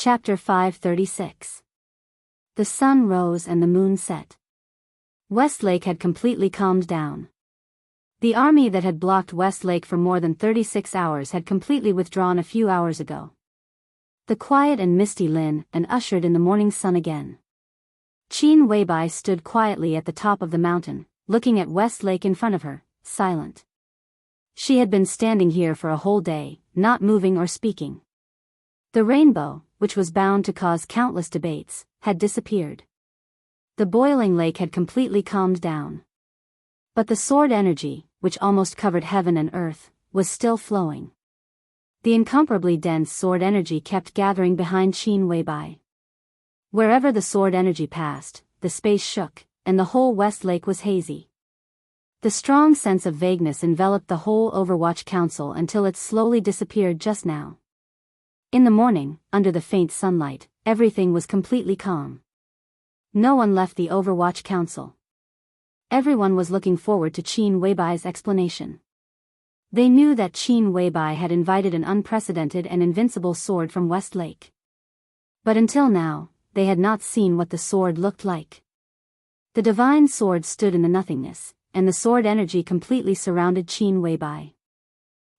Chapter 536. The sun rose and the moon set. Westlake had completely calmed down. The army that had blocked Westlake for more than 36 hours had completely withdrawn a few hours ago. The quiet and misty Lin and ushered in the morning sun again. Qin Weibai stood quietly at the top of the mountain, looking at Westlake in front of her, silent. She had been standing here for a whole day, not moving or speaking. The rainbow, which was bound to cause countless debates, had disappeared. The boiling lake had completely calmed down. But the sword energy, which almost covered heaven and earth, was still flowing. The incomparably dense sword energy kept gathering behind Qin Weibai. Wherever the sword energy passed, the space shook, and the whole West Lake was hazy. The strong sense of vagueness enveloped the whole Overwatch Council until it slowly disappeared just now. In the morning, under the faint sunlight, everything was completely calm. No one left the Overwatch Council. Everyone was looking forward to Qin Weibai's explanation. They knew that Qin Weibai had invited an unprecedented and invincible sword from West Lake. But until now, they had not seen what the sword looked like. The divine sword stood in the nothingness, and the sword energy completely surrounded Qin Weibai.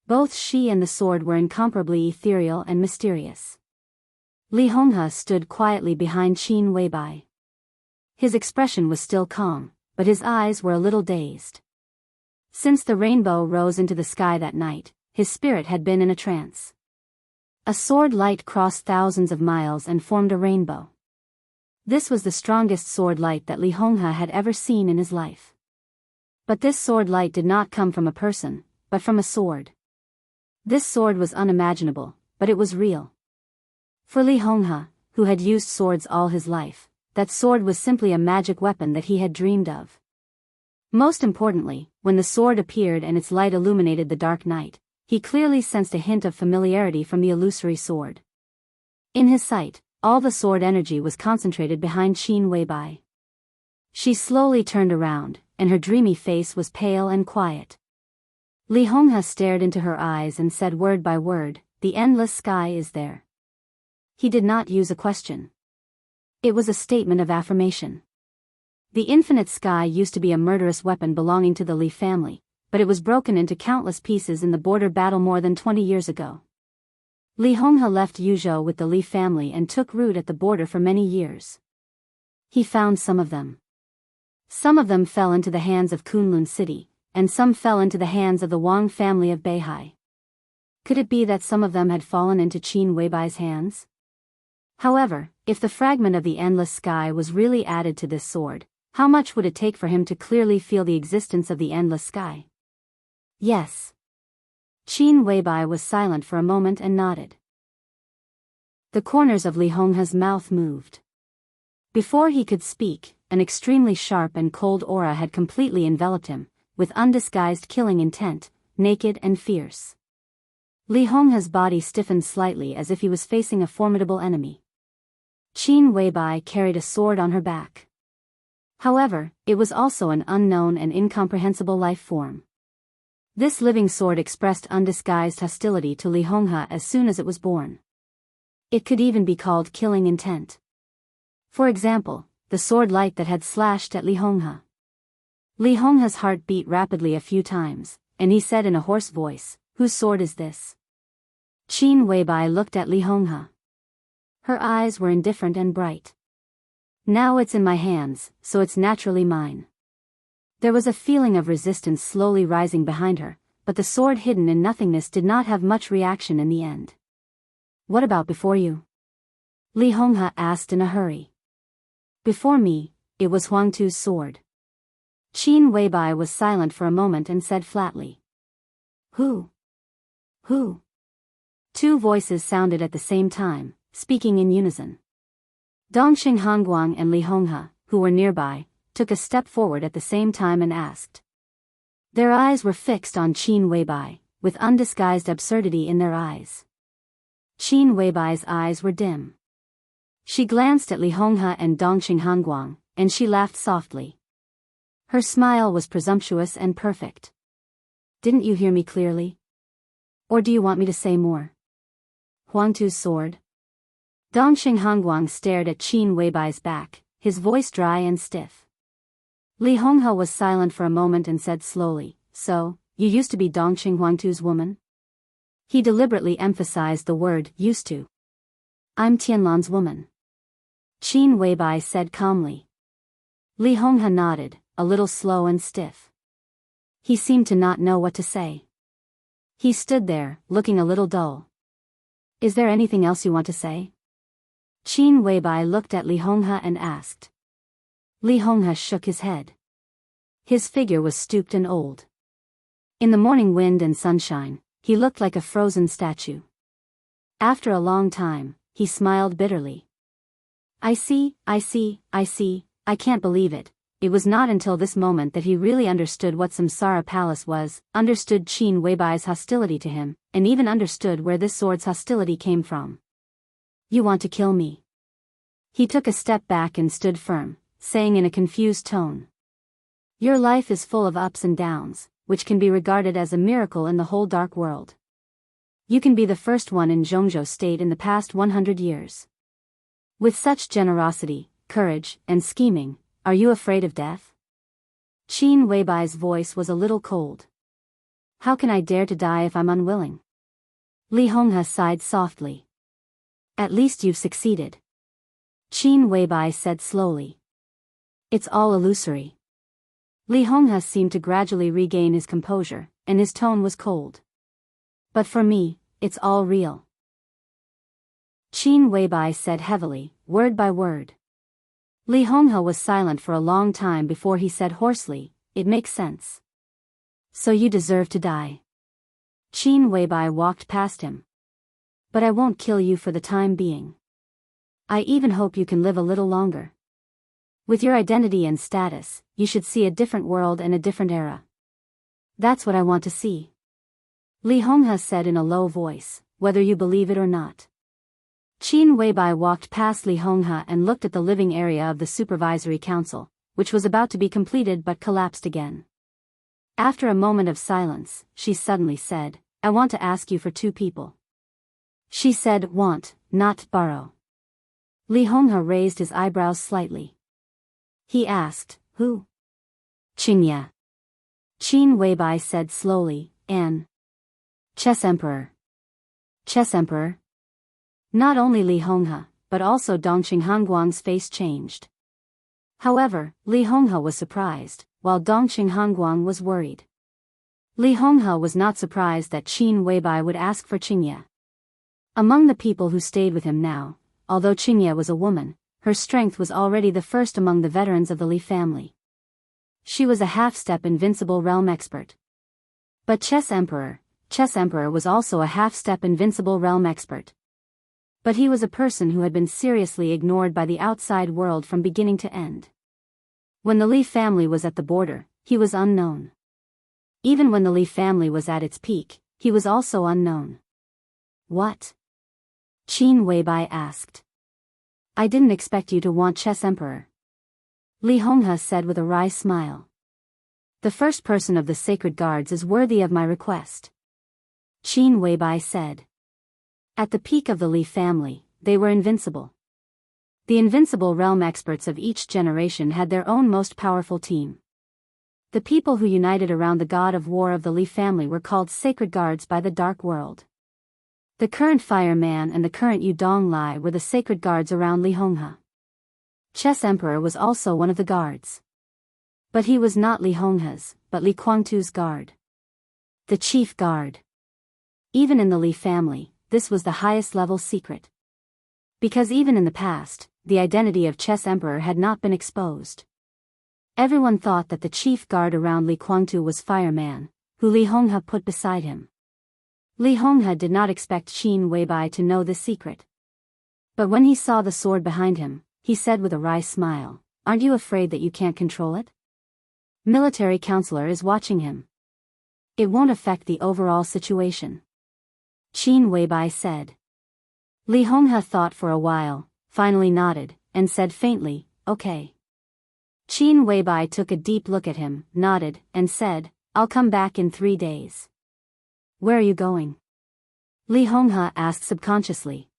Both she and the sword were incomparably ethereal and mysterious. Li Honghe stood quietly behind Qin Weibai. His expression was still calm, but his eyes were a little dazed. Since the rainbow rose into the sky that night, his spirit had been in a trance. A sword light crossed thousands of miles and formed a rainbow. This was the strongest sword light that Li Honghe had ever seen in his life. But this sword light did not come from a person, but from a sword. This sword was unimaginable, but it was real. For Li Honghe, who had used swords all his life, that sword was simply a magic weapon that he had dreamed of. Most importantly, when the sword appeared and its light illuminated the dark night, he clearly sensed a hint of familiarity from the illusory sword. In his sight, all the sword energy was concentrated behind Qin Weibai. She slowly turned around, and her dreamy face was pale and quiet. Li Honghe stared into her eyes and said word by word, "The endless sky is there." He did not use a question. It was a statement of affirmation. The infinite sky used to be a murderous weapon belonging to the Li family, but it was broken into countless pieces in the border battle more than 20 years ago. Li Honghe left Yuzhou with the Li family and took root at the border for many years. He found some of them. Some of them fell into the hands of Kunlun City, and some fell into the hands of the Wang family of Beihai. Could it be that some of them had fallen into Qin Weibai's hands? However, if the fragment of the endless sky was really added to this sword, how much would it take for him to clearly feel the existence of the endless sky? Yes. Qin Weibai was silent for a moment and nodded. The corners of Li Honghe's mouth moved. Before he could speak, an extremely sharp and cold aura had completely enveloped him, with undisguised killing intent, naked and fierce. Li Honghe's body stiffened slightly as if he was facing a formidable enemy. Qin Weibai carried a sword on her back. However, it was also an unknown and incomprehensible life form. This living sword expressed undisguised hostility to Li Honghe as soon as it was born. It could even be called killing intent. For example, the sword light that had slashed at Li Honghe. Li Honghe's heart beat rapidly a few times, and he said in a hoarse voice, "Whose sword is this?" Qin Weibai looked at Li Honghe. Her eyes were indifferent and bright. "Now it's in my hands, so it's naturally mine." There was a feeling of resistance slowly rising behind her, but the sword hidden in nothingness did not have much reaction in the end. "What about before you?" Li Honghe asked in a hurry. "Before me, it was Huangtu's sword." Qin Weibai was silent for a moment and said flatly. Who? Who?" Two voices sounded at the same time, speaking in unison. Dongxing Hongguang and Li Honghe, who were nearby, took a step forward at the same time and asked. Their eyes were fixed on Qin Weibai, with undisguised absurdity in their eyes. Qin Weibai's eyes were dim. She glanced at Li Honghe and Dongxing Hongguang, and she laughed softly. Her smile was presumptuous and perfect. "Didn't you hear me clearly? Or do you want me to say more?" "Huangtu's sword?" Dongxing Hongguang stared at Qin Weibai's back, his voice dry and stiff. Li Honghe was silent for a moment and said slowly, "So, you used to be Dongxing Huangtu's woman?" He deliberately emphasized the word used to. "I'm Tianlan's woman," Qin Weibai said calmly. Li Honghe nodded, a little slow and stiff. He seemed to not know what to say. He stood there, looking a little dull. "Is there anything else you want to say?" Qin Weibai looked at Li Honghe and asked. Li Honghe shook his head. His figure was stooped and old. In the morning wind and sunshine, he looked like a frozen statue. After a long time, he smiled bitterly. I see, I can't believe it." It was not until this moment that he really understood what Samsara Palace was, understood Qin Weibai's hostility to him, and even understood where this sword's hostility came from. "You want to kill me?" He took a step back and stood firm, saying in a confused tone. "Your life is full of ups and downs, which can be regarded as a miracle in the whole dark world. You can be the first one in Zhongzhou State in the past 100 years. With such generosity, courage, and scheming, are you afraid of death?" Qin Weibai's voice was a little cold. "How can I dare to die if I'm unwilling?" Li Honghe sighed softly. "At least you've succeeded," Qin Weibai said slowly. "It's all illusory." Li Honghe seemed to gradually regain his composure, and his tone was cold. "But for me, it's all real," Qin Weibai said heavily, word by word. Li Honghe was silent for a long time before he said hoarsely, "It makes sense. So you deserve to die." Qin Weibai walked past him. "But I won't kill you for the time being. I even hope you can live a little longer. With your identity and status, you should see a different world and a different era. That's what I want to see," Li Honghe said in a low voice, "whether you believe it or not." Qin Weibai walked past Li Honghe and looked at the living area of the Supervisory Council, which was about to be completed but collapsed again. After a moment of silence, she suddenly said, "I want to ask you for 2 people." She said want, not borrow. Li Honghe raised his eyebrows slightly. He asked, "Who?" "Qingye," Qin Weibai said slowly, "and Chess Emperor." "Chess Emperor?" Not only Li Honghe, but also Dongxing Hongguang's face changed. However, Li Honghe was surprised, while Dongxing Hongguang was worried. Li Honghe was not surprised that Qin Weibai would ask for Qingye. Among the people who stayed with him now, although Qingye was a woman, her strength was already the first among the veterans of the Li family. She was a half-step invincible realm expert. But Chess Emperor was also a half-step invincible realm expert. But he was a person who had been seriously ignored by the outside world from beginning to end. When the Li family was at the border, he was unknown. Even when the Li family was at its peak, he was also unknown. "What?" Qin Weibai asked. "I didn't expect you to want Chess Emperor," Li Honghe said with a wry smile. "The first person of the sacred guards is worthy of my request," Qin Weibai said. At the peak of the Li family, they were invincible. The invincible realm experts of each generation had their own most powerful team. The people who united around the god of war of the Li family were called sacred guards by the dark world. The current fireman and the current Yudong Lai were the sacred guards around Li Honghe. Chess Emperor was also one of the guards. But he was not Li Honghe's, but Li Guangtu's guard. The chief guard. Even in the Li family, this was the highest level secret. Because even in the past, the identity of Chess Emperor had not been exposed. Everyone thought that the chief guard around Li Guangtu was Fireman, who Li Honghe put beside him. Li Honghe did not expect Qin Weibai to know this secret. But when he saw the sword behind him, he said with a wry smile, "Aren't you afraid that you can't control it? Military counselor is watching him. It won't affect the overall situation," Qin Weibai said. Li Honghe thought for a while, finally nodded, and said faintly, "Okay." Qin Weibai took a deep look at him, nodded, and said, "I'll come back in 3 days." "Where are you going?" Li Honghe asked subconsciously.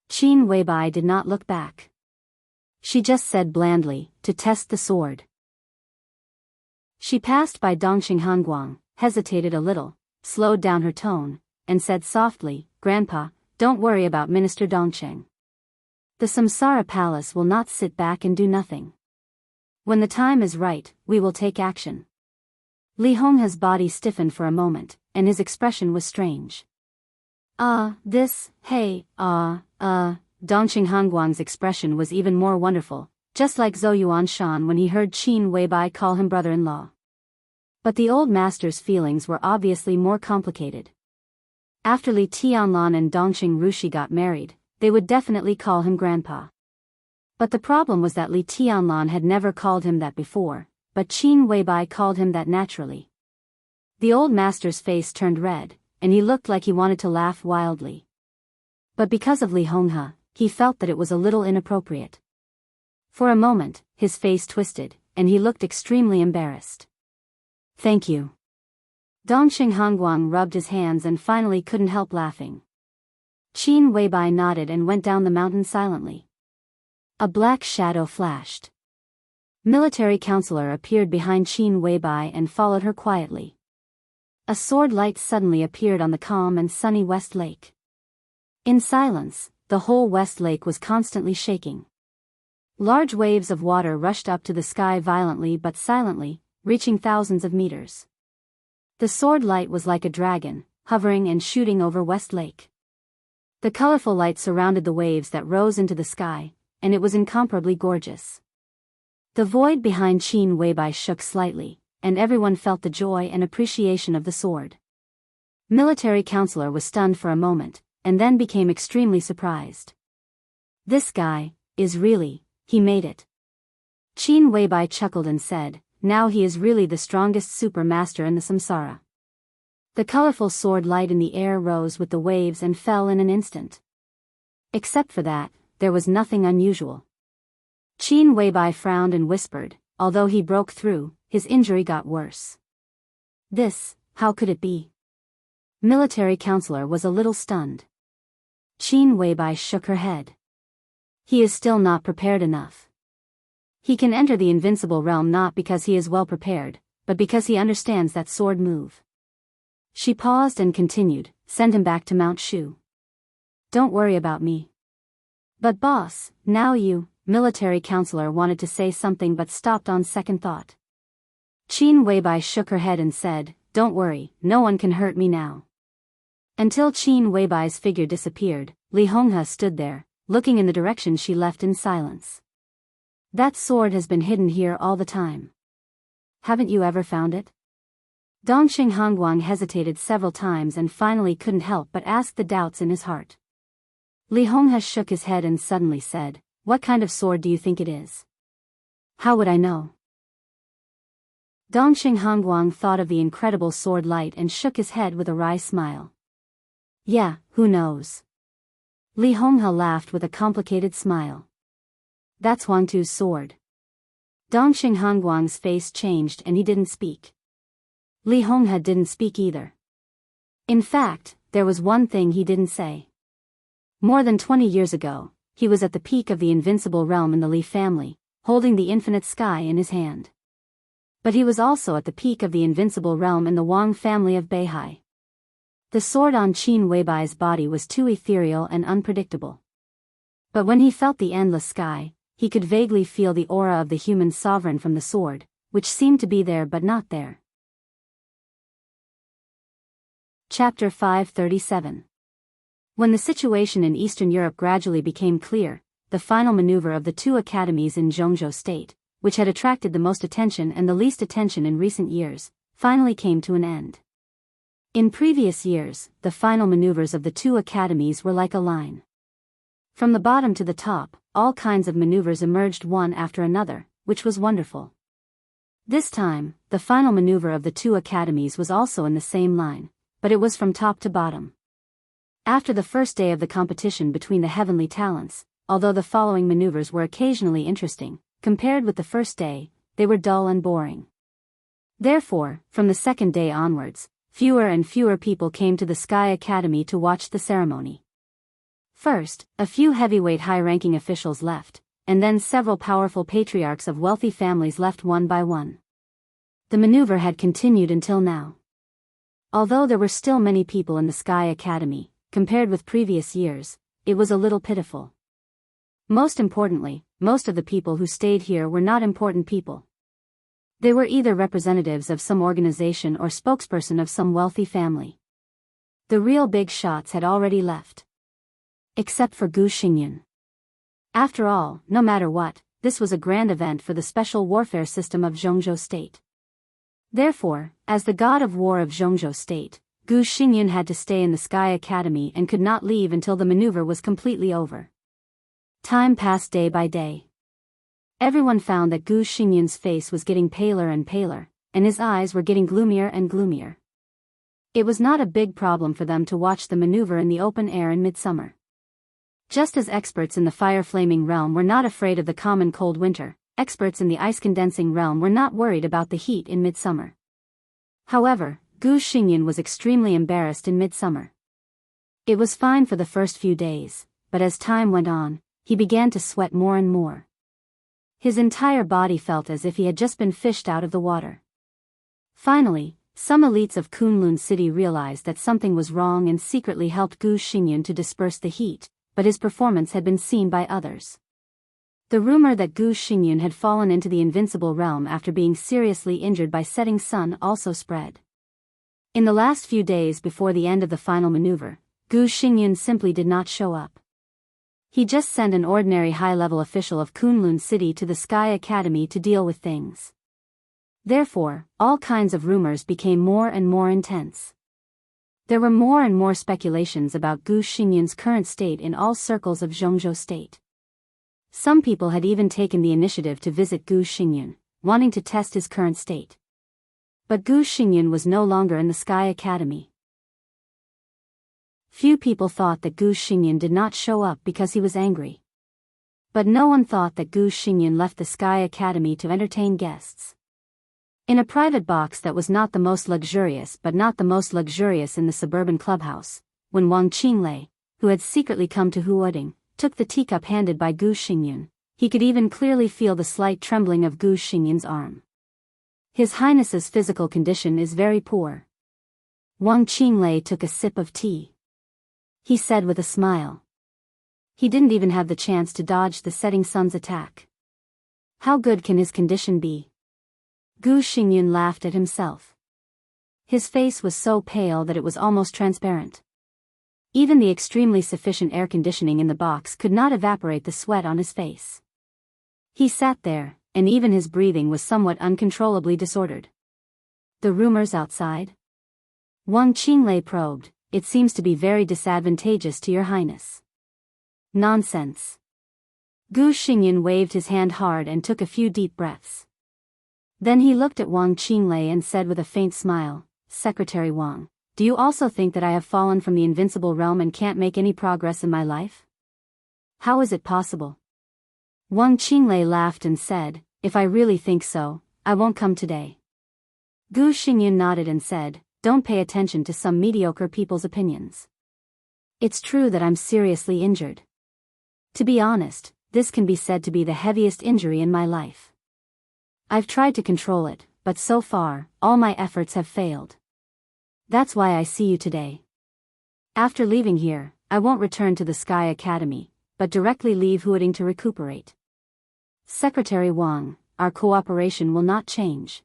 Qin Weibai did not look back. She just said blandly, to test the sword. She passed by Dongxing Hanguang, hesitated a little, slowed down her tone, and said softly, Grandpa, don't worry about Minister Dongcheng. The Samsara Palace will not sit back and do nothing. When the time is right, we will take action. Li Honghe's body stiffened for a moment, and his expression was strange. Dongxing Hanguang's expression was even more wonderful, just like Zhou Yuanshan when he heard Qin Weibai call him brother-in-law. But the old master's feelings were obviously more complicated. After Li Tianlan and Dongxing Rushi got married, they would definitely call him grandpa. But the problem was that Li Tianlan had never called him that before, but Qin Weibai called him that naturally. The old master's face turned red, and he looked like he wanted to laugh wildly. But because of Li Honghe, he felt that it was a little inappropriate. For a moment, his face twisted, and he looked extremely embarrassed. Thank you. Dongxing Hanguang rubbed his hands and finally couldn't help laughing. Qin Weibai nodded and went down the mountain silently. A black shadow flashed. Military counselor appeared behind Qin Weibai and followed her quietly. A sword light suddenly appeared on the calm and sunny West Lake. In silence, the whole West Lake was constantly shaking. Large waves of water rushed up to the sky violently but silently, reaching thousands of meters. The sword light was like a dragon, hovering and shooting over West Lake. The colorful light surrounded the waves that rose into the sky, and it was incomparably gorgeous. The void behind Qin Weibai shook slightly, and everyone felt the joy and appreciation of the sword. Military counselor was stunned for a moment, and then became extremely surprised. This guy, he made it. Qin Weibai chuckled and said, now he is really the strongest super master in the samsara. The colorful sword light in the air rose with the waves and fell in an instant. Except for that, there was nothing unusual. Qin Weibai frowned and whispered, although he broke through, his injury got worse. How could it be? Military counselor was a little stunned. Qin Weibai shook her head. He is still not prepared enough. He can enter the invincible realm not because he is well prepared, but because he understands that sword move. She paused and continued, send him back to Mount Shu. Don't worry about me. But boss, now you, military counselor wanted to say something but stopped on second thought. Qin Weibai shook her head and said, don't worry, no one can hurt me now. Until Qin Weibai's figure disappeared, Li Honghe stood there, looking in the direction she left in silence. That sword has been hidden here all the time. Haven't you ever found it? Dongxing Hanguang hesitated several times and finally couldn't help but ask the doubts in his heart. Li Honghe shook his head and suddenly said, what kind of sword do you think it is? How would I know? Dongxing Hanguang thought of the incredible sword light and shook his head with a wry smile. Yeah, who knows? Li Honghe laughed with a complicated smile. That's Huangtu's sword. Dongxing Hanguang's face changed and he didn't speak. Li Honghe didn't speak either. In fact, there was one thing he didn't say. More than 20 years ago, he was at the peak of the invincible realm in the Li family, holding the infinite sky in his hand. But he was also at the peak of the invincible realm in the Wang family of Beihai. The sword on Qin Weibai's body was too ethereal and unpredictable. But when he felt the endless sky, he could vaguely feel the aura of the human sovereign from the sword, which seemed to be there but not there. Chapter 537. When the situation in Eastern Europe gradually became clear, the final maneuver of the two academies in Zhongzhou State, which had attracted the most attention and the least attention in recent years, finally came to an end. In previous years, the final maneuvers of the two academies were like a line. From the bottom to the top, all kinds of maneuvers emerged one after another, which was wonderful. This time, the final maneuver of the two academies was also in the same line, but it was from top to bottom. After the first day of the competition between the heavenly talents, although the following maneuvers were occasionally interesting, compared with the first day, they were dull and boring. Therefore, from the second day onwards, fewer and fewer people came to the Sky Academy to watch the ceremony. First, a few heavyweight high-ranking officials left, and then several powerful patriarchs of wealthy families left one by one. The maneuver had continued until now. Although there were still many people in the Sky Academy, compared with previous years, it was a little pitiful. Most importantly, most of the people who stayed here were not important people. They were either representatives of some organization or spokesperson of some wealthy family. The real big shots had already left. Except for Gu Xingyan. After all, no matter what, this was a grand event for the special warfare system of Zhongzhou State. Therefore, as the god of war of Zhongzhou State, Gu Xingyan had to stay in the Sky Academy and could not leave until the maneuver was completely over. Time passed day by day. Everyone found that Gu Xingyan's face was getting paler and paler, and his eyes were getting gloomier and gloomier. It was not a big problem for them to watch the maneuver in the open air in midsummer. Just as experts in the fire-flaming realm were not afraid of the common cold winter, experts in the ice-condensing realm were not worried about the heat in midsummer. However, Gu Xingyan was extremely embarrassed in midsummer. It was fine for the first few days, but as time went on, he began to sweat more and more. His entire body felt as if he had just been fished out of the water. Finally, some elites of Kunlun City realized that something was wrong and secretly helped Gu Xingyan to disperse the heat, but his performance had been seen by others. The rumor that Gu Xingyan had fallen into the invincible realm after being seriously injured by setting sun also spread. In the last few days before the end of the final maneuver, Gu Xingyan simply did not show up. He just sent an ordinary high-level official of Kunlun City to the Sky Academy to deal with things. Therefore, all kinds of rumors became more and more intense. There were more and more speculations about Gu Xingyan's current state in all circles of Zhongzhou State. Some people had even taken the initiative to visit Gu Xingyan, wanting to test his current state. But Gu Xingyan was no longer in the Sky Academy. Few people thought that Gu Xingyan did not show up because he was angry. But no one thought that Gu Xingyan left the Sky Academy to entertain guests. In a private box that was not the most luxurious but not the most luxurious in the suburban clubhouse, when Wang Qinglei, who had secretly come to Huoding, took the teacup handed by Gu Xingyan, he could even clearly feel the slight trembling of Gu Xingyan's arm. His Highness's physical condition is very poor. Wang Qinglei took a sip of tea. He said with a smile. He didn't even have the chance to dodge the setting sun's attack. How good can his condition be? Gu Xingyan laughed at himself. His face was so pale that it was almost transparent. Even the extremely sufficient air conditioning in the box could not evaporate the sweat on his face. He sat there, and even his breathing was somewhat uncontrollably disordered. The rumors outside? Wang Qinglei probed. It seems to be very disadvantageous to your highness. Nonsense. Gu Xingyan waved his hand hard and took a few deep breaths. Then he looked at Wang Qinglei and said with a faint smile, Secretary Wang, do you also think that I have fallen from the invincible realm and can't make any progress in my life? How is it possible? Wang Qinglei laughed and said, if I really think so, I won't come today. Gu Xingyan nodded and said, don't pay attention to some mediocre people's opinions. It's true that I'm seriously injured. To be honest, this can be said to be the heaviest injury in my life. I've tried to control it, but so far, all my efforts have failed. That's why I see you today. After leaving here, I won't return to the Sky Academy, but directly leave Huoding to recuperate. Secretary Wang, our cooperation will not change.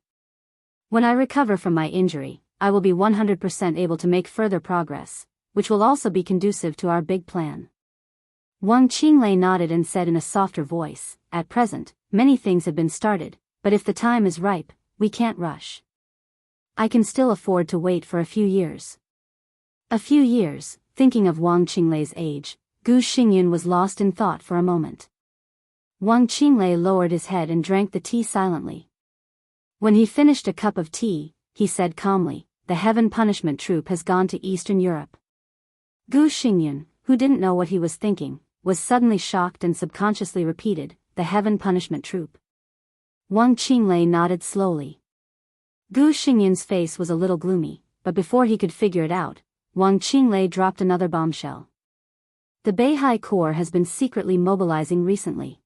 When I recover from my injury, I will be 100% able to make further progress, which will also be conducive to our big plan. Wang Qinglei nodded and said in a softer voice, at present, many things have been started, but if the time is ripe, we can't rush. I can still afford to wait for a few years. A few years, thinking of Wang Qinglei's age, Gu Xingyan was lost in thought for a moment. Wang Qinglei lowered his head and drank the tea silently. When he finished a cup of tea, he said calmly, the Heaven Punishment Troop has gone to Eastern Europe. Gu Xingyan, who didn't know what he was thinking, was suddenly shocked and subconsciously repeated, the Heaven Punishment Troop. Wang Qinglei nodded slowly. Gu Xingyan's face was a little gloomy, but before he could figure it out, Wang Qinglei dropped another bombshell. The Beihai Corps has been secretly mobilizing recently.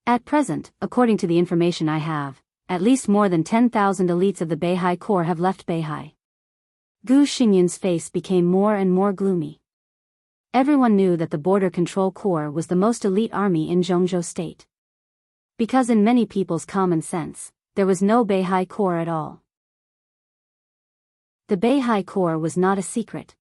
At present, according to the information I have, at least more than 10,000 elites of the Beihai Corps have left Beihai. Gu Xingyun's face became more and more gloomy. Everyone knew that the Border Control Corps was the most elite army in Zhongzhou State. Because in many people's common sense, there was no Beihai Corps at all. The Beihai Corps was not a secret.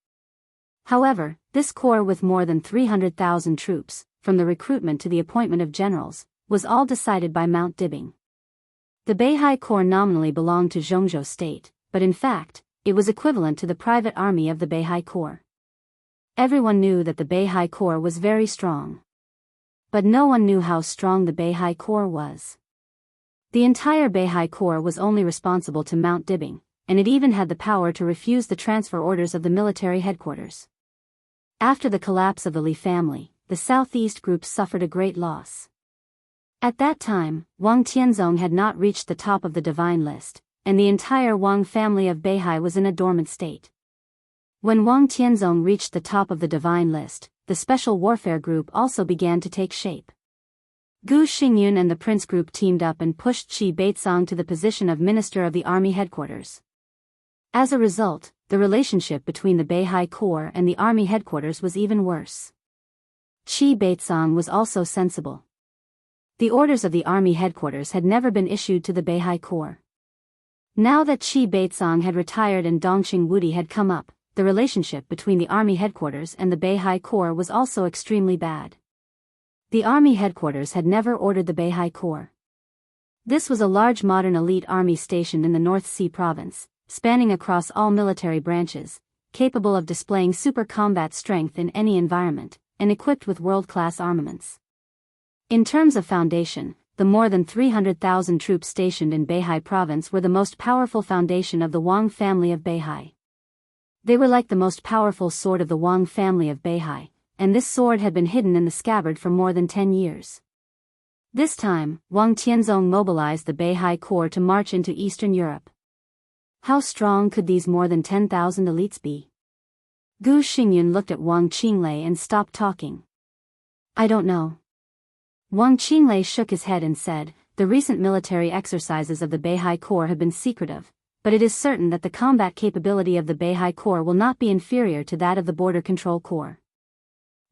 However, this corps with more than 300,000 troops, from the recruitment to the appointment of generals, was all decided by Mount Dibing. The Beihai Corps nominally belonged to Zhongzhou State, but in fact, it was equivalent to the private army of the Beihai Corps. Everyone knew that the Beihai Corps was very strong. But no one knew how strong the Beihai Corps was. The entire Beihai Corps was only responsible to Mount Dibing, and it even had the power to refuse the transfer orders of the military headquarters. After the collapse of the Li family, the Southeast group suffered a great loss. At that time, Wang Tianzong had not reached the top of the divine list, and the entire Wang family of Beihai was in a dormant state. When Wang Tianzong reached the top of the divine list, the special warfare group also began to take shape. Gu Xingyun and the prince group teamed up and pushed Qi Beizong to the position of minister of the army headquarters. As a result, the relationship between the Beihai Corps and the army headquarters was even worse. Qi Beizong was also sensible. The orders of the army headquarters had never been issued to the Beihai Corps. Now that Qi Beizong had retired and Dongxing Wudi had come up, the relationship between the army headquarters and the Beihai Corps was also extremely bad. The army headquarters had never ordered the Beihai Corps. This was a large modern elite army stationed in the North Sea province, spanning across all military branches, capable of displaying super combat strength in any environment, and equipped with world-class armaments. In terms of foundation, the more than 300,000 troops stationed in Beihai province were the most powerful foundation of the Wang family of Beihai. They were like the most powerful sword of the Wang family of Beihai, and this sword had been hidden in the scabbard for more than 10 years. This time, Wang Tianzong mobilized the Beihai Corps to march into Eastern Europe. How strong could these more than 10,000 elites be? Gu Xingyun looked at Wang Qinglei and stopped talking. I don't know. Wang Qinglei shook his head and said, the recent military exercises of the Beihai Corps have been secretive, but it is certain that the combat capability of the Beihai Corps will not be inferior to that of the Border Control Corps.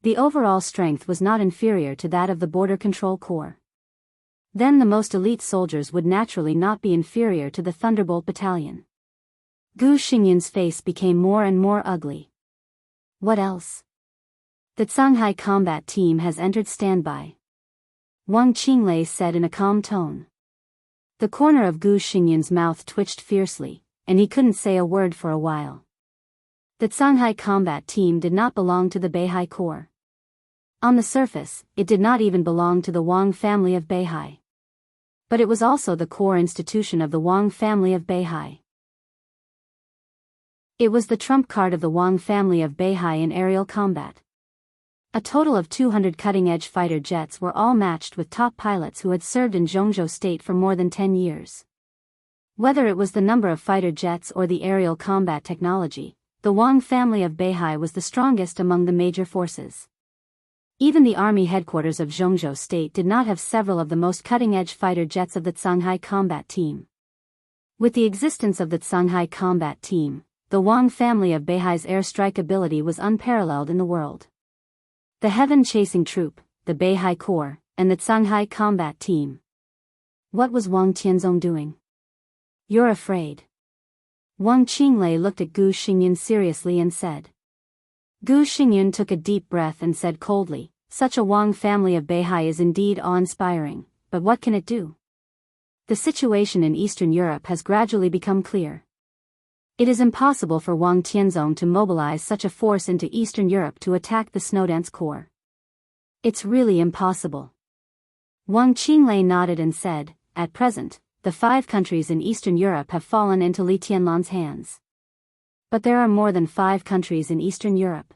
The overall strength was not inferior to that of the Border Control Corps. Then the most elite soldiers would naturally not be inferior to the Thunderbolt Battalion. Gu Xingyun's face became more and more ugly. What else? The Shanghai combat team has entered standby. Wang Qinglei said in a calm tone. The corner of Gu Xingyun's mouth twitched fiercely, and he couldn't say a word for a while. The Shanghai combat team did not belong to the Beihai Corps. On the surface, it did not even belong to the Wang family of Beihai. But it was also the core institution of the Wang family of Beihai. It was the trump card of the Wang family of Beihai in aerial combat. A total of 200 cutting-edge fighter jets were all matched with top pilots who had served in Zhongzhou State for more than 10 years. Whether it was the number of fighter jets or the aerial combat technology, the Wang family of Beihai was the strongest among the major forces. Even the army headquarters of Zhongzhou State did not have several of the most cutting-edge fighter jets of the Shanghai combat team. With the existence of the Shanghai combat team, the Wang family of Beihai's airstrike ability was unparalleled in the world. The heaven-chasing troop, the Beihai Corps, and the Shanghai combat team. What was Wang Tianzong doing? You're afraid. Wang Qinglei looked at Gu Xingyun seriously and said. Gu Xingyun took a deep breath and said coldly, such a Wang family of Beihai is indeed awe-inspiring, but what can it do? The situation in Eastern Europe has gradually become clear. It is impossible for Wang Tianzong to mobilize such a force into Eastern Europe to attack the Snowdance Corps. It's really impossible. Wang Qinglei nodded and said, at present, the 5 countries in Eastern Europe have fallen into Li Tianlan's hands. But there are more than 5 countries in Eastern Europe.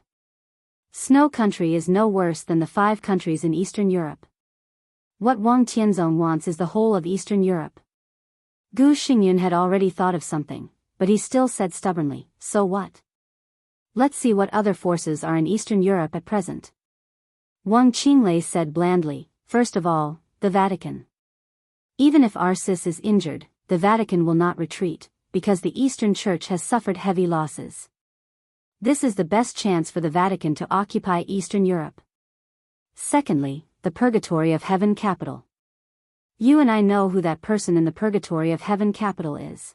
Snow Country is no worse than the 5 countries in Eastern Europe. What Wang Tianzong wants is the whole of Eastern Europe. Gu Xingyun had already thought of something, but he still said stubbornly, so what? Let's see what other forces are in Eastern Europe at present. Wang Qinglei said blandly, first of all, the Vatican. Even if Arcis is injured, the Vatican will not retreat, because the Eastern Church has suffered heavy losses. This is the best chance for the Vatican to occupy Eastern Europe. Secondly, the Purgatory of Heaven capital. You and I know who that person in the Purgatory of Heaven capital is.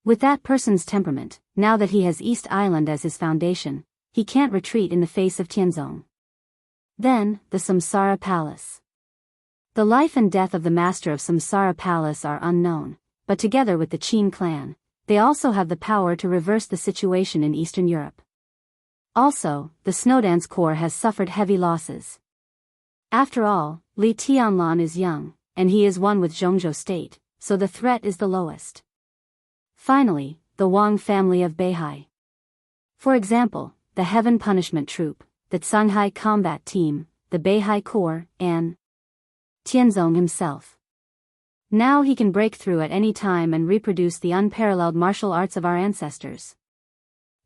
With that person's temperament, now that he has East Island as his foundation, he can't retreat in the face of Tianzong. Then, the Samsara Palace. The life and death of the master of Samsara Palace are unknown, but together with the Qin clan, they also have the power to reverse the situation in Eastern Europe. Also, the Snowdance Corps has suffered heavy losses. After all, Li Tianlan is young, and he is one with Zhongzhou state, so the threat is the lowest. Finally, the Wang family of Beihai. For example, the Heaven Punishment Troop, the Shanghai Combat Team, the Beihai Corps, and Tianzong himself. Now he can break through at any time and reproduce the unparalleled martial arts of our ancestors.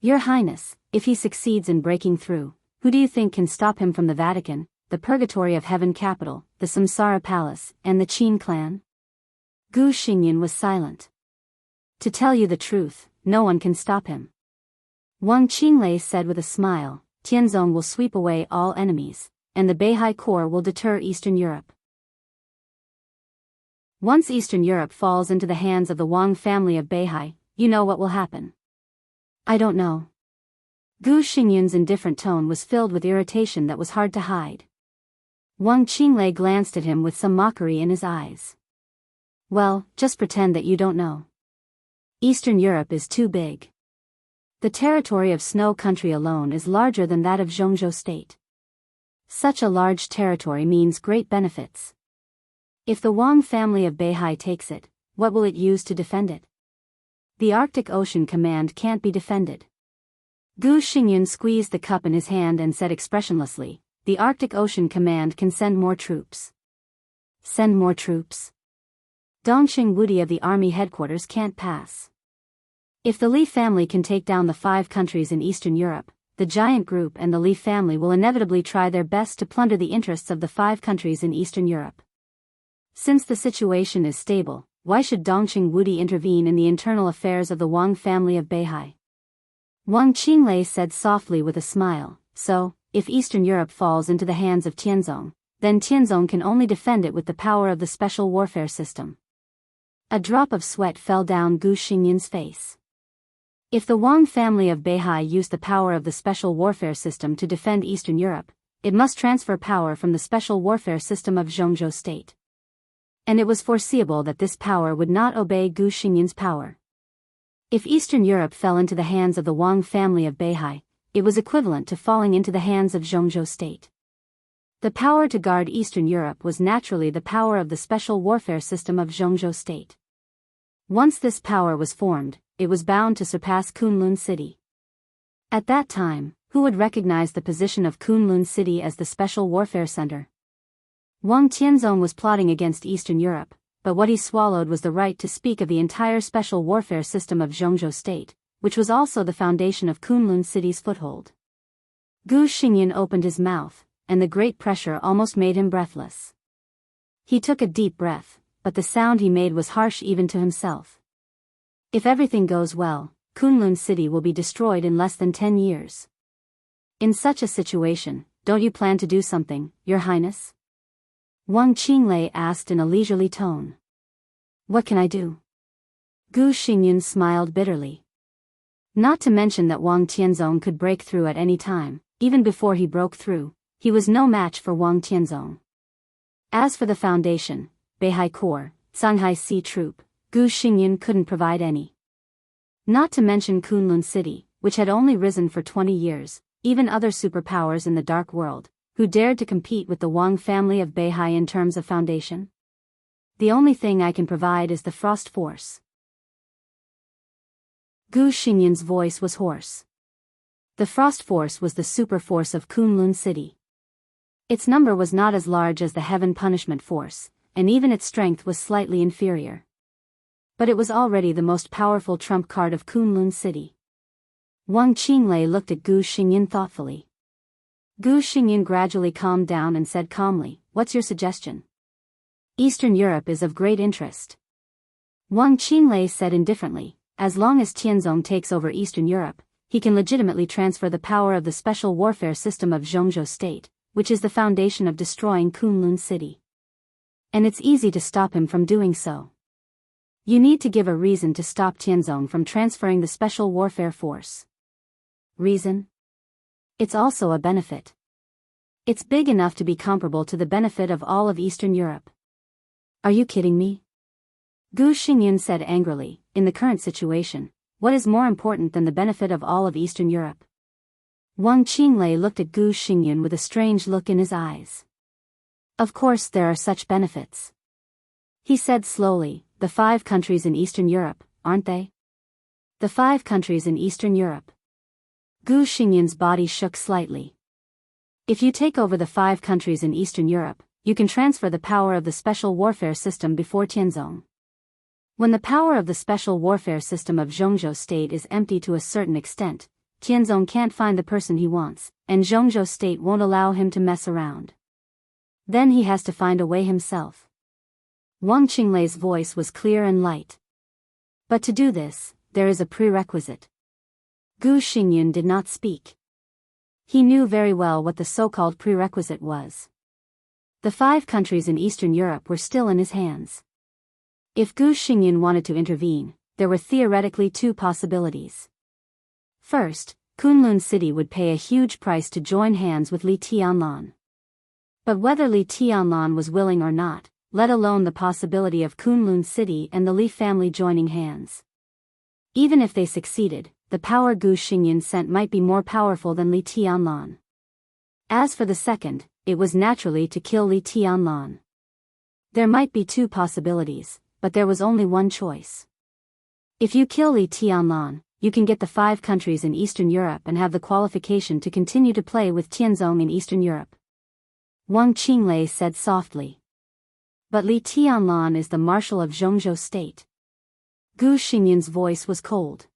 Your Highness, if he succeeds in breaking through, who do you think can stop him from the Vatican, the Purgatory of Heaven capital, the Samsara Palace, and the Qin clan? Gu Xingyan was silent. To tell you the truth, no one can stop him. Wang Qinglei said with a smile, Tianzong will sweep away all enemies, and the Beihai Corps will deter Eastern Europe. Once Eastern Europe falls into the hands of the Wang family of Beihai, you know what will happen. I don't know. Gu Xingyan's indifferent tone was filled with irritation that was hard to hide. Wang Qinglei glanced at him with some mockery in his eyes. Well, just pretend that you don't know. Eastern Europe is too big. The territory of Snow Country alone is larger than that of Zhongzhou state. Such a large territory means great benefits. If the Wang family of Beihai takes it, what will it use to defend it? The Arctic Ocean Command can't be defended. Gu Xingyan squeezed the cup in his hand and said expressionlessly, the Arctic Ocean Command can send more troops. Send more troops? Dongqing Wudi of the army headquarters can't pass. If the Li family can take down the 5 countries in Eastern Europe, the giant group and the Li family will inevitably try their best to plunder the interests of the 5 countries in Eastern Europe. Since the situation is stable, why should Dongqing Wudi intervene in the internal affairs of the Wang family of Beihai? Wang Qinglei said softly with a smile, so, if Eastern Europe falls into the hands of Tianzong, then Tianzong can only defend it with the power of the special warfare system. A drop of sweat fell down Gu Xingyan's face. If the Wang family of Beihai used the power of the special warfare system to defend Eastern Europe, it must transfer power from the special warfare system of Zhongzhou state. And it was foreseeable that this power would not obey Gu Xingyan's power. If Eastern Europe fell into the hands of the Wang family of Beihai, it was equivalent to falling into the hands of Zhongzhou state. The power to guard Eastern Europe was naturally the power of the special warfare system of Zhongzhou state. Once this power was formed, it was bound to surpass Kunlun City. At that time, who would recognize the position of Kunlun City as the special warfare center? Wang Tianzong was plotting against Eastern Europe, but what he swallowed was the right to speak of the entire special warfare system of Zhongzhou state, which was also the foundation of Kunlun City's foothold. Gu Xingyan opened his mouth, and the great pressure almost made him breathless. He took a deep breath, but the sound he made was harsh even to himself. If everything goes well, Kunlun City will be destroyed in less than 10 years. In such a situation, don't you plan to do something, Your Highness? Wang Qinglei asked in a leisurely tone. What can I do? Gu Xingyan smiled bitterly. Not to mention that Wang Tianzong could break through at any time. Even before he broke through, he was no match for Wang Tianzong. As for the foundation, Beihai Corps, Shanghai Sea Troop, Gu Xingyan couldn't provide any. Not to mention Kunlun City, which had only risen for 20 years, even other superpowers in the dark world, who dared to compete with the Wang family of Beihai in terms of foundation. The only thing I can provide is the Frost Force. Gu Xingyan's voice was hoarse. The Frost Force was the super force of Kunlun City. Its number was not as large as the Heaven Punishment Force, and even its strength was slightly inferior. But it was already the most powerful trump card of Kunlun City. Wang Qinglei looked at Gu Xingyan thoughtfully. Gu Xingyin gradually calmed down and said calmly, "What's your suggestion?" "Eastern Europe is of great interest." Wang Qinglei said indifferently, "As long as Tianzong takes over Eastern Europe, he can legitimately transfer the power of the special warfare system of Zhongzhou State, which is the foundation of destroying Kunlun City. And it's easy to stop him from doing so. You need to give a reason to stop Tianzong from transferring the special warfare force." "Reason? It's also a benefit. It's big enough to be comparable to the benefit of all of Eastern Europe." "Are you kidding me?" Gu Xingyin said angrily, "In the current situation, what is more important than the benefit of all of Eastern Europe?" Wang Qinglei looked at Gu Xingyin with a strange look in his eyes. "Of course there are such benefits," he said slowly. "The 5 countries in Eastern Europe, aren't they?" "The 5 countries in Eastern Europe." Gu Xingyin's body shook slightly. "If you take over the 5 countries in Eastern Europe, you can transfer the power of the special warfare system before Tianzong. When the power of the special warfare system of Zhongzhou State is empty to a certain extent, Tianzong can't find the person he wants, and Zhongzhou State won't allow him to mess around. Then he has to find a way himself." Wang Qinglei's voice was clear and light. "But to do this, there is a prerequisite." Gu Xingyin did not speak. He knew very well what the so-called prerequisite was. The 5 countries in Eastern Europe were still in his hands. If Gu Xingyin wanted to intervene, there were theoretically 2 possibilities. First, Kunlun City would pay a huge price to join hands with Li Tianlan. But whether Li Tianlan was willing or not, let alone the possibility of Kunlun City and the Li family joining hands. Even if they succeeded, the power Gu Xingyin sent might be more powerful than Li Tianlan. As for the second, it was naturally to kill Li Tianlan. There might be 2 possibilities, but there was only one choice. If you kill Li Tianlan, you can get the 5 countries in Eastern Europe and have the qualification to continue to play with Tianzong in Eastern Europe. Wang Qinglei said softly. "But Li Tianlan is the marshal of Zhongzhou State." Gu Xingyin's voice was cold.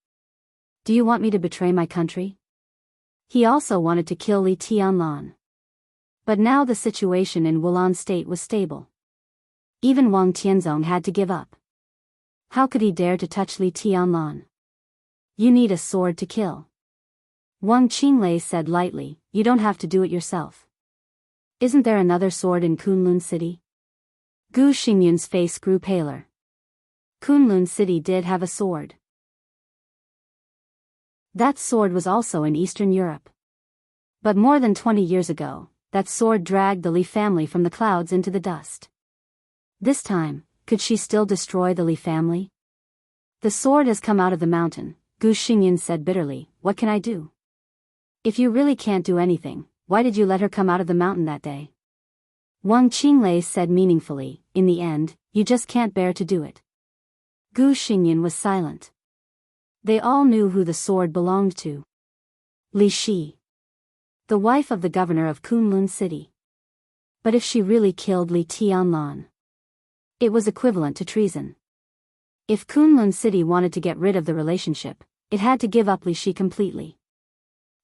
"Do you want me to betray my country?" He also wanted to kill Li Tianlan. But now the situation in Wulan State was stable. Even Wang Tianzong had to give up. How could he dare to touch Li Tianlan? "You need a sword to kill." Wang Qinglei said lightly, "You don't have to do it yourself. Isn't there another sword in Kunlun City?" Gu Xingyin's face grew paler. Kunlun City did have a sword. That sword was also in Eastern Europe. But more than 20 years ago, that sword dragged the Li family from the clouds into the dust. This time, could she still destroy the Li family? "The sword has come out of the mountain," Gu Xingyin said bitterly. "What can I do?" "If you really can't do anything, why did you let her come out of the mountain that day?" Wang Qinglei said meaningfully, "In the end, you just can't bear to do it." Gu Xingyin was silent. They all knew who the sword belonged to. Li Shi, the wife of the governor of Kunlun City. But if she really killed Li Tianlan, it was equivalent to treason. If Kunlun City wanted to get rid of the relationship, it had to give up Li Shi completely.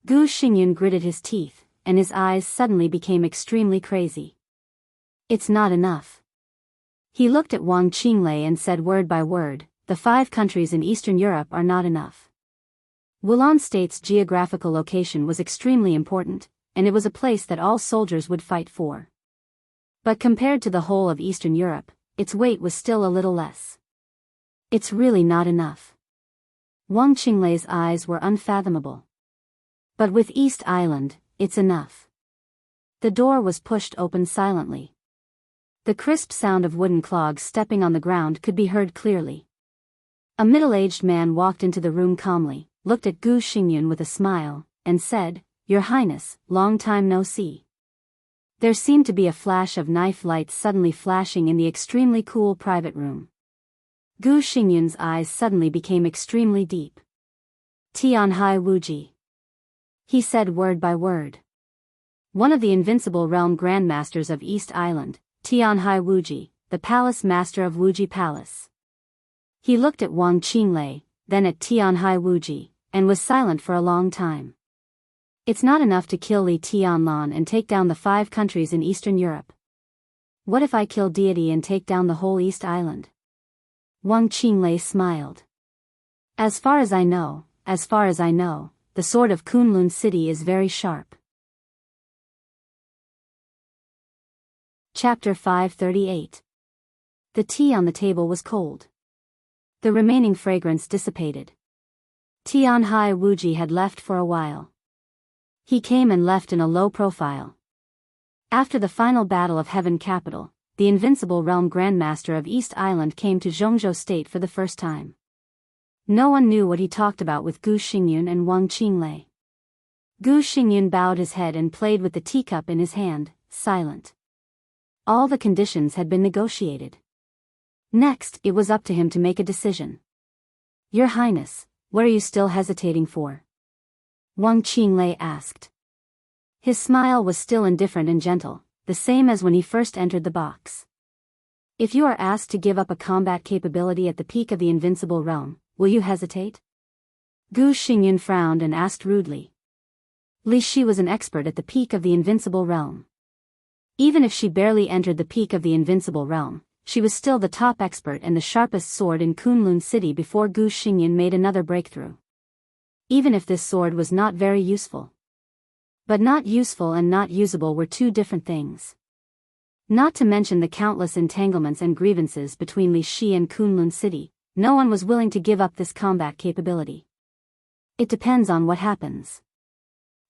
Gu Xingyin gritted his teeth, and his eyes suddenly became extremely crazy. "It's not enough." He looked at Wang Qinglei and said word by word, "The 5 countries in Eastern Europe are not enough." Wulan State's geographical location was extremely important, and it was a place that all soldiers would fight for. But compared to the whole of Eastern Europe, its weight was still a little less. "It's really not enough." Wang Qinglei's eyes were unfathomable. "But with East Island, it's enough." The door was pushed open silently. The crisp sound of wooden clogs stepping on the ground could be heard clearly. A middle-aged man walked into the room calmly, looked at Gu Xingyin with a smile, and said, "Your Highness, long time no see." There seemed to be a flash of knife lights suddenly flashing in the extremely cool private room. Gu Xingyun's eyes suddenly became extremely deep. "Tianhai Wuji," he said word by word. One of the invincible realm grandmasters of East Island, Tianhai Wuji, the palace master of Wuji Palace. He looked at Wang Qinglei, then at Tianhai Wuji, and was silent for a long time. It's not enough to kill Li Tianlan and take down the 5 countries in Eastern Europe. What if I kill deity and take down the whole East Island? Wang Qinglei smiled. As far as I know, the sword of Kunlun City is very sharp. Chapter 538. The tea on the table was cold. The remaining fragrance dissipated. Tianhai Wuji had left for a while. He came and left in a low profile. After the final battle of Heaven Capital, the Invincible Realm Grandmaster of East Island came to Zhongzhou State for the first time. No one knew what he talked about with Gu Xingyun and Wang Qinglei. Gu Xingyun bowed his head and played with the teacup in his hand, silent. All the conditions had been negotiated. Next, it was up to him to make a decision. Your Highness, what are you still hesitating for? Wang Qinglei asked. His smile was still indifferent and gentle, the same as when he first entered the box. If you are asked to give up a combat capability at the peak of the Invincible Realm, will you hesitate? Gu Xingyun frowned and asked rudely. Li Shi was an expert at the peak of the Invincible Realm. Even if she barely entered the peak of the Invincible Realm, she was still the top expert and the sharpest sword in Kunlun City before Gu Xingyun made another breakthrough. Even if this sword was not very useful. But not useful and not usable were two different things. Not to mention the countless entanglements and grievances between Li Shi and Kunlun City, no one was willing to give up this combat capability. It depends on what happens.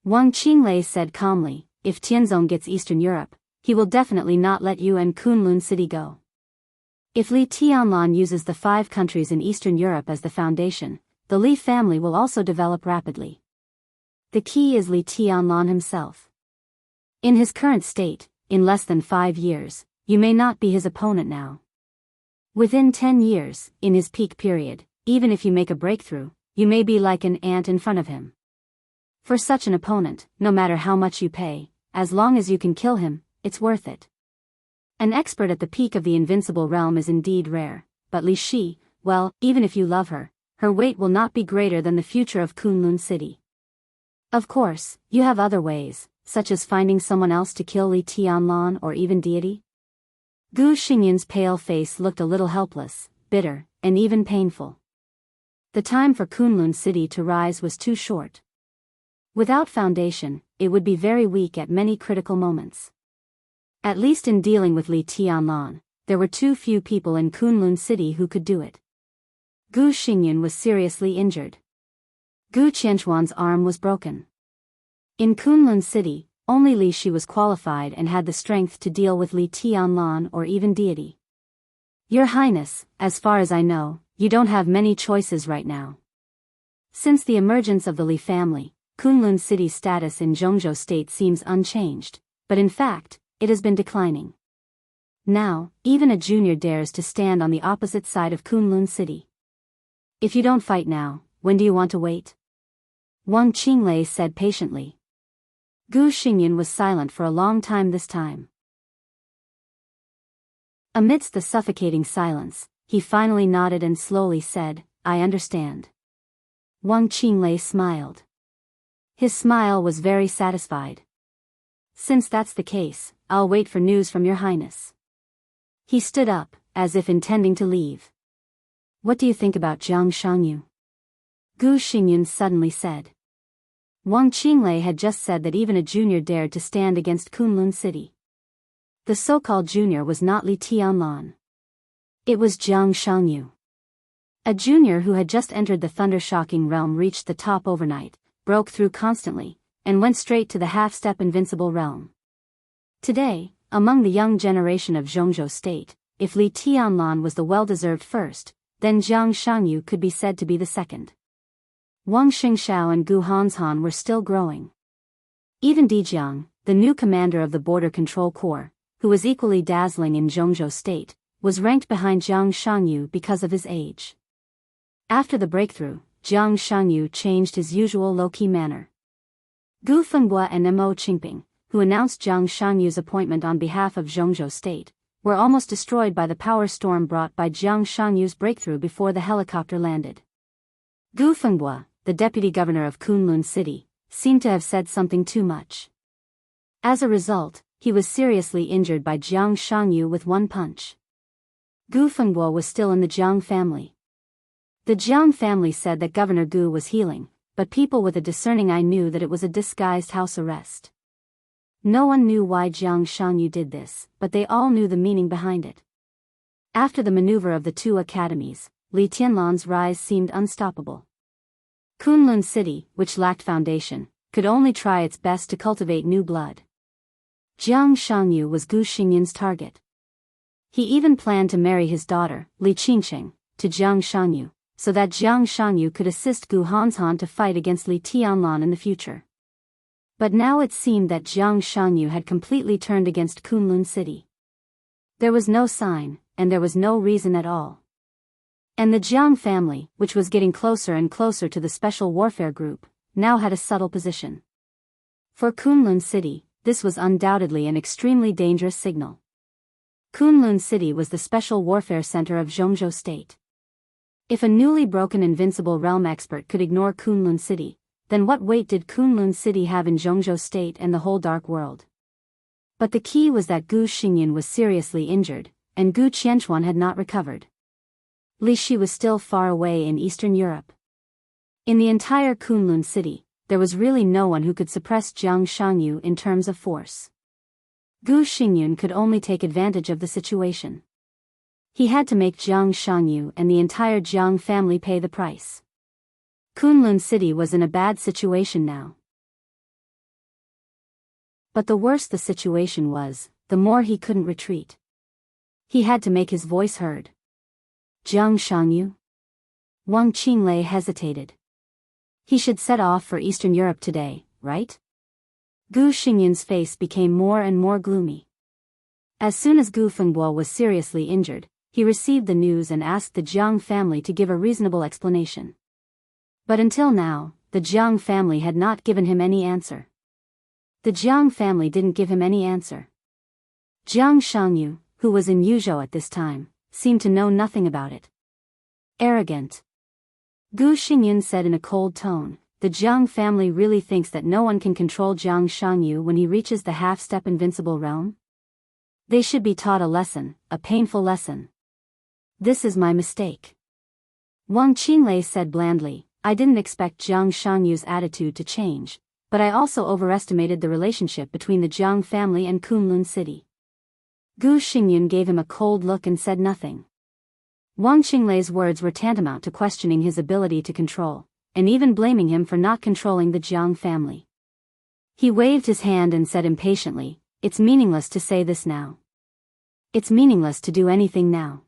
Wang Qinglei said calmly, if Tianzong gets Eastern Europe, he will definitely not let you and Kunlun City go. If Li Tianlan uses the 5 countries in Eastern Europe as the foundation, the Li family will also develop rapidly. The key is Li Tianlan himself. In his current state, in less than 5 years, you may not be his opponent now. Within 10 years, in his peak period, even if you make a breakthrough, you may be like an ant in front of him. For such an opponent, no matter how much you pay, as long as you can kill him, it's worth it. An expert at the peak of the Invincible Realm is indeed rare, but Li Shi, well, even if you love her, her weight will not be greater than the future of Kunlun City. Of course, you have other ways, such as finding someone else to kill Li Tianlan or even deity. Gu Xingyun's pale face looked a little helpless, bitter, and even painful. The time for Kunlun City to rise was too short. Without foundation, it would be very weak at many critical moments. At least in dealing with Li Tianlan, there were too few people in Kunlun City who could do it. Gu Xingyun was seriously injured. Gu Qianchuan's arm was broken. In Kunlun City, only Li Shi was qualified and had the strength to deal with Li Tianlan or even deity. Your Highness, as far as I know, you don't have many choices right now. Since the emergence of the Li family, Kunlun City's status in Zhongzhou State seems unchanged, but in fact, it has been declining. Now, even a junior dares to stand on the opposite side of Kunlun City. If you don't fight now, when do you want to wait? Wang Qinglei said patiently. Gu Xingyun was silent for a long time this time. Amidst the suffocating silence, he finally nodded and slowly said, I understand. Wang Qinglei smiled. His smile was very satisfied. Since that's the case, I'll wait for news from your Highness. He stood up, as if intending to leave. What do you think about Jiang Shangyu? Gu Xingyun suddenly said. Wang Qinglei had just said that even a junior dared to stand against Kunlun City. The so-called junior was not Li Tianlan. It was Jiang Shangyu. A junior who had just entered the thunder-shocking realm reached the top overnight, broke through constantly, and went straight to the half-step invincible realm. Today, among the young generation of Zhongzhou State, if Li Tianlan was the well-deserved first, then Jiang Shangyu could be said to be the second. Wang Xingxiao and Gu Hanshan were still growing. Even Dijiang, the new commander of the Border Control Corps, who was equally dazzling in Zhongzhou State, was ranked behind Jiang Shangyu because of his age. After the breakthrough, Jiang Shangyu changed his usual low-key manner. Gu Fenghua and Mo Qingping, who announced Jiang Shangyu's appointment on behalf of Zhongzhou State, were almost destroyed by the power storm brought by Jiang Shangyu's breakthrough before the helicopter landed. Gu Fenghua, the deputy governor of Kunlun City, seemed to have said something too much. As a result, he was seriously injured by Jiang Shangyu with one punch. Gu Fengguo was still in the Jiang family. The Jiang family said that Governor Gu was healing, but people with a discerning eye knew that it was a disguised house arrest. No one knew why Jiang Shangyu did this, but they all knew the meaning behind it. After the maneuver of the two academies, Li Tianlan's rise seemed unstoppable. Kunlun City, which lacked foundation, could only try its best to cultivate new blood. Jiang Shangyu was Gu Xingyun's target. He even planned to marry his daughter, Li Qingsheng, to Jiang Shangyu, so that Jiang Shangyu could assist Gu Hanshan to fight against Li Tianlan in the future. But now it seemed that Jiang Shangyu had completely turned against Kunlun City. There was no sign, and there was no reason at all. And the Jiang family, which was getting closer and closer to the Special Warfare Group, now had a subtle position. For Kunlun City, this was undoubtedly an extremely dangerous signal. Kunlun City was the Special Warfare Center of Zhongzhou State. If a newly broken Invincible Realm expert could ignore Kunlun City, then what weight did Kunlun City have in Zhongzhou State and the whole Dark World? But the key was that Gu Xingyun was seriously injured, and Gu Qianchuan had not recovered. Li Shi was still far away in Eastern Europe. In the entire Kunlun City, there was really no one who could suppress Jiang Shangyu in terms of force. Gu Xingyun could only take advantage of the situation. He had to make Jiang Shangyu and the entire Jiang family pay the price. Kunlun City was in a bad situation now. But the worse the situation was, the more he couldn't retreat. He had to make his voice heard. Jiang Shangyu? Wang Qinglei hesitated. He should set off for Eastern Europe today, right? Gu Xingyun's face became more and more gloomy. As soon as Gu Fengguo was seriously injured, he received the news and asked the Jiang family to give a reasonable explanation. But until now, the Jiang family had not given him any answer. The Jiang family didn't give him any answer. Jiang Shangyu, who was in Yuzhou at this time, seemed to know nothing about it. Arrogant. Gu Xingyun said in a cold tone, the Jiang family really thinks that no one can control Jiang Shangyu when he reaches the half-step invincible realm? They should be taught a lesson, a painful lesson. This is my mistake. Wang Qinglei said blandly, I didn't expect Jiang Shangyu's attitude to change, but I also overestimated the relationship between the Jiang family and Kunlun City. Gu Xingyun gave him a cold look and said nothing. Wang Qinglei's words were tantamount to questioning his ability to control, and even blaming him for not controlling the Jiang family. He waved his hand and said impatiently, it's meaningless to say this now. It's meaningless to do anything now.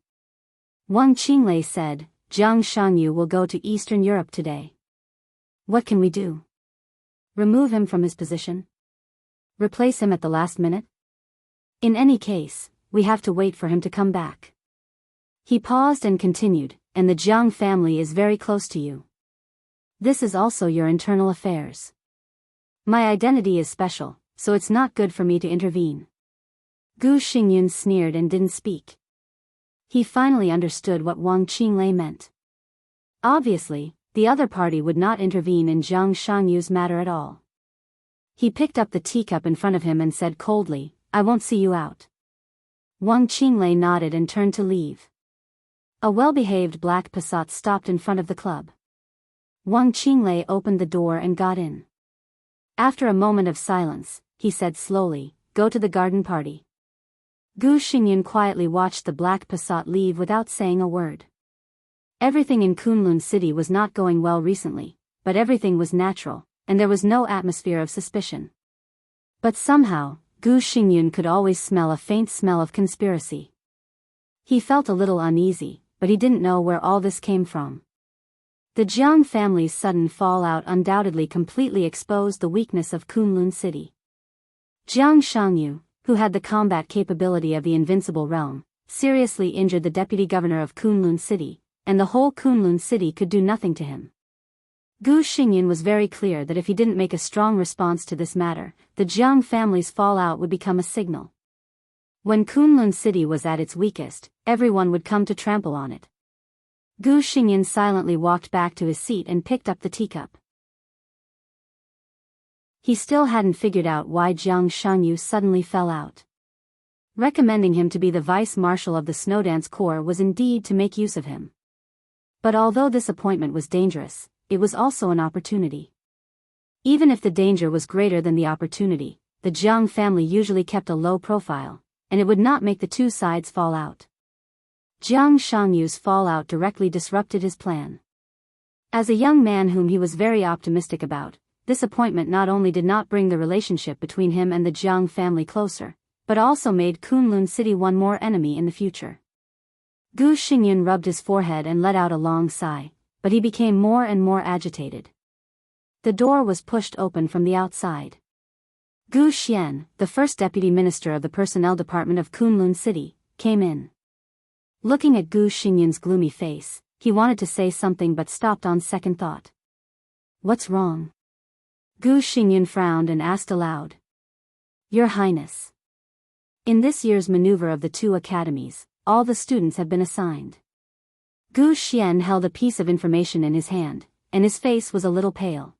Wang Qinglei said, Jiang Shangyu will go to Eastern Europe today. What can we do? Remove him from his position? Replace him at the last minute? In any case, we have to wait for him to come back. He paused and continued, and the Jiang family is very close to you. This is also your internal affairs. My identity is special, so it's not good for me to intervene. Gu Xingyun sneered and didn't speak. He finally understood what Wang Qinglei meant. Obviously, the other party would not intervene in Jiang Shangyu's matter at all. He picked up the teacup in front of him and said coldly, I won't see you out. Wang Qinglei nodded and turned to leave. A well-behaved black Passat stopped in front of the club. Wang Qinglei opened the door and got in. After a moment of silence, he said slowly, go to the garden party. Gu Xingyun quietly watched the black Passat leave without saying a word. Everything in Kunlun City was not going well recently, but everything was natural, and there was no atmosphere of suspicion. But somehow, Gu Xingyun could always smell a faint smell of conspiracy. He felt a little uneasy, but he didn't know where all this came from. The Jiang family's sudden fallout undoubtedly completely exposed the weakness of Kunlun City. Jiang Shangyu, who had the combat capability of the Invincible Realm, seriously injured the deputy governor of Kunlun City, and the whole Kunlun City could do nothing to him. Gu Xingyun was very clear that if he didn't make a strong response to this matter, the Jiang family's fallout would become a signal. When Kunlun City was at its weakest, everyone would come to trample on it. Gu Xingyun silently walked back to his seat and picked up the teacup. he still hadn't figured out why Jiang Shangyu suddenly fell out. Recommending him to be the vice-marshal of the Snowdance Corps was indeed to make use of him. But although this appointment was dangerous, it was also an opportunity. Even if the danger was greater than the opportunity, the Jiang family usually kept a low profile, and it would not make the two sides fall out. Jiang Shangyu's fallout directly disrupted his plan. As a young man whom he was very optimistic about, this appointment not only did not bring the relationship between him and the Jiang family closer, but also made Kunlun City one more enemy in the future. Gu Xingyun rubbed his forehead and let out a long sigh, but he became more and more agitated. The door was pushed open from the outside. Gu Xian, the first deputy minister of the personnel department of Kunlun City, came in. Looking at Gu Xingyun's gloomy face, he wanted to say something but stopped on second thought. "What's wrong?" Gu Xingyun frowned and asked aloud. "Your Highness. In this year's maneuver of the two academies, all the students have been assigned." Gu Xian held a piece of information in his hand, and his face was a little pale.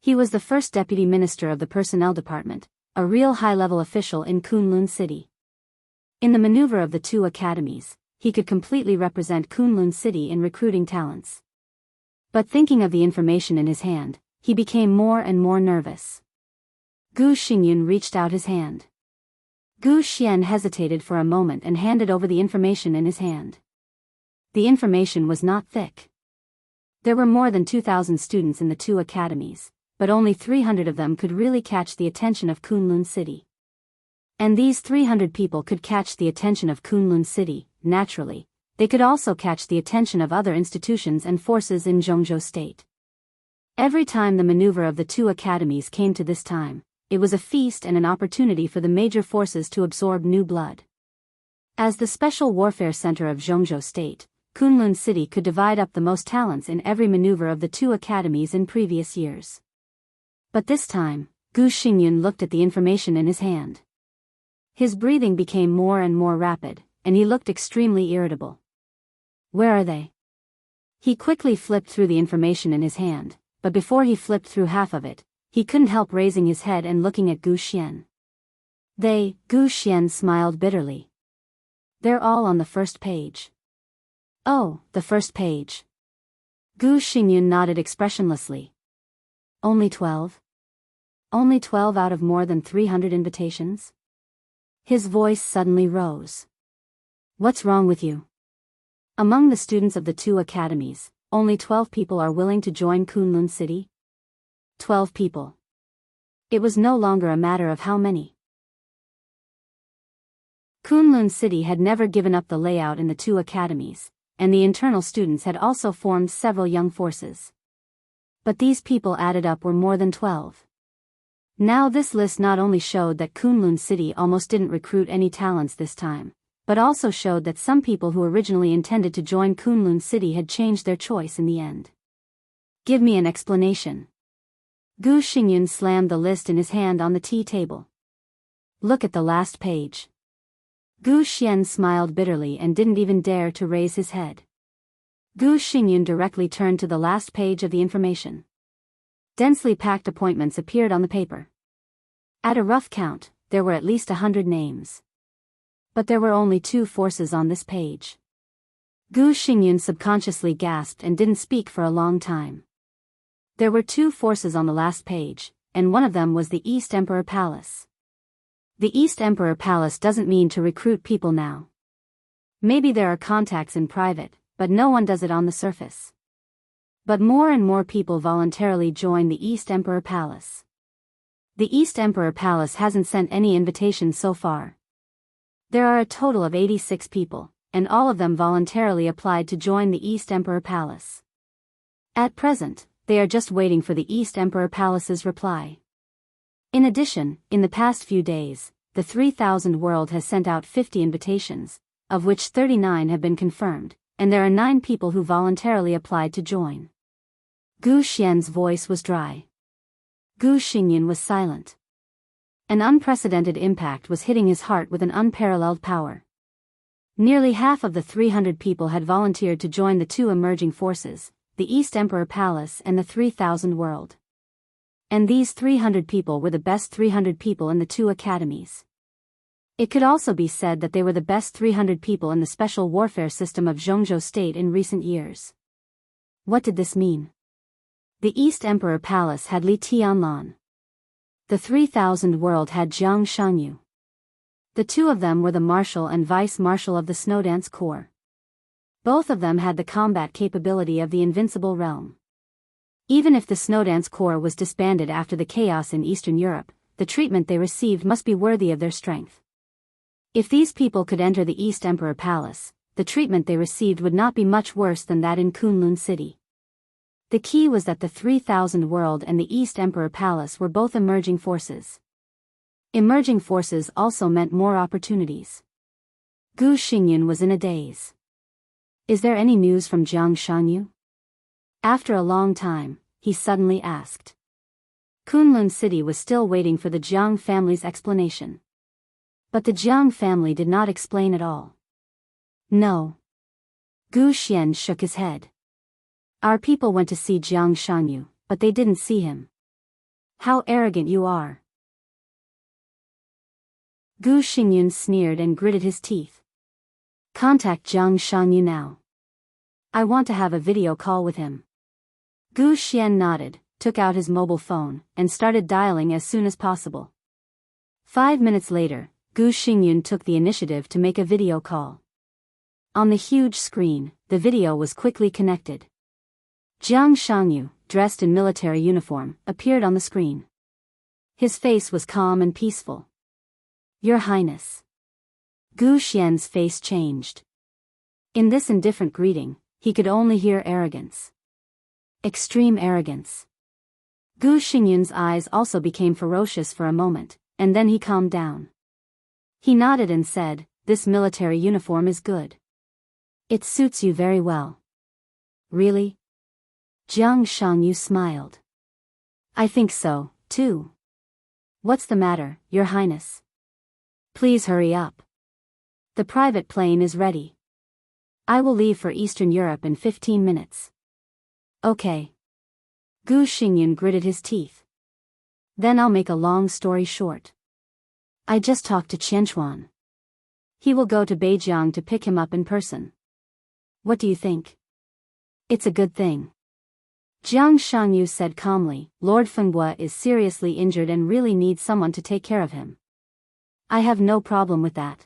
He was the first deputy minister of the personnel department, a real high-level official in Kunlun City. In the maneuver of the two academies, he could completely represent Kunlun City in recruiting talents. But thinking of the information in his hand, he became more and more nervous. Gu Xingyun reached out his hand. Gu Xian hesitated for a moment and handed over the information in his hand. The information was not thick. There were more than 2,000 students in the two academies, but only 300 of them could really catch the attention of Kunlun City. And these 300 people could catch the attention of Kunlun City, naturally. They could also catch the attention of other institutions and forces in Zhongzhou State. Every time the maneuver of the two academies came to this time, it was a feast and an opportunity for the major forces to absorb new blood. As the special warfare center of Zhongzhou State, Kunlun City could divide up the most talents in every maneuver of the two academies in previous years. But this time, Gu Xingyun looked at the information in his hand. His breathing became more and more rapid, and he looked extremely irritable. "Where are they?" He quickly flipped through the information in his hand, but before he flipped through half of it, he couldn't help raising his head and looking at Gu Xian. Gu Xian smiled bitterly. "They're all on the first page." "Oh, the first page." Gu Xingyun nodded expressionlessly. "Only 12? Only 12 out of more than 300 invitations?" His voice suddenly rose. "What's wrong with you? Among the students of the two academies, only 12 people are willing to join Kunlun City? 12 people. It was no longer a matter of how many. Kunlun City had never given up the layout in the two academies, and the internal students had also formed several young forces. But these people added up were more than 12. Now this list not only showed that Kunlun City almost didn't recruit any talents this time, but also showed that some people who originally intended to join Kunlun City had changed their choice in the end. "Give me an explanation." Gu Xingyun slammed the list in his hand on the tea table. "Look at the last page." Gu Xian smiled bitterly and didn't even dare to raise his head. Gu Xingyun directly turned to the last page of the information. Densely packed appointments appeared on the paper. At a rough count, there were at least 100 names. But there were only 2 forces on this page. Gu Xingyun subconsciously gasped and didn't speak for a long time. There were 2 forces on the last page, and one of them was the East Emperor Palace. The East Emperor Palace doesn't mean to recruit people now. Maybe there are contacts in private, but no one does it on the surface. But more and more people voluntarily join the East Emperor Palace. The East Emperor Palace hasn't sent any invitations so far. There are a total of 86 people, and all of them voluntarily applied to join the East Emperor Palace. At present, they are just waiting for the East Emperor Palace's reply. In addition, in the past few days, the 3000 World has sent out 50 invitations, of which 39 have been confirmed, and there are 9 people who voluntarily applied to join. Gu Xian's voice was dry. Gu Xingyun was silent. An unprecedented impact was hitting his heart with an unparalleled power. Nearly half of the 300 people had volunteered to join the 2 emerging forces, the East Emperor Palace and the 3000 World. And these 300 people were the best 300 people in the two academies. It could also be said that they were the best 300 people in the special warfare system of Zhongzhou State in recent years. What did this mean? The East Emperor Palace had Li Tianlan. The 3000 world had Jiang Shanyu. The two of them were the Marshal and Vice Marshal of the Snowdance Corps. Both of them had the combat capability of the Invincible Realm. Even if the Snowdance Corps was disbanded after the chaos in Eastern Europe, the treatment they received must be worthy of their strength. If these people could enter the East Emperor Palace, the treatment they received would not be much worse than that in Kunlun City. The key was that the 3000 world and the East Emperor Palace were both emerging forces. Emerging forces also meant more opportunities. Gu Xingyun was in a daze. Is there any news from Jiang Shanyu? After a long time, he suddenly asked. Kunlun City was still waiting for the Jiang family's explanation. But the Jiang family did not explain at all. No. Gu Xian shook his head. Our people went to see Jiang Shanyu, but they didn't see him. How arrogant you are. Gu Xingyun sneered and gritted his teeth. Contact Jiang Shanyu now. I want to have a video call with him. Gu Xian nodded, took out his mobile phone, and started dialing as soon as possible. 5 minutes later, Gu Xingyun took the initiative to make a video call. On the huge screen, the video was quickly connected. Jiang Shanyu, dressed in military uniform, appeared on the screen. His face was calm and peaceful. Your Highness. Gu Xian's face changed. In this indifferent greeting, he could only hear arrogance. Extreme arrogance. Gu Xingyun's eyes also became ferocious for a moment, and then he calmed down. He nodded and said, This military uniform is good. It suits you very well. Really? Jiang Shanyu smiled. I think so, too. What's the matter, Your Highness? Please hurry up. The private plane is ready. I will leave for Eastern Europe in 15 minutes. Okay. Gu Xingyun gritted his teeth. Then I'll make a long story short. I just talked to Qianchuan. He will go to Beijing to pick him up in person. What do you think? It's a good thing. Jiang Shanyu said calmly, Lord Fenghua is seriously injured and really needs someone to take care of him. I have no problem with that.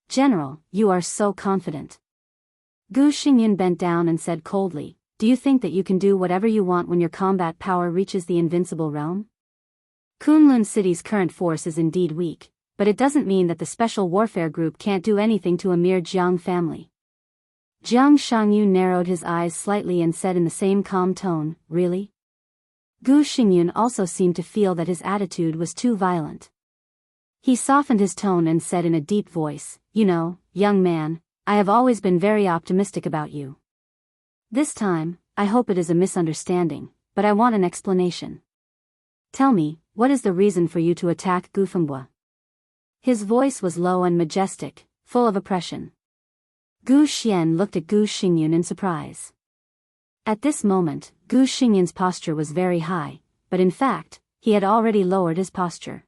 General, you are so confident. Gu Xingyun bent down and said coldly, Do you think that you can do whatever you want when your combat power reaches the invincible realm? Kunlun City's current force is indeed weak, but it doesn't mean that the Special Warfare Group can't do anything to a mere Jiang family. Jiang Shanyu narrowed his eyes slightly and said in the same calm tone, Really? Gu Xingyun also seemed to feel that his attitude was too violent. He softened his tone and said in a deep voice, You know, young man, I have always been very optimistic about you. This time, I hope it is a misunderstanding, but I want an explanation. Tell me, what is the reason for you to attack Gu Fenghua? His voice was low and majestic, full of oppression. Gu Xian looked at Gu Xingyun in surprise. At this moment, Gu Xingyun's posture was very high, but in fact, he had already lowered his posture.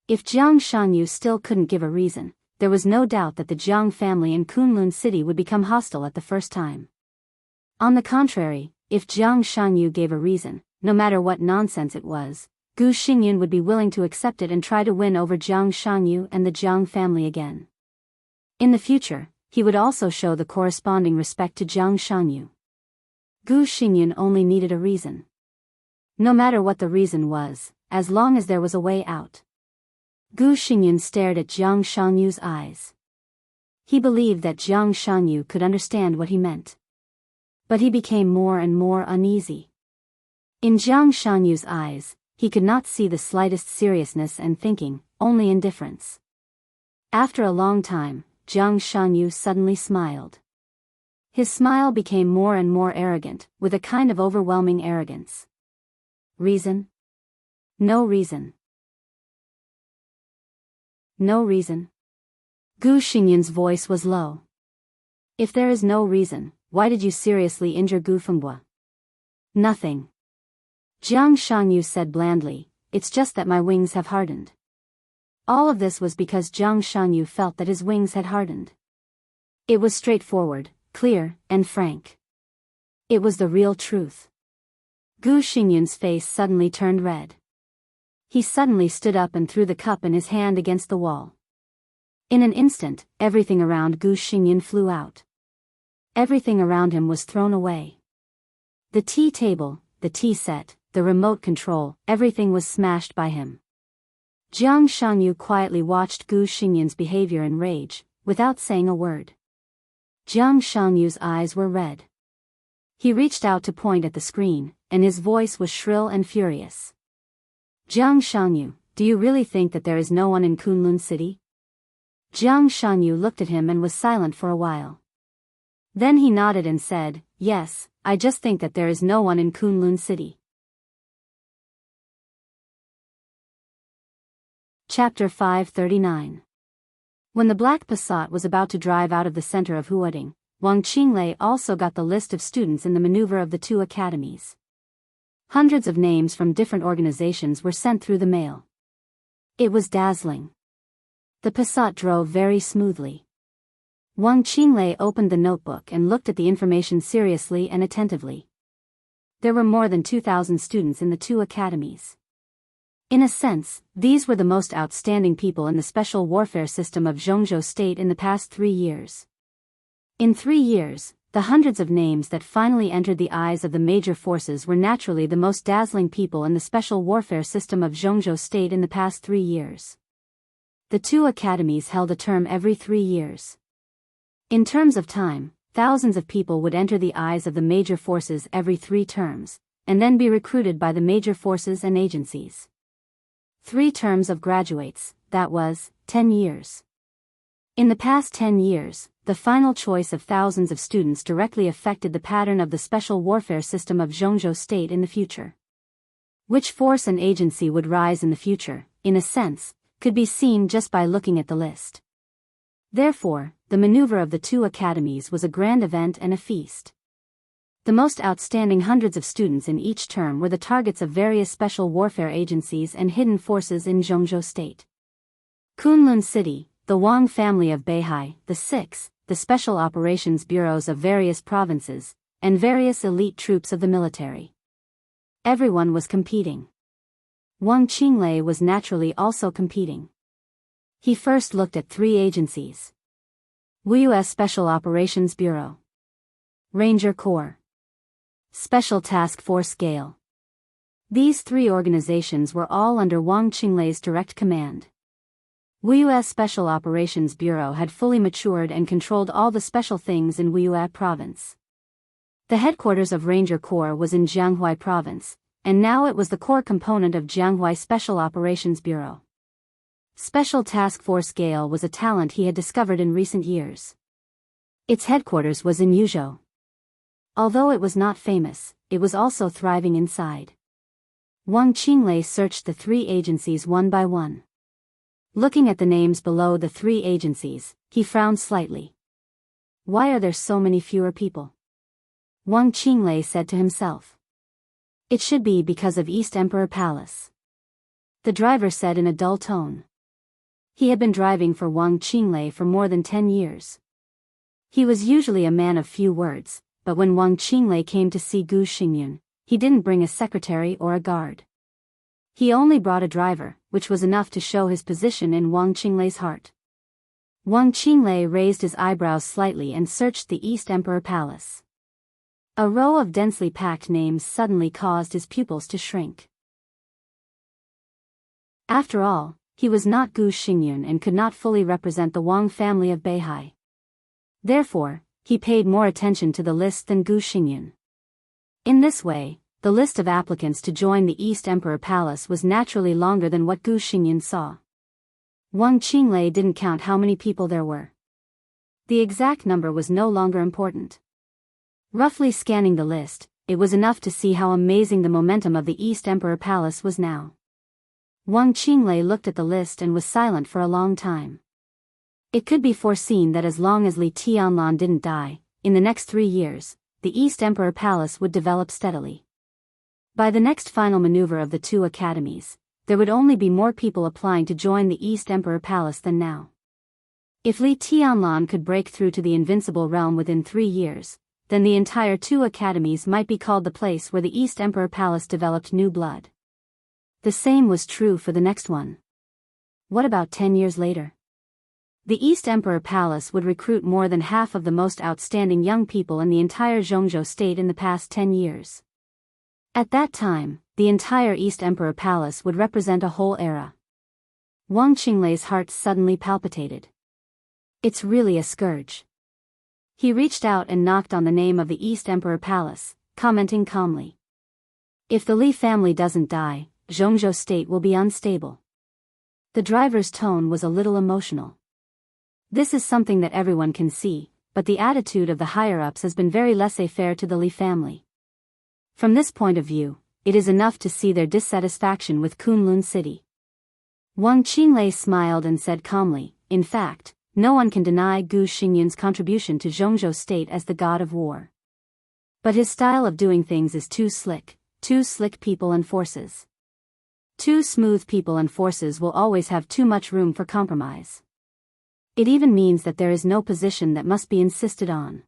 If Jiang Shanyu still couldn't give a reason, there was no doubt that the Jiang family in Kunlun City would become hostile at the first time. On the contrary, if Jiang Shanyu gave a reason, no matter what nonsense it was, Gu Xingyun would be willing to accept it and try to win over Jiang Shanyu and the Jiang family again. In the future, he would also show the corresponding respect to Jiang Shanyu. Gu Xingyun only needed a reason. No matter what the reason was, as long as there was a way out. Gu Xingyun stared at Jiang Shanyu's eyes. He believed that Jiang Shanyu could understand what he meant. But he became more and more uneasy. In Jiang Shanyu's eyes, he could not see the slightest seriousness and thinking, only indifference. After a long time, Jiang Shanyu suddenly smiled. His smile became more and more arrogant, with a kind of overwhelming arrogance. Reason? No reason. No reason. Gu Xingyun's voice was low. If there is no reason, why did you seriously injure Gu Fenghua? Nothing. Jiang Shangyu said blandly, "It's just that my wings have hardened." All of this was because Jiang Shangyu felt that his wings had hardened. It was straightforward, clear, and frank. It was the real truth. Gu Xingyun's face suddenly turned red. He suddenly stood up and threw the cup in his hand against the wall. In an instant, everything around Gu Xingyun flew out. Everything around him was thrown away. The tea table, the tea set, the remote control, everything was smashed by him. Jiang Shangyu quietly watched Gu Xingyun's behavior in rage, without saying a word. Jiang Shangyu's eyes were red. He reached out to point at the screen, and his voice was shrill and furious. "Jiang Shangyu, do you really think that there is no one in Kunlun City?" Jiang Shangyu looked at him and was silent for a while. Then he nodded and said, "Yes, I just think that there is no one in Kunlun City." Chapter 539. When the black Passat was about to drive out of the center of Huading, Wang Qinglei also got the list of students in the maneuver of the two academies. Hundreds of names from different organizations were sent through the mail. It was dazzling. The Passat drove very smoothly. Wang Qinglei opened the notebook and looked at the information seriously and attentively. There were more than 2,000 students in the two academies. In a sense, these were the most outstanding people in the special warfare system of Zhongzhou State in the past 3 years. In 3 years, the hundreds of names that finally entered the eyes of the major forces were naturally the most dazzling people in the special warfare system of Zhongzhou State in the past 3 years. The two academies held a term every 3 years. In terms of time, thousands of people would enter the eyes of the major forces every 3 terms, and then be recruited by the major forces and agencies. 3 terms of graduates, that was, 10 years. In the past 10 years, the final choice of thousands of students directly affected the pattern of the special warfare system of Zhongzhou State in the future. Which force and agency would rise in the future, in a sense, could be seen just by looking at the list. Therefore, the maneuver of the two academies was a grand event and a feast. The most outstanding hundreds of students in each term were the targets of various special warfare agencies and hidden forces in Zhongzhou State. Kunlun City, the Wang family of Beihai, the Six, the Special Operations Bureaus of various provinces, and various elite troops of the military. Everyone was competing. Wang Qinglei was naturally also competing. He first looked at 3 agencies. WUS Special Operations Bureau, Ranger Corps, Special Task Force Gale. These 3 organizations were all under Wang Qinglei's direct command. WUS Special Operations Bureau had fully matured and controlled all the special things in Wuyue Province. The headquarters of Ranger Corps was in Jianghuai Province, and now it was the core component of Jianghuai Special Operations Bureau. Special Task Force Gale was a talent he had discovered in recent years. Its headquarters was in Yuzhou. Although it was not famous, it was also thriving inside. Wang Qinglei searched the 3 agencies one by one. Looking at the names below the 3 agencies, he frowned slightly. Why are there so many fewer people? Wang Qinglei said to himself. It should be because of East Emperor Palace. The driver said in a dull tone. He had been driving for Wang Qinglei for more than 10 years. He was usually a man of few words, but when Wang Qinglei came to see Gu Xingyun, he didn't bring a secretary or a guard. He only brought a driver, which was enough to show his position in Wang Qinglei's heart. Wang Qinglei raised his eyebrows slightly and searched the East Emperor Palace. A row of densely packed names suddenly caused his pupils to shrink. After all, he was not Gu Xingyun and could not fully represent the Wang family of Beihai. Therefore, he paid more attention to the list than Gu Xingyun. In this way, the list of applicants to join the East Emperor Palace was naturally longer than what Gu Xingyun saw. Wang Qinglei didn't count how many people there were. The exact number was no longer important. Roughly scanning the list, it was enough to see how amazing the momentum of the East Emperor Palace was now. Wang Qinglei looked at the list and was silent for a long time. It could be foreseen that as long as Li Tianlan didn't die, in the next 3 years, the East Emperor Palace would develop steadily. By the next final maneuver of the two academies, there would only be more people applying to join the East Emperor Palace than now. If Li Tianlan could break through to the Invincible Realm within 3 years, then the entire two academies might be called the place where the East Emperor Palace developed new blood. The same was true for the next one. What about 10 years later? The East Emperor Palace would recruit more than half of the most outstanding young people in the entire Zhongzhou state in the past 10 years. At that time, the entire East Emperor Palace would represent a whole era. Wang Qinglei's heart suddenly palpitated. It's really a scourge. He reached out and knocked on the name of the East Emperor Palace, commenting calmly. If the Li family doesn't die, Zhongzhou state will be unstable. The driver's tone was a little emotional. This is something that everyone can see, but the attitude of the higher-ups has been very laissez-faire to the Li family. From this point of view, it is enough to see their dissatisfaction with Kunlun City. Wang Qinglei smiled and said calmly, in fact, no one can deny Gu Xingyun's contribution to Zhongzhou state as the god of war. But his style of doing things is too slick people and forces. Too smooth people and forces will always have too much room for compromise. It even means that there is no position that must be insisted on.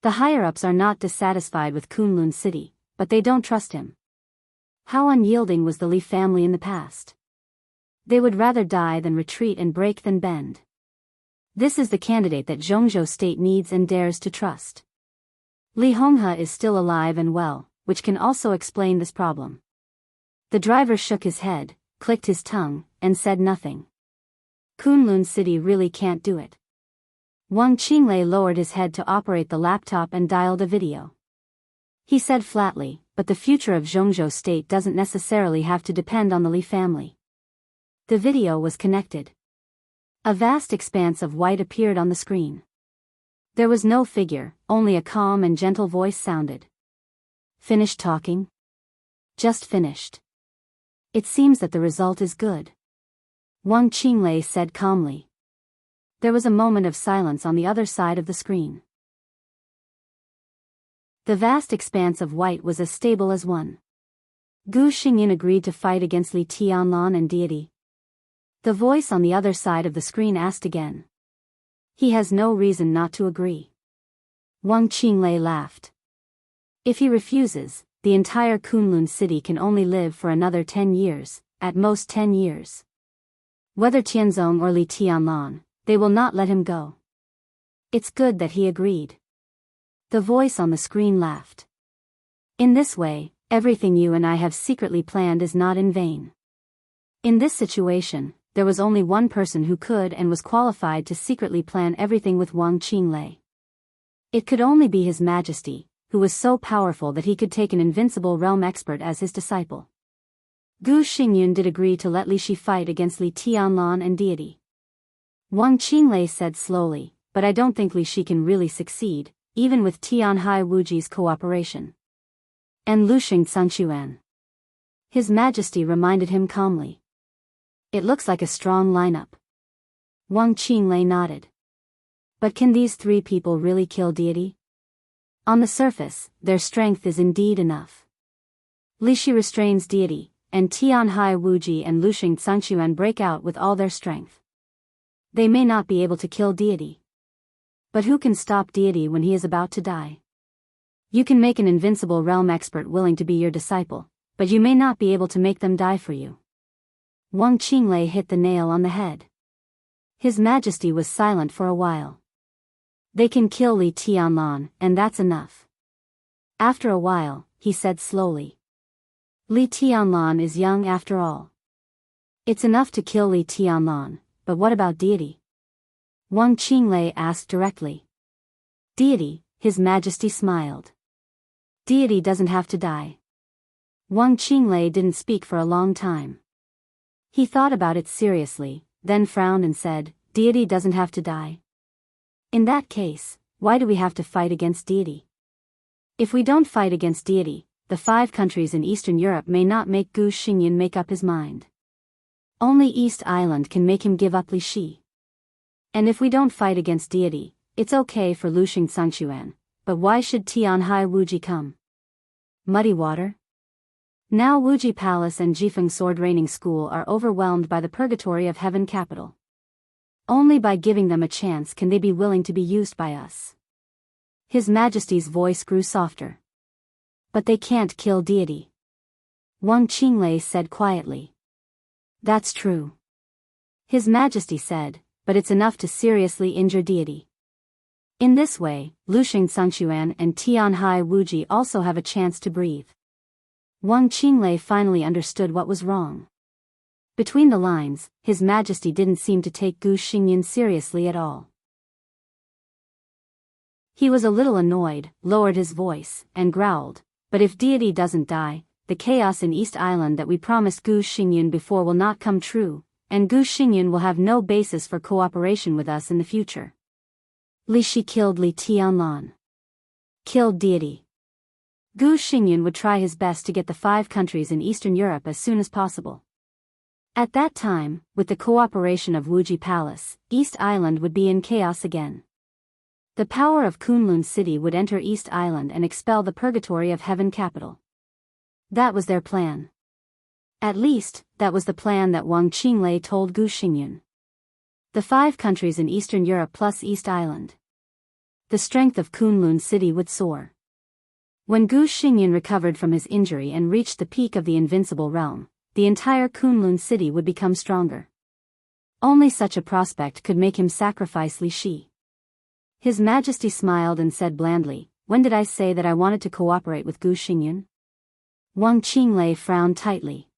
The higher-ups are not dissatisfied with Kunlun City, but they don't trust him. How unyielding was the Li family in the past? They would rather die than retreat and break than bend. This is the candidate that Zhongzhou state needs and dares to trust. Li Honghe is still alive and well, which can also explain this problem. The driver shook his head, clicked his tongue, and said nothing. Kunlun City really can't do it. Wang Qinglei lowered his head to operate the laptop and dialed a video. He said flatly, but the future of Zhongzhou state doesn't necessarily have to depend on the Li family. The video was connected. A vast expanse of white appeared on the screen. There was no figure, only a calm and gentle voice sounded. Finished talking? Just finished. It seems that the result is good. Wang Qinglei said calmly. There was a moment of silence on the other side of the screen. The vast expanse of white was as stable as one. Gu Xingyin agreed to fight against Li Tianlan and Deity. The voice on the other side of the screen asked again. He has no reason not to agree. Wang Qinglei laughed. If he refuses, the entire Kunlun city can only live for another 10 years, at most 10 years. Whether Tianzong or Li Tianlan, they will not let him go. It's good that he agreed. The voice on the screen laughed. In this way, everything you and I have secretly planned is not in vain. In this situation, there was only one person who could and was qualified to secretly plan everything with Wang Qinglei. It could only be His Majesty, who was so powerful that he could take an invincible realm expert as his disciple. Gu Xingyun did agree to let Li Shi fight against Li Tianlan and Deity. Wang Qinglei said slowly, but I don't think Li Shi can really succeed, even with Tianhai Wuji's cooperation. And Luxing Sanquan. His Majesty reminded him calmly. It looks like a strong lineup. Wang Qinglei nodded. But can these 3 people really kill Deity? On the surface, their strength is indeed enough. Li Shi restrains Deity, and Tianhai Wuji and Luxing Sanquan break out with all their strength. They may not be able to kill Deity. But who can stop Deity when he is about to die? You can make an invincible realm expert willing to be your disciple, but you may not be able to make them die for you. Wang Qinglei hit the nail on the head. His Majesty was silent for a while. They can kill Li Tianlan, and that's enough. After a while, he said slowly. Li Tianlan is young after all. It's enough to kill Li Tianlan, but what about Deity? Wang Qinglei asked directly. Deity, His Majesty smiled. Deity doesn't have to die. Wang Qinglei didn't speak for a long time. He thought about it seriously, then frowned and said, Deity doesn't have to die. In that case, why do we have to fight against Deity? If we don't fight against Deity, the 5 countries in Eastern Europe may not make Gu Xingyin make up his mind. Only East Island can make him give up Li Shi. And if we don't fight against Deity, it's okay for Luxing Sanquan, but why should Tianhai Wuji come? Muddy water? Now Wuji Palace and Jifeng Sword Raining School are overwhelmed by the purgatory of Heaven Capital. Only by giving them a chance can they be willing to be used by us. His Majesty's voice grew softer. But they can't kill deity. Wang Qinglei said quietly. That's true. His Majesty said, but it's enough to seriously injure deity. In this way, Luxing Sangxuan and Tianhai Wuji also have a chance to breathe. Wang Qinglei finally understood what was wrong. Between the lines, His Majesty didn't seem to take Gu Xingyan seriously at all. He was a little annoyed, lowered his voice, and growled, but if deity doesn't die, the chaos in East Island that we promised Gu Xingyan before will not come true, and Gu Xingyan will have no basis for cooperation with us in the future. Li Shi killed Li Tianlan. Killed deity. Gu Xingyan would try his best to get the 5 countries in Eastern Europe as soon as possible. At that time, with the cooperation of Wuji Palace, East Island would be in chaos again. The power of Kunlun City would enter East Island and expel the purgatory of Heaven Capital. That was their plan. At least, that was the plan that Wang Qinglei told Gu Xingyan. The 5 countries in Eastern Europe plus East Island. The strength of Kunlun City would soar. When Gu Xingyan recovered from his injury and reached the peak of the invincible realm, the entire Kunlun City would become stronger. Only such a prospect could make him sacrifice Li Shi. His Majesty smiled and said blandly, "When did I say that I wanted to cooperate with Gu Xingyan?" Wang Qinglei frowned tightly.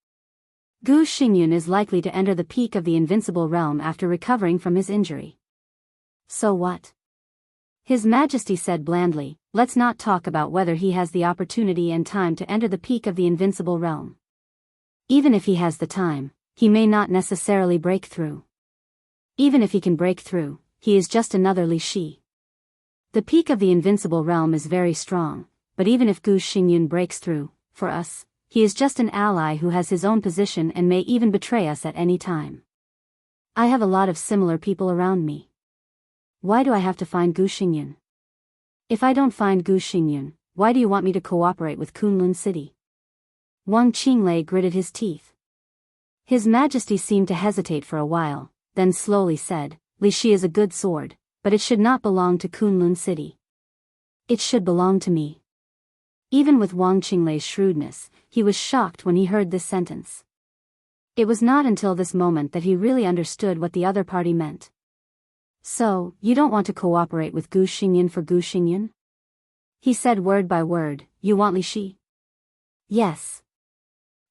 Gu Xingyan is likely to enter the peak of the invincible realm after recovering from his injury. So what? His Majesty said blandly, "Let's not talk about whether he has the opportunity and time to enter the peak of the invincible realm. Even if he has the time, he may not necessarily break through. Even if he can break through, he is just another Li Shi. The peak of the invincible realm is very strong, but even if Gu Xingyan breaks through, for us, he is just an ally who has his own position and may even betray us at any time. I have a lot of similar people around me. Why do I have to find Gu Xingyan? If I don't find Gu Xingyan, why do you want me to cooperate with Kunlun City?" Wang Qinglei gritted his teeth. His Majesty seemed to hesitate for a while, then slowly said, "Li Shi is a good sword, but it should not belong to Kunlun City. It should belong to me." Even with Wang Qinglei's shrewdness, he was shocked when he heard this sentence. It was not until this moment that he really understood what the other party meant. "So, you don't want to cooperate with Gu Xingyan for Gu Xingyan?" He said word by word, "You want Li Shi?" "Yes."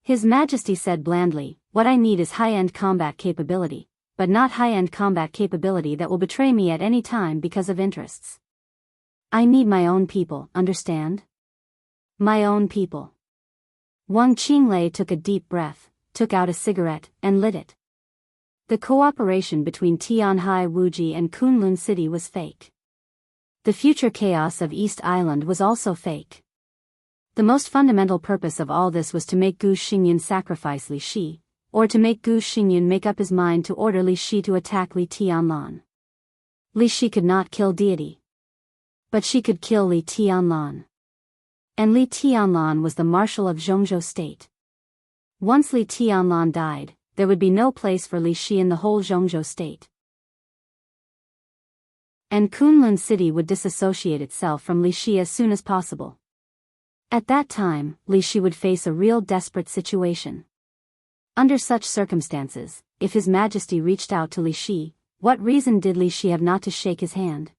His Majesty said blandly, "What I need is high-end combat capability, but not high-end combat capability that will betray me at any time because of interests. I need my own people, understand? My own people." Wang Qinglei took a deep breath, took out a cigarette, and lit it. The cooperation between Tianhai Wuji and Kunlun City was fake. The future chaos of East Island was also fake. The most fundamental purpose of all this was to make Gu Xingyan sacrifice Li Shi, or to make Gu Xingyan make up his mind to order Li Shi to attack Li Tianlan. Li Shi could not kill deity. But she could kill Li Tianlan. And Li Tianlan was the marshal of Zhongzhou state. Once Li Tianlan died, there would be no place for Li Shi in the whole Zhongzhou state. And Kunlun City would disassociate itself from Li Shi as soon as possible. At that time, Li Shi would face a real desperate situation. Under such circumstances, if His Majesty reached out to Li Shi, what reason did Li Shi have not to shake his hand?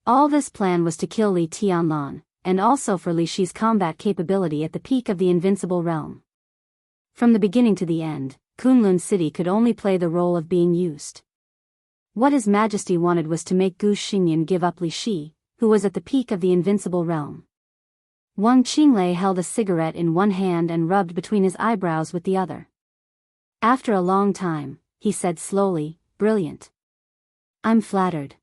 All this plan was to kill Li Tianlan, and also for Li Shi's combat capability at the peak of the invincible realm. From the beginning to the end, Kunlun City could only play the role of being used. What His Majesty wanted was to make Gu Xingyan give up Li Shi, who was at the peak of the invincible realm. Wang Qinglei held a cigarette in one hand and rubbed between his eyebrows with the other. After a long time, he said slowly, "Brilliant. I'm flattered."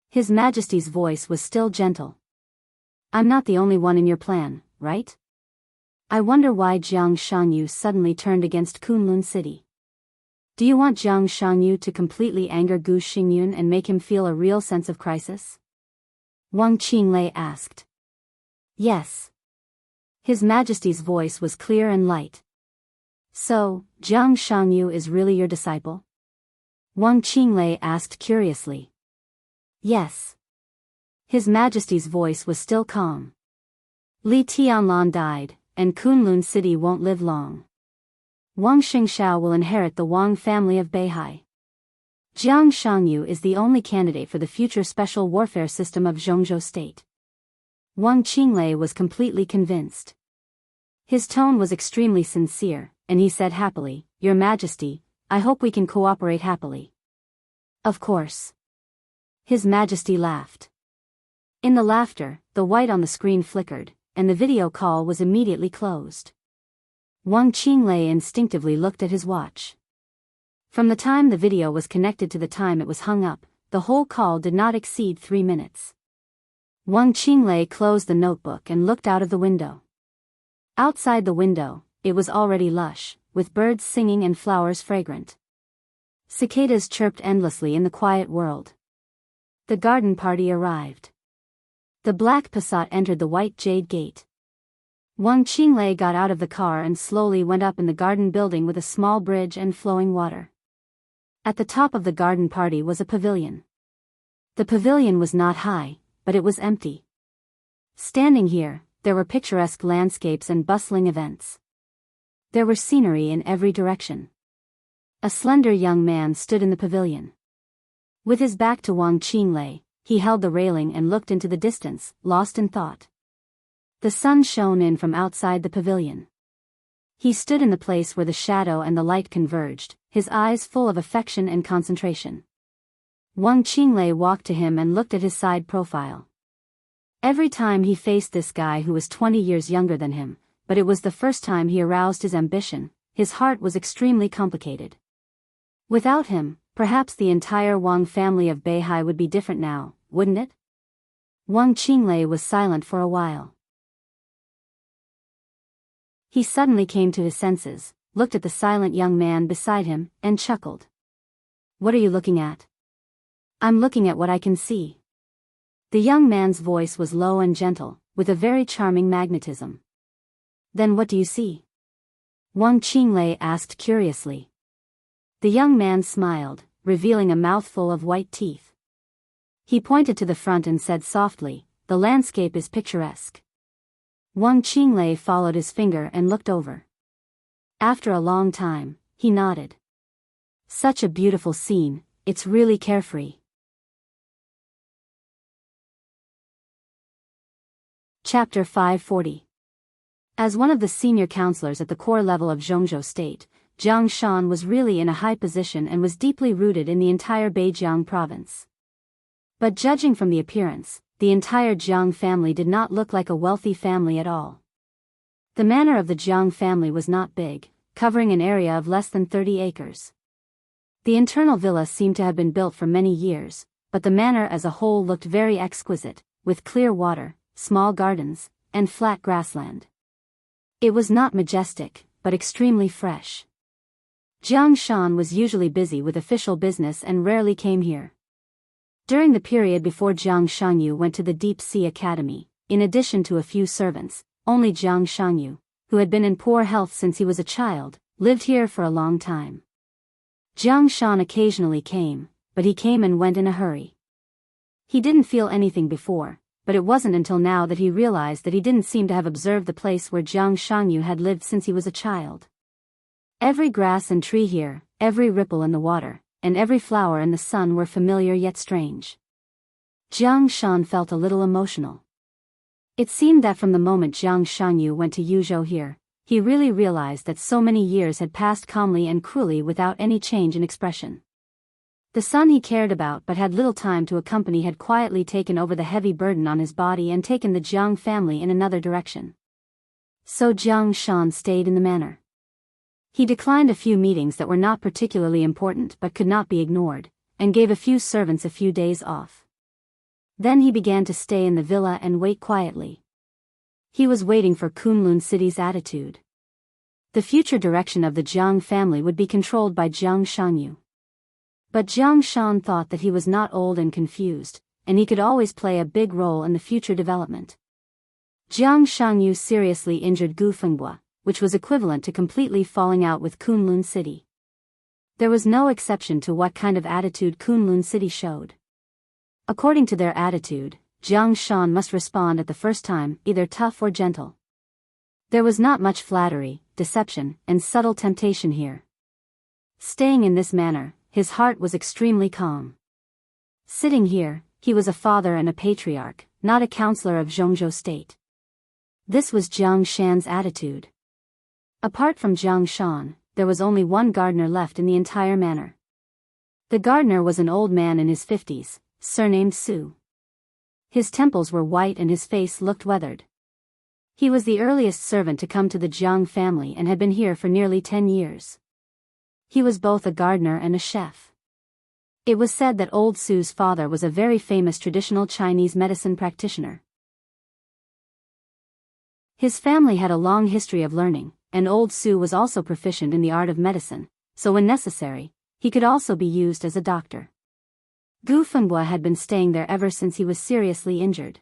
His Majesty's voice was still gentle. "I'm not the only one in your plan, right? I wonder why Jiang Shangyu suddenly turned against Kunlun City. Do you want Jiang Shangyu to completely anger Gu Xingyan and make him feel a real sense of crisis?" Wang Qinglei asked. "Yes." His Majesty's voice was clear and light. So, Jiang Shangyu is really your disciple? Wang Qinglei asked curiously. Yes. His Majesty's voice was still calm. Li Tianlan died, and Kunlun City won't live long. Wang Xingxiao will inherit the Wang family of Beihai. Jiang Shangyu is the only candidate for the future special warfare system of Zhongzhou State. Wang Qinglei was completely convinced. His tone was extremely sincere, and he said happily, Your Majesty, I hope we can cooperate happily. Of course. His Majesty laughed. In the laughter, the white on the screen flickered, and the video call was immediately closed. Wang Qinglei instinctively looked at his watch. From the time the video was connected to the time it was hung up, the whole call did not exceed 3 minutes. Wang Qinglei closed the notebook and looked out of the window. Outside the window, it was already lush, with birds singing and flowers fragrant. Cicadas chirped endlessly in the quiet world. The garden party arrived. The black Passat entered the white jade gate. Wang Qinglei got out of the car and slowly went up in the garden building with a small bridge and flowing water. At the top of the garden party was a pavilion. The pavilion was not high, but it was empty. Standing here, there were picturesque landscapes and bustling events. There were scenery in every direction. A slender young man stood in the pavilion. With his back to Wang Qinglei, he held the railing and looked into the distance, lost in thought. The sun shone in from outside the pavilion. He stood in the place where the shadow and the light converged, his eyes full of affection and concentration. Wang Qinglei walked to him and looked at his side profile. Every time he faced this guy who was 20 years younger than him, but it was the first time he aroused his ambition, his heart was extremely complicated. Without him, perhaps the entire Wang family of Beihai would be different now, wouldn't it? Wang Qinglei was silent for a while. He suddenly came to his senses, looked at the silent young man beside him, and chuckled. What are you looking at? I'm looking at what I can see. The young man's voice was low and gentle, with a very charming magnetism. Then what do you see? Wang Qinglei asked curiously. The young man smiled, revealing a mouthful of white teeth. He pointed to the front and said softly, The landscape is picturesque. Wang Qinglei followed his finger and looked over. After a long time, he nodded. Such a beautiful scene, it's really carefree. Chapter 540. As one of the senior counselors at the core level of Zhongzhou State, Jiang Shan was really in a high position and was deeply rooted in the entire Beijiang province. But judging from the appearance, the entire Jiang family did not look like a wealthy family at all. The manor of the Jiang family was not big, covering an area of less than 30 acres. The internal villa seemed to have been built for many years, but the manor as a whole looked very exquisite, with clear water, small gardens, and flat grassland. It was not majestic, but extremely fresh. Jiang Shan was usually busy with official business and rarely came here. During the period before Jiang Shangyu went to the Deep Sea Academy, in addition to a few servants, only Jiang Shangyu, who had been in poor health since he was a child, lived here for a long time. Jiang Shan occasionally came, but he came and went in a hurry. He didn't feel anything before, but it wasn't until now that he realized that he didn't seem to have observed the place where Jiang Shangyu had lived since he was a child. Every grass and tree here, every ripple in the water, and every flower in the sun were familiar yet strange. Jiang Shan felt a little emotional. It seemed that from the moment Jiang Shangyu went to Yuzhou here, he really realized that so many years had passed calmly and cruelly without any change in expression. The son he cared about but had little time to accompany had quietly taken over the heavy burden on his body and taken the Jiang family in another direction. So Jiang Shan stayed in the manor. He declined a few meetings that were not particularly important but could not be ignored, and gave a few servants a few days off. Then he began to stay in the villa and wait quietly. He was waiting for Kunlun City's attitude. The future direction of the Jiang family would be controlled by Jiang Shangyu. But Jiang Shan thought that he was not old and confused, and he could always play a big role in the future development. Jiang Shangyu seriously injured Gu Fengbua, which was equivalent to completely falling out with Kunlun City. There was no exception to what kind of attitude Kunlun City showed. According to their attitude, Jiang Shan must respond at the first time, either tough or gentle. There was not much flattery, deception, and subtle temptation here. Staying in this manner, his heart was extremely calm. Sitting here, he was a father and a patriarch, not a counselor of Zhongzhou state. This was Jiang Shan's attitude. Apart from Jiang Shan, there was only one gardener left in the entire manor. The gardener was an old man in his 50s, surnamed Su. His temples were white and his face looked weathered. He was the earliest servant to come to the Jiang family and had been here for nearly 10 years. He was both a gardener and a chef. It was said that old Su's father was a very famous traditional Chinese medicine practitioner. His family had a long history of learning, and old Su was also proficient in the art of medicine, so when necessary, he could also be used as a doctor. Gu Fengbua had been staying there ever since he was seriously injured.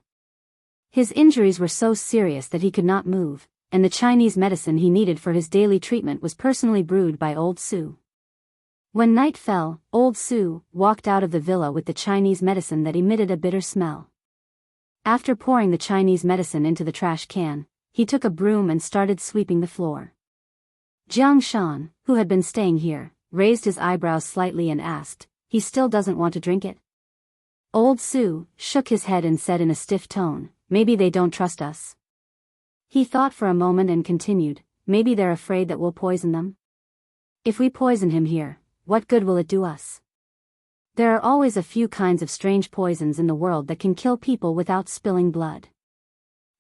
His injuries were so serious that he could not move, and the Chinese medicine he needed for his daily treatment was personally brewed by old Su. When night fell, old Su walked out of the villa with the Chinese medicine that emitted a bitter smell. After pouring the Chinese medicine into the trash can, he took a broom and started sweeping the floor. Jiang Shan, who had been staying here, raised his eyebrows slightly and asked, "He still doesn't want to drink it?" Old Su shook his head and said in a stiff tone, "Maybe they don't trust us." He thought for a moment and continued, "Maybe they're afraid that we'll poison them. If we poison him here, what good will it do us? There are always a few kinds of strange poisons in the world that can kill people without spilling blood.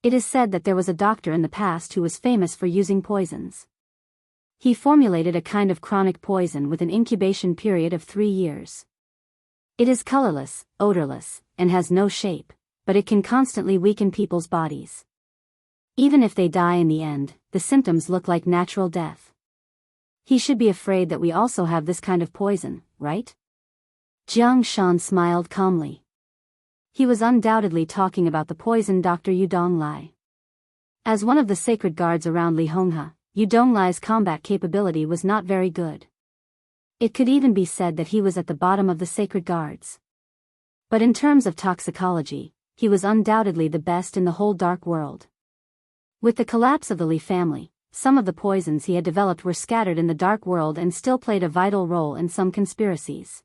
It is said that there was a doctor in the past who was famous for using poisons. He formulated a kind of chronic poison with an incubation period of 3 years. It is colorless, odorless, and has no shape, but it can constantly weaken people's bodies. Even if they die in the end, the symptoms look like natural death. He should be afraid that we also have this kind of poison, right?" Jiang Shan smiled calmly. He was undoubtedly talking about the poison Dr. Yu Donglai. As one of the sacred guards around Li Honghe, Yu Donglai's combat capability was not very good. It could even be said that he was at the bottom of the sacred guards. But in terms of toxicology, he was undoubtedly the best in the whole dark world. With the collapse of the Li family, some of the poisons he had developed were scattered in the dark world and still played a vital role in some conspiracies.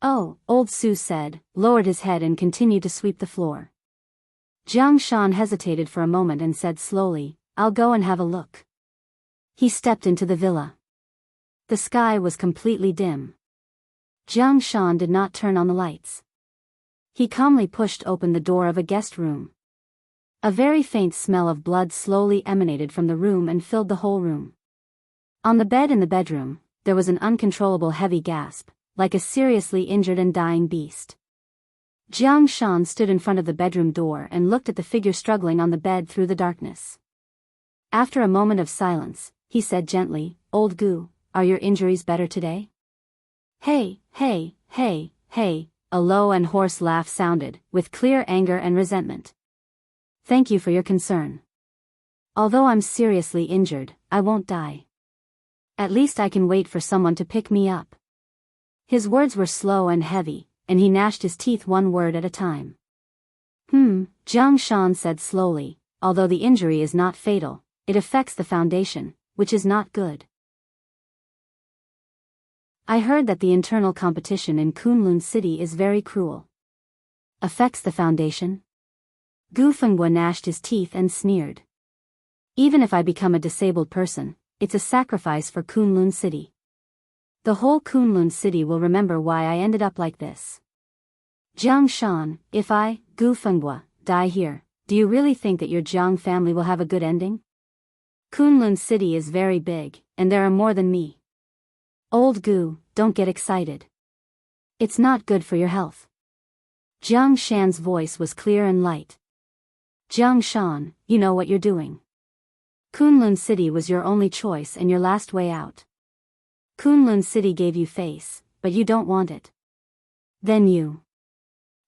"Oh," old Su said, lowered his head and continued to sweep the floor. Jiang Shan hesitated for a moment and said slowly, "I'll go and have a look." He stepped into the villa. The sky was completely dim. Jiang Shan did not turn on the lights. He calmly pushed open the door of a guest room. A very faint smell of blood slowly emanated from the room and filled the whole room. On the bed in the bedroom, there was an uncontrollable heavy gasp, like a seriously injured and dying beast. Jiang Shan stood in front of the bedroom door and looked at the figure struggling on the bed through the darkness. After a moment of silence, he said gently, "Old Gu, are your injuries better today?" "Hey, hey, hey, hey," a low and hoarse laugh sounded, with clear anger and resentment. "Thank you for your concern. Although I'm seriously injured, I won't die. At least I can wait for someone to pick me up." His words were slow and heavy, and he gnashed his teeth one word at a time. Jiang Shan said slowly, "Although the injury is not fatal, it affects the foundation, which is not good. I heard that the internal competition in Kunlun City is very cruel." "Affects the foundation?" Gu Fengbua gnashed his teeth and sneered. "Even if I become a disabled person, it's a sacrifice for Kunlun City. The whole Kunlun City will remember why I ended up like this. Jiang Shan, if I, Gu Fengbua, die here, do you really think that your Jiang family will have a good ending? Kunlun City is very big, and there are more than me. Old Gu, don't get excited. It's not good for your health." Jiang Shan's voice was clear and light. "Jiang Shan, you know what you're doing. Kunlun City was your only choice and your last way out. Kunlun City gave you face, but you don't want it. Then you..."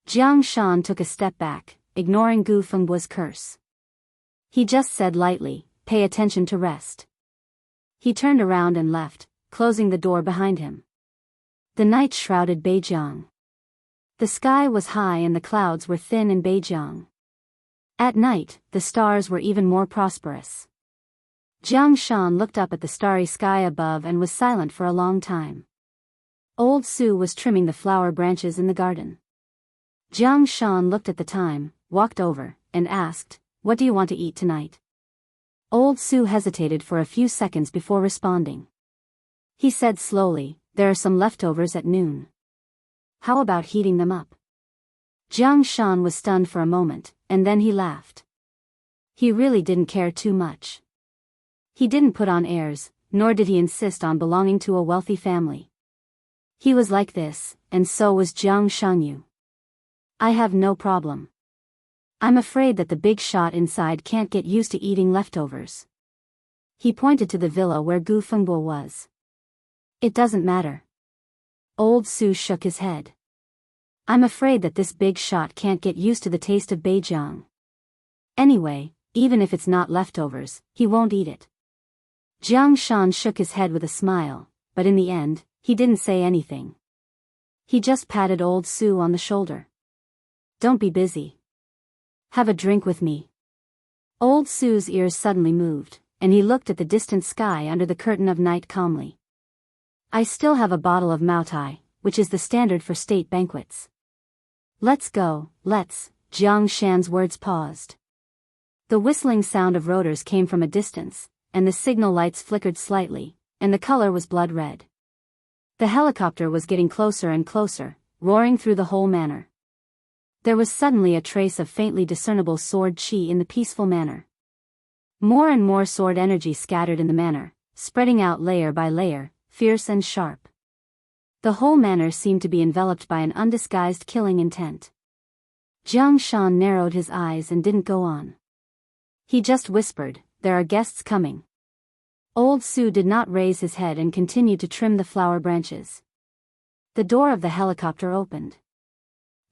Jiang Shan took a step back, ignoring Gu Fengbua's curse. He just said lightly, "Pay attention to rest." He turned around and left, closing the door behind him. The night shrouded Beijiang. The sky was high and the clouds were thin in Beijiang. At night, the stars were even more prosperous. Jiang Shan looked up at the starry sky above and was silent for a long time. Old Su was trimming the flower branches in the garden. Jiang Shan looked at the time, walked over, and asked, "What do you want to eat tonight?" Old Su hesitated for a few seconds before responding. He said slowly, "There are some leftovers at noon. How about heating them up?" Jiang Shan was stunned for a moment, and then he laughed. He really didn't care too much. He didn't put on airs, nor did he insist on belonging to a wealthy family. He was like this, and so was Jiang Shangyu. "I have no problem. I'm afraid that the big shot inside can't get used to eating leftovers." He pointed to the villa where Gu Fengbo was. "It doesn't matter." Old Su shook his head. "I'm afraid that this big shot can't get used to the taste of Beijiang. Anyway, even if it's not leftovers, he won't eat it." Jiang Shan shook his head with a smile, but in the end, he didn't say anything. He just patted Old Su on the shoulder. "Don't be busy. Have a drink with me." Old Su's ears suddenly moved, and he looked at the distant sky under the curtain of night calmly. "I still have a bottle of Maotai, which is the standard for state banquets. Let's go, let's." Jiang Shan's words paused. The whistling sound of rotors came from a distance, and the signal lights flickered slightly, and the color was blood red. The helicopter was getting closer and closer, roaring through the whole manor. There was suddenly a trace of faintly discernible sword chi in the peaceful manor. More and more sword energy scattered in the manor, spreading out layer by layer, fierce and sharp. The whole manor seemed to be enveloped by an undisguised killing intent. Jiang Shan narrowed his eyes and didn't go on. He just whispered, "There are guests coming." Old Su did not raise his head and continued to trim the flower branches. The door of the helicopter opened.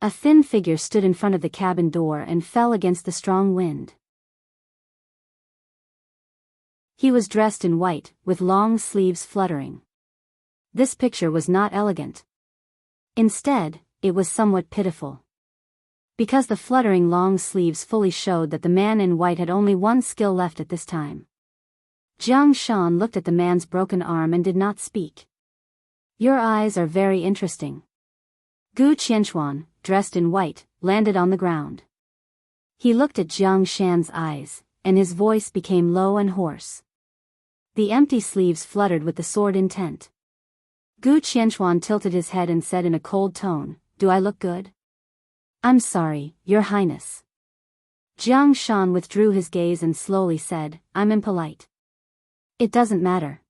A thin figure stood in front of the cabin door and fell against the strong wind. He was dressed in white, with long sleeves fluttering. This picture was not elegant. Instead, it was somewhat pitiful. Because the fluttering long sleeves fully showed that the man in white had only one skill left at this time. Jiang Shan looked at the man's broken arm and did not speak. "Your eyes are very interesting." Gu Qianchuan, dressed in white, landed on the ground. He looked at Jiang Shan's eyes, and his voice became low and hoarse. The empty sleeves fluttered with the sword intent. Gu Qianchuan tilted his head and said in a cold tone, "Do I look good?" "I'm sorry, Your Highness." Jiang Shan withdrew his gaze and slowly said, "I'm impolite." "It doesn't matter."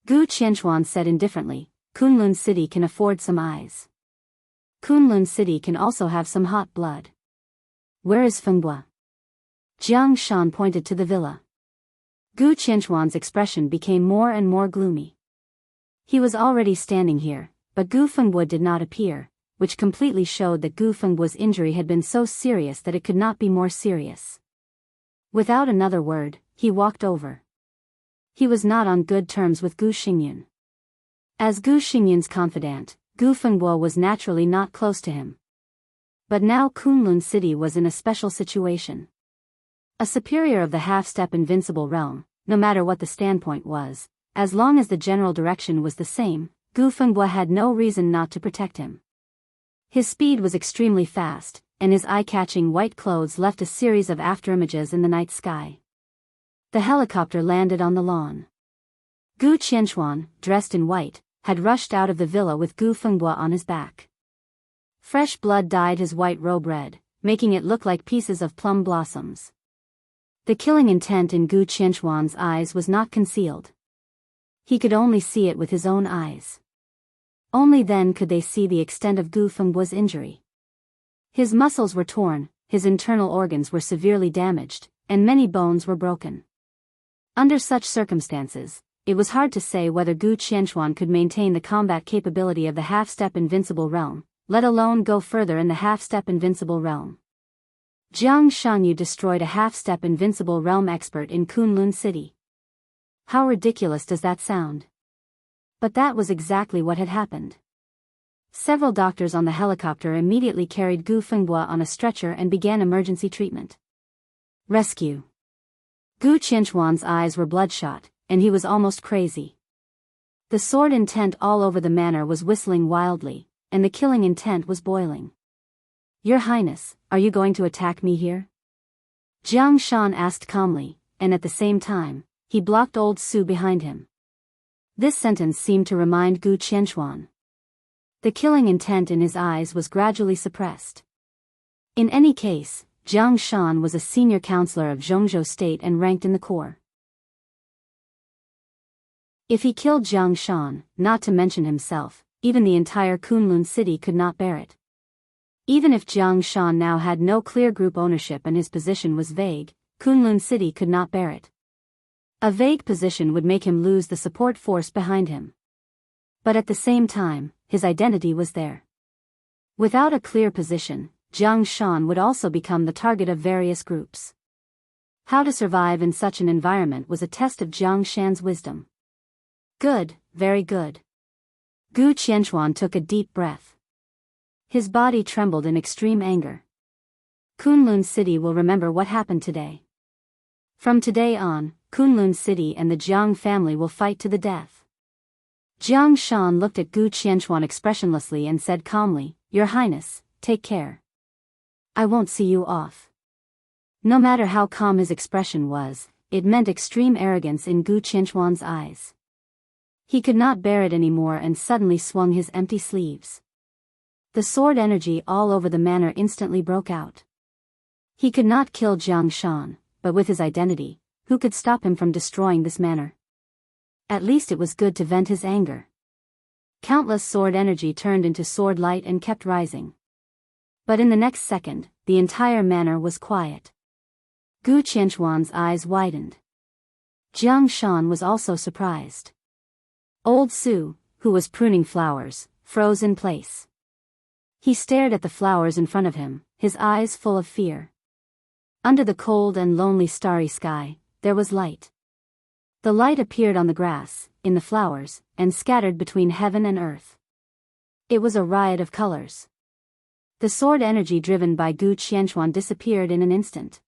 Gu Qianchuan said indifferently, "Kunlun City can afford some eyes. Kunlun City can also have some hot blood. Where is Fengbua?" Jiang Shan pointed to the villa. Gu Qianchuan's expression became more and more gloomy. He was already standing here, but Gu Fengbua did not appear, which completely showed that Gu Fengbua's injury had been so serious that it could not be more serious. Without another word, he walked over. He was not on good terms with Gu Xingyun. As Gu Xingyun's confidant, Gu Fengbua was naturally not close to him. But now Kunlun City was in a special situation. A superior of the half-step invincible realm, no matter what the standpoint was, as long as the general direction was the same, Gu Fengbua had no reason not to protect him. His speed was extremely fast, and his eye-catching white clothes left a series of afterimages in the night sky. The helicopter landed on the lawn. Gu Qianchuan, dressed in white, had rushed out of the villa with Gu Fengbua on his back. Fresh blood dyed his white robe red, making it look like pieces of plum blossoms. The killing intent in Gu Qianchuan's eyes was not concealed. He could only see it with his own eyes. Only then could they see the extent of Gu Fengbua's injury. His muscles were torn, his internal organs were severely damaged, and many bones were broken. Under such circumstances, it was hard to say whether Gu Qianchuan could maintain the combat capability of the half-step invincible realm, let alone go further in the half-step invincible realm. Jiang Shanyu destroyed a half-step invincible realm expert in Kunlun City. How ridiculous does that sound? But that was exactly what had happened. Several doctors on the helicopter immediately carried Gu Fenghua on a stretcher and began emergency treatment. Rescue. Gu Qianchuan's eyes were bloodshot, and he was almost crazy. The sword intent all over the manor was whistling wildly, and the killing intent was boiling. Your Highness, are you going to attack me here? Jiang Shan asked calmly, and at the same time, he blocked old Su behind him. This sentence seemed to remind Gu Qianchuan. The killing intent in his eyes was gradually suppressed. In any case, Jiang Shan was a senior counselor of Zhongzhou State and ranked in the corps. If he killed Jiang Shan, not to mention himself, even the entire Kunlun City could not bear it. Even if Jiang Shan now had no clear group ownership and his position was vague, Kunlun City could not bear it. A vague position would make him lose the support force behind him. But at the same time, his identity was there. Without a clear position, Jiang Shan would also become the target of various groups. How to survive in such an environment was a test of Jiang Shan's wisdom. Good, very good. Gu Qianchuan took a deep breath. His body trembled in extreme anger. Kunlun City will remember what happened today. From today on, Kunlun City and the Jiang family will fight to the death. Jiang Shan looked at Gu Qianchuan expressionlessly and said calmly, Your Highness, take care. I won't see you off. No matter how calm his expression was, it meant extreme arrogance in Gu Qianchuan's eyes. He could not bear it anymore and suddenly swung his empty sleeves. The sword energy all over the manor instantly broke out. He could not kill Jiang Shan, but with his identity, who could stop him from destroying this manor? At least it was good to vent his anger. Countless sword energy turned into sword light and kept rising. But in the next second, the entire manor was quiet. Gu Qianchuan's eyes widened. Jiang Shan was also surprised. Old Su, who was pruning flowers, froze in place. He stared at the flowers in front of him, his eyes full of fear. Under the cold and lonely starry sky, there was light. The light appeared on the grass, in the flowers, and scattered between heaven and earth. It was a riot of colors. The sword energy driven by Gu Qianchuan disappeared in an instant.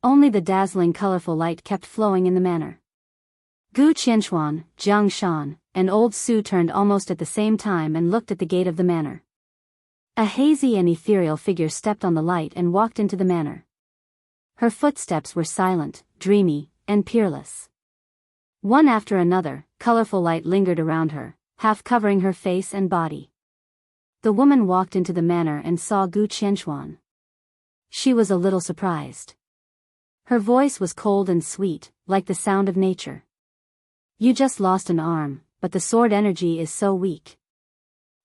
Only the dazzling colorful light kept flowing in the manor. Gu Qianchuan, Jiang Shan, and old Su turned almost at the same time and looked at the gate of the manor. A hazy and ethereal figure stepped on the light and walked into the manor. Her footsteps were silent, dreamy, and peerless. One after another, colorful light lingered around her, half covering her face and body. The woman walked into the manor and saw Gu Qianchuan. She was a little surprised. Her voice was cold and sweet, like the sound of nature. You just lost an arm, but the sword energy is so weak.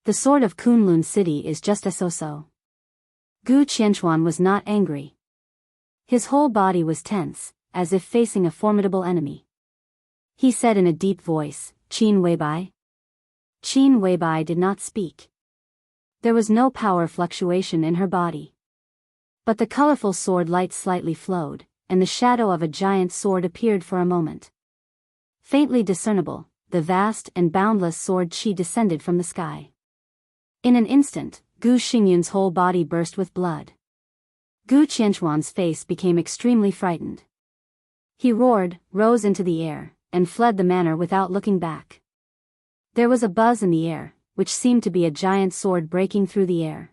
The sword of Kunlun City is just a so-so. Gu Qianchuan was not angry. His whole body was tense, as if facing a formidable enemy. He said in a deep voice, Qin Weibai. Qin Weibai did not speak. There was no power fluctuation in her body. But the colorful sword light slightly flowed, and the shadow of a giant sword appeared for a moment. Faintly discernible, the vast and boundless sword qi descended from the sky. In an instant, Gu Xingyun's whole body burst with blood. Gu Qianchuan's face became extremely frightened. He roared, rose into the air, and fled the manor without looking back. There was a buzz in the air, which seemed to be a giant sword breaking through the air.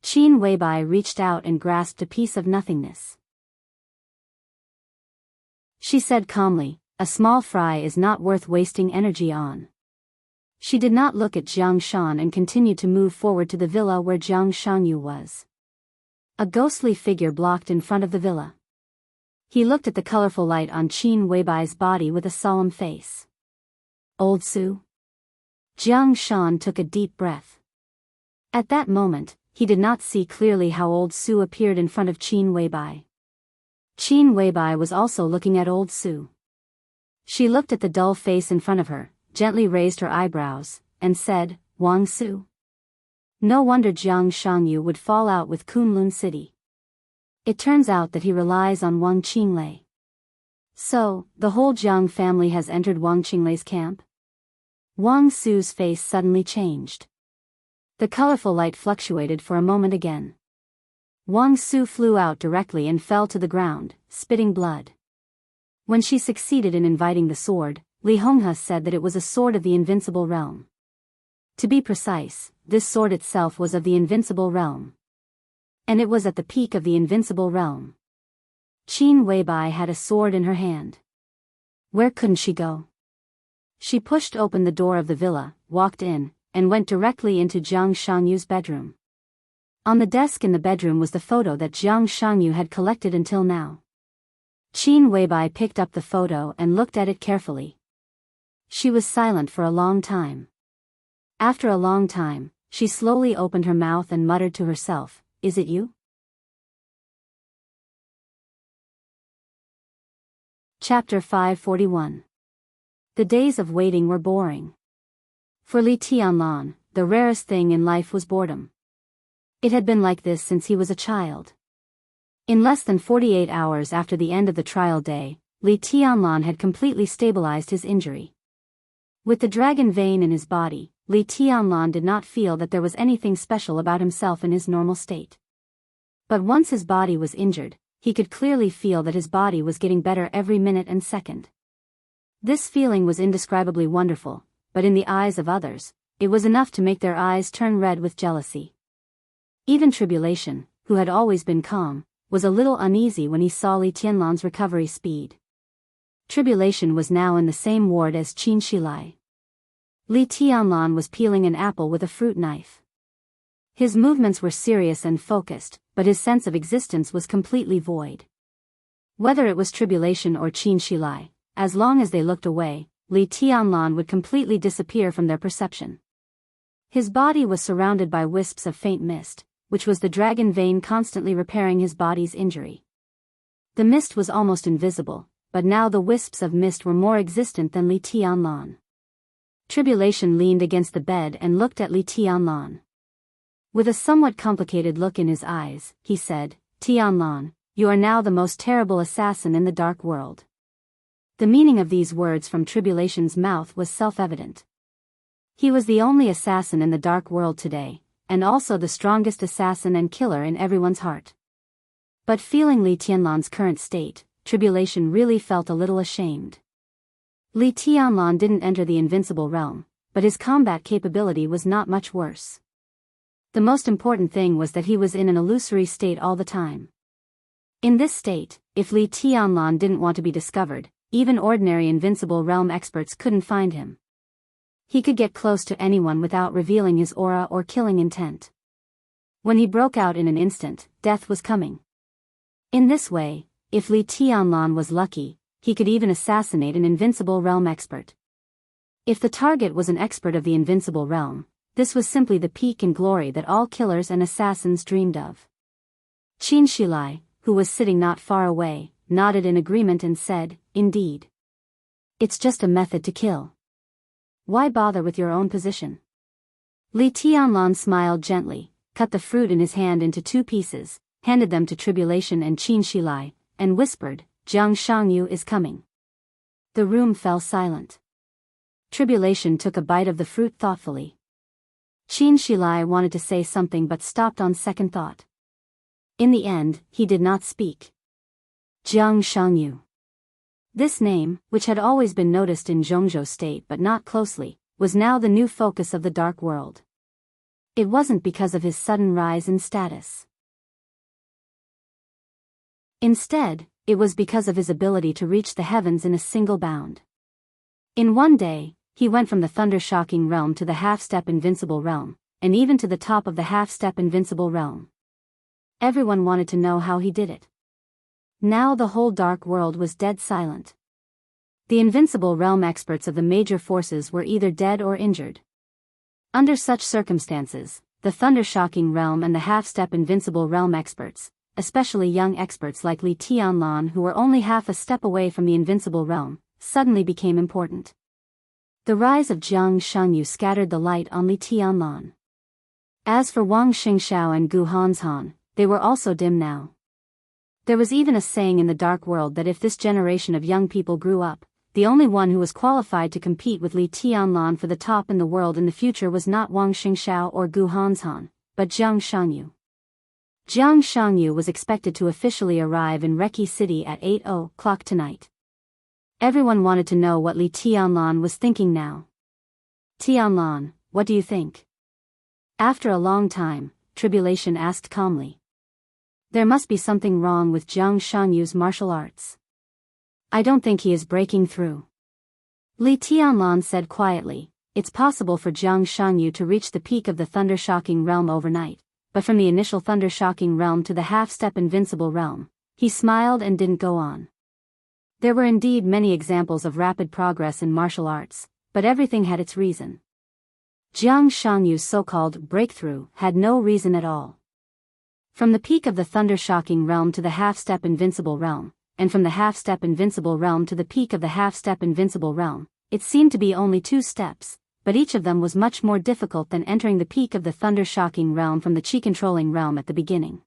Qin Weibai reached out and grasped a piece of nothingness. She said calmly, a small fry is not worth wasting energy on. She did not look at Jiang Shan and continued to move forward to the villa where Jiang Shanyu was. A ghostly figure blocked in front of the villa. He looked at the colorful light on Qin Weibai's body with a solemn face. Old Su? Jiang Shan took a deep breath. At that moment, he did not see clearly how old Su appeared in front of Qin Weibai. Qin Weibai was also looking at old Su. She looked at the dull face in front of her, gently raised her eyebrows, and said, Wang Su. No wonder Jiang Shangyu would fall out with Kunlun City. It turns out that he relies on Wang Qinglei. So, the whole Jiang family has entered Wang Qinglei's camp? Wang Su's face suddenly changed. The colorful light fluctuated for a moment again. Wang Su flew out directly and fell to the ground, spitting blood. When she succeeded in inviting the sword, Li Honghe said that it was a sword of the invincible realm. To be precise, this sword itself was of the invincible realm. And it was at the peak of the invincible realm. Qin Weibai had a sword in her hand. Where couldn't she go? She pushed open the door of the villa, walked in, and went directly into Jiang Shangyu's bedroom. On the desk in the bedroom was the photo that Jiang Shangyu had collected until now. Qin Weibai picked up the photo and looked at it carefully. She was silent for a long time. After a long time, she slowly opened her mouth and muttered to herself, "Is it you?" Chapter 541. The days of waiting were boring. For Li Tianlan, the rarest thing in life was boredom. It had been like this since he was a child. In less than 48 hours after the end of the trial day, Li Tianlan had completely stabilized his injury. With the dragon vein in his body, Li Tianlan did not feel that there was anything special about himself in his normal state. But once his body was injured, he could clearly feel that his body was getting better every minute and second. This feeling was indescribably wonderful, but in the eyes of others, it was enough to make their eyes turn red with jealousy. Even Tribulation, who had always been calm, was a little uneasy when he saw Li Tianlan's recovery speed. Tribulation was now in the same ward as Qin Shilai. Li Tianlan was peeling an apple with a fruit knife. His movements were serious and focused, but his sense of existence was completely void. Whether it was Tribulation or Qin Shilai, as long as they looked away, Li Tianlan would completely disappear from their perception. His body was surrounded by wisps of faint mist, which was the dragon vein constantly repairing his body's injury. The mist was almost invisible, but now the wisps of mist were more existent than Li Tianlan. Tribulation leaned against the bed and looked at Li Tianlan. With a somewhat complicated look in his eyes, he said, "Tianlan, you are now the most terrible assassin in the dark world." The meaning of these words from Tribulation's mouth was self-evident. He was the only assassin in the dark world today, and also the strongest assassin and killer in everyone's heart. But feeling Li Tianlan's current state, Tribulation really felt a little ashamed. Li Tianlan didn't enter the invincible realm, but his combat capability was not much worse. The most important thing was that he was in an illusory state all the time. In this state, if Li Tianlan didn't want to be discovered, even ordinary invincible realm experts couldn't find him. He could get close to anyone without revealing his aura or killing intent. When he broke out in an instant, death was coming. In this way, if Li Tianlan was lucky, he could even assassinate an invincible realm expert. If the target was an expert of the invincible realm, this was simply the peak in glory that all killers and assassins dreamed of. Qin Shilai, who was sitting not far away, nodded in agreement and said, "Indeed. It's just a method to kill. Why bother with your own position?" Li Tianlan smiled gently, cut the fruit in his hand into 2 pieces, handed them to Tribulation and Qin Shilai, and whispered, "Jiang Shangyu is coming." The room fell silent. Tribulation took a bite of the fruit thoughtfully. Qin Shilai wanted to say something but stopped on second thought. In the end, he did not speak. Jiang Shangyu. This name, which had always been noticed in Zhongzhou State but not closely, was now the new focus of the dark world. It wasn't because of his sudden rise in status. Instead, it was because of his ability to reach the heavens in a single bound. In one day, he went from the thunder-shocking realm to the half-step invincible realm, and even to the top of the half-step invincible realm. Everyone wanted to know how he did it. Now the whole dark world was dead silent. The invincible realm experts of the major forces were either dead or injured. Under such circumstances, the thunder-shocking realm and the half-step invincible realm experts, especially young experts like Li Tianlan who were only half a step away from the invincible realm, suddenly became important. The rise of Jiang Shangyu scattered the light on Li Tianlan. As for Wang Xingxiao and Gu Hanshan, they were also dim now. There was even a saying in the dark world that if this generation of young people grew up, the only one who was qualified to compete with Li Tianlan for the top in the world in the future was not Wang Xingxiao or Gu Hanshan, but Jiang Shangyu. Jiang Shangyu was expected to officially arrive in Reki City at 8:00 tonight. Everyone wanted to know what Li Tianlan was thinking now. Tianlan, what do you think? After a long time, Tribulation asked calmly. There must be something wrong with Jiang Shangyu's martial arts. I don't think he is breaking through. Li Tianlan said quietly, it's possible for Jiang Shangyu to reach the peak of the thunder-shocking realm overnight, but from the initial thunder-shocking realm to the half-step invincible realm, he smiled and didn't go on. There were indeed many examples of rapid progress in martial arts, but everything had its reason. Jiang Shangyu's so-called breakthrough had no reason at all. From the peak of the thunder-shocking realm to the half-step invincible realm, and from the half-step invincible realm to the peak of the half-step invincible realm, it seemed to be only 2 steps, but each of them was much more difficult than entering the peak of the thunder-shocking realm from the chi-controlling realm at the beginning.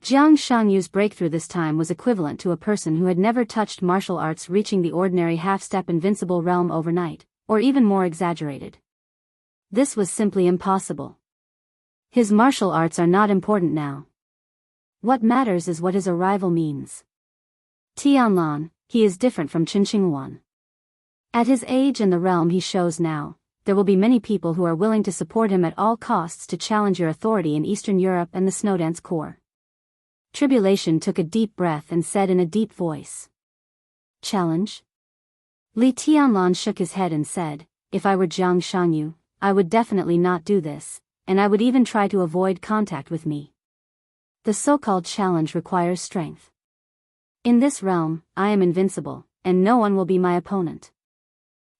Jiang Shangyu's breakthrough this time was equivalent to a person who had never touched martial arts reaching the ordinary half-step invincible realm overnight, or even more exaggerated. This was simply impossible. His martial arts are not important now. What matters is what his arrival means. Tianlan, he is different from Qinqingwan. At his age and the realm he shows now, there will be many people who are willing to support him at all costs to challenge your authority in Eastern Europe and the Snowdance Corps. Tribulation took a deep breath and said in a deep voice. Challenge? Li Tianlan shook his head and said, if I were Jiang Shangyu, I would definitely not do this, and I would even try to avoid contact with me. The so-called challenge requires strength. In this realm, I am invincible, and no one will be my opponent.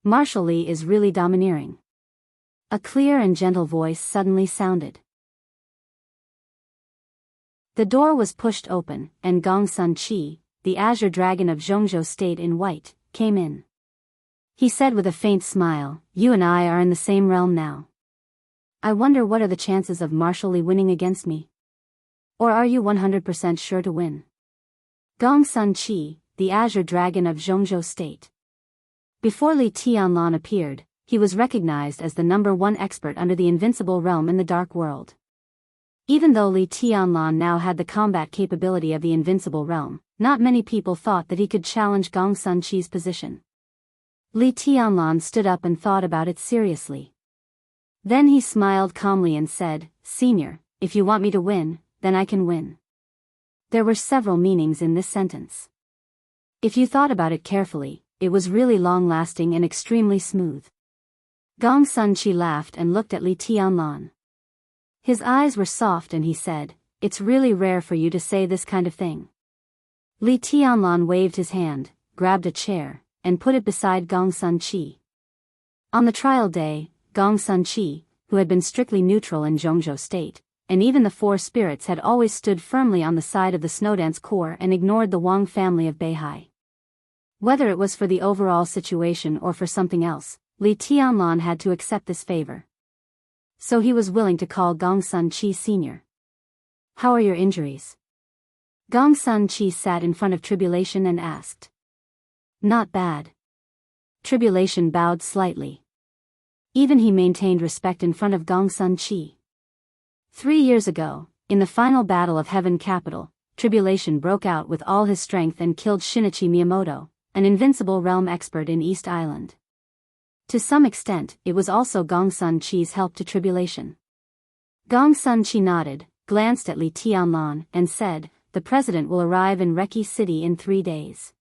Martial Li is really domineering. A clear and gentle voice suddenly sounded. The door was pushed open, and Gong Sun Qi, the azure dragon of Zhongzhou State in white, came in. He said with a faint smile, you and I are in the same realm now. I wonder what are the chances of Martial Li winning against me? Or are you 100% sure to win? Gong Sun Qi, the azure dragon of Zhongzhou State. Before Li Tianlan appeared, he was recognized as the #1 expert under the invincible realm in the dark world. Even though Li Tianlan now had the combat capability of the invincible realm, not many people thought that he could challenge Gong Sun Qi's position. Li Tianlan stood up and thought about it seriously. Then he smiled calmly and said, Senior, if you want me to win, then I can win. There were several meanings in this sentence. If you thought about it carefully, it was really long-lasting and extremely smooth. Gong Sun Qi laughed and looked at Li Tianlan. His eyes were soft and he said, it's really rare for you to say this kind of thing. Li Tianlan waved his hand, grabbed a chair, and put it beside Gong Sun Qi. On the trial day, Gong Sun Qi, who had been strictly neutral in Zhongzhou State, and even the 4 spirits had always stood firmly on the side of the Snowdance Corps and ignored the Wang family of Beihai. Whether it was for the overall situation or for something else, Li Tianlan had to accept this favor. So he was willing to call Gong Sun Qi Senior. How are your injuries? Gong Sun Qi sat in front of Tribulation and asked. Not bad. Tribulation bowed slightly. Even he maintained respect in front of Gong Sun Qi. 3 years ago, in the final battle of Heaven Capital, Tribulation broke out with all his strength and killed Shinichi Miyamoto, an invincible realm expert in East Island. To some extent, it was also Gong Sun Qi's help to Tribulation. Gong Sun Qi nodded, glanced at Li Tianlan, and said, the president will arrive in Reki City in 3 days.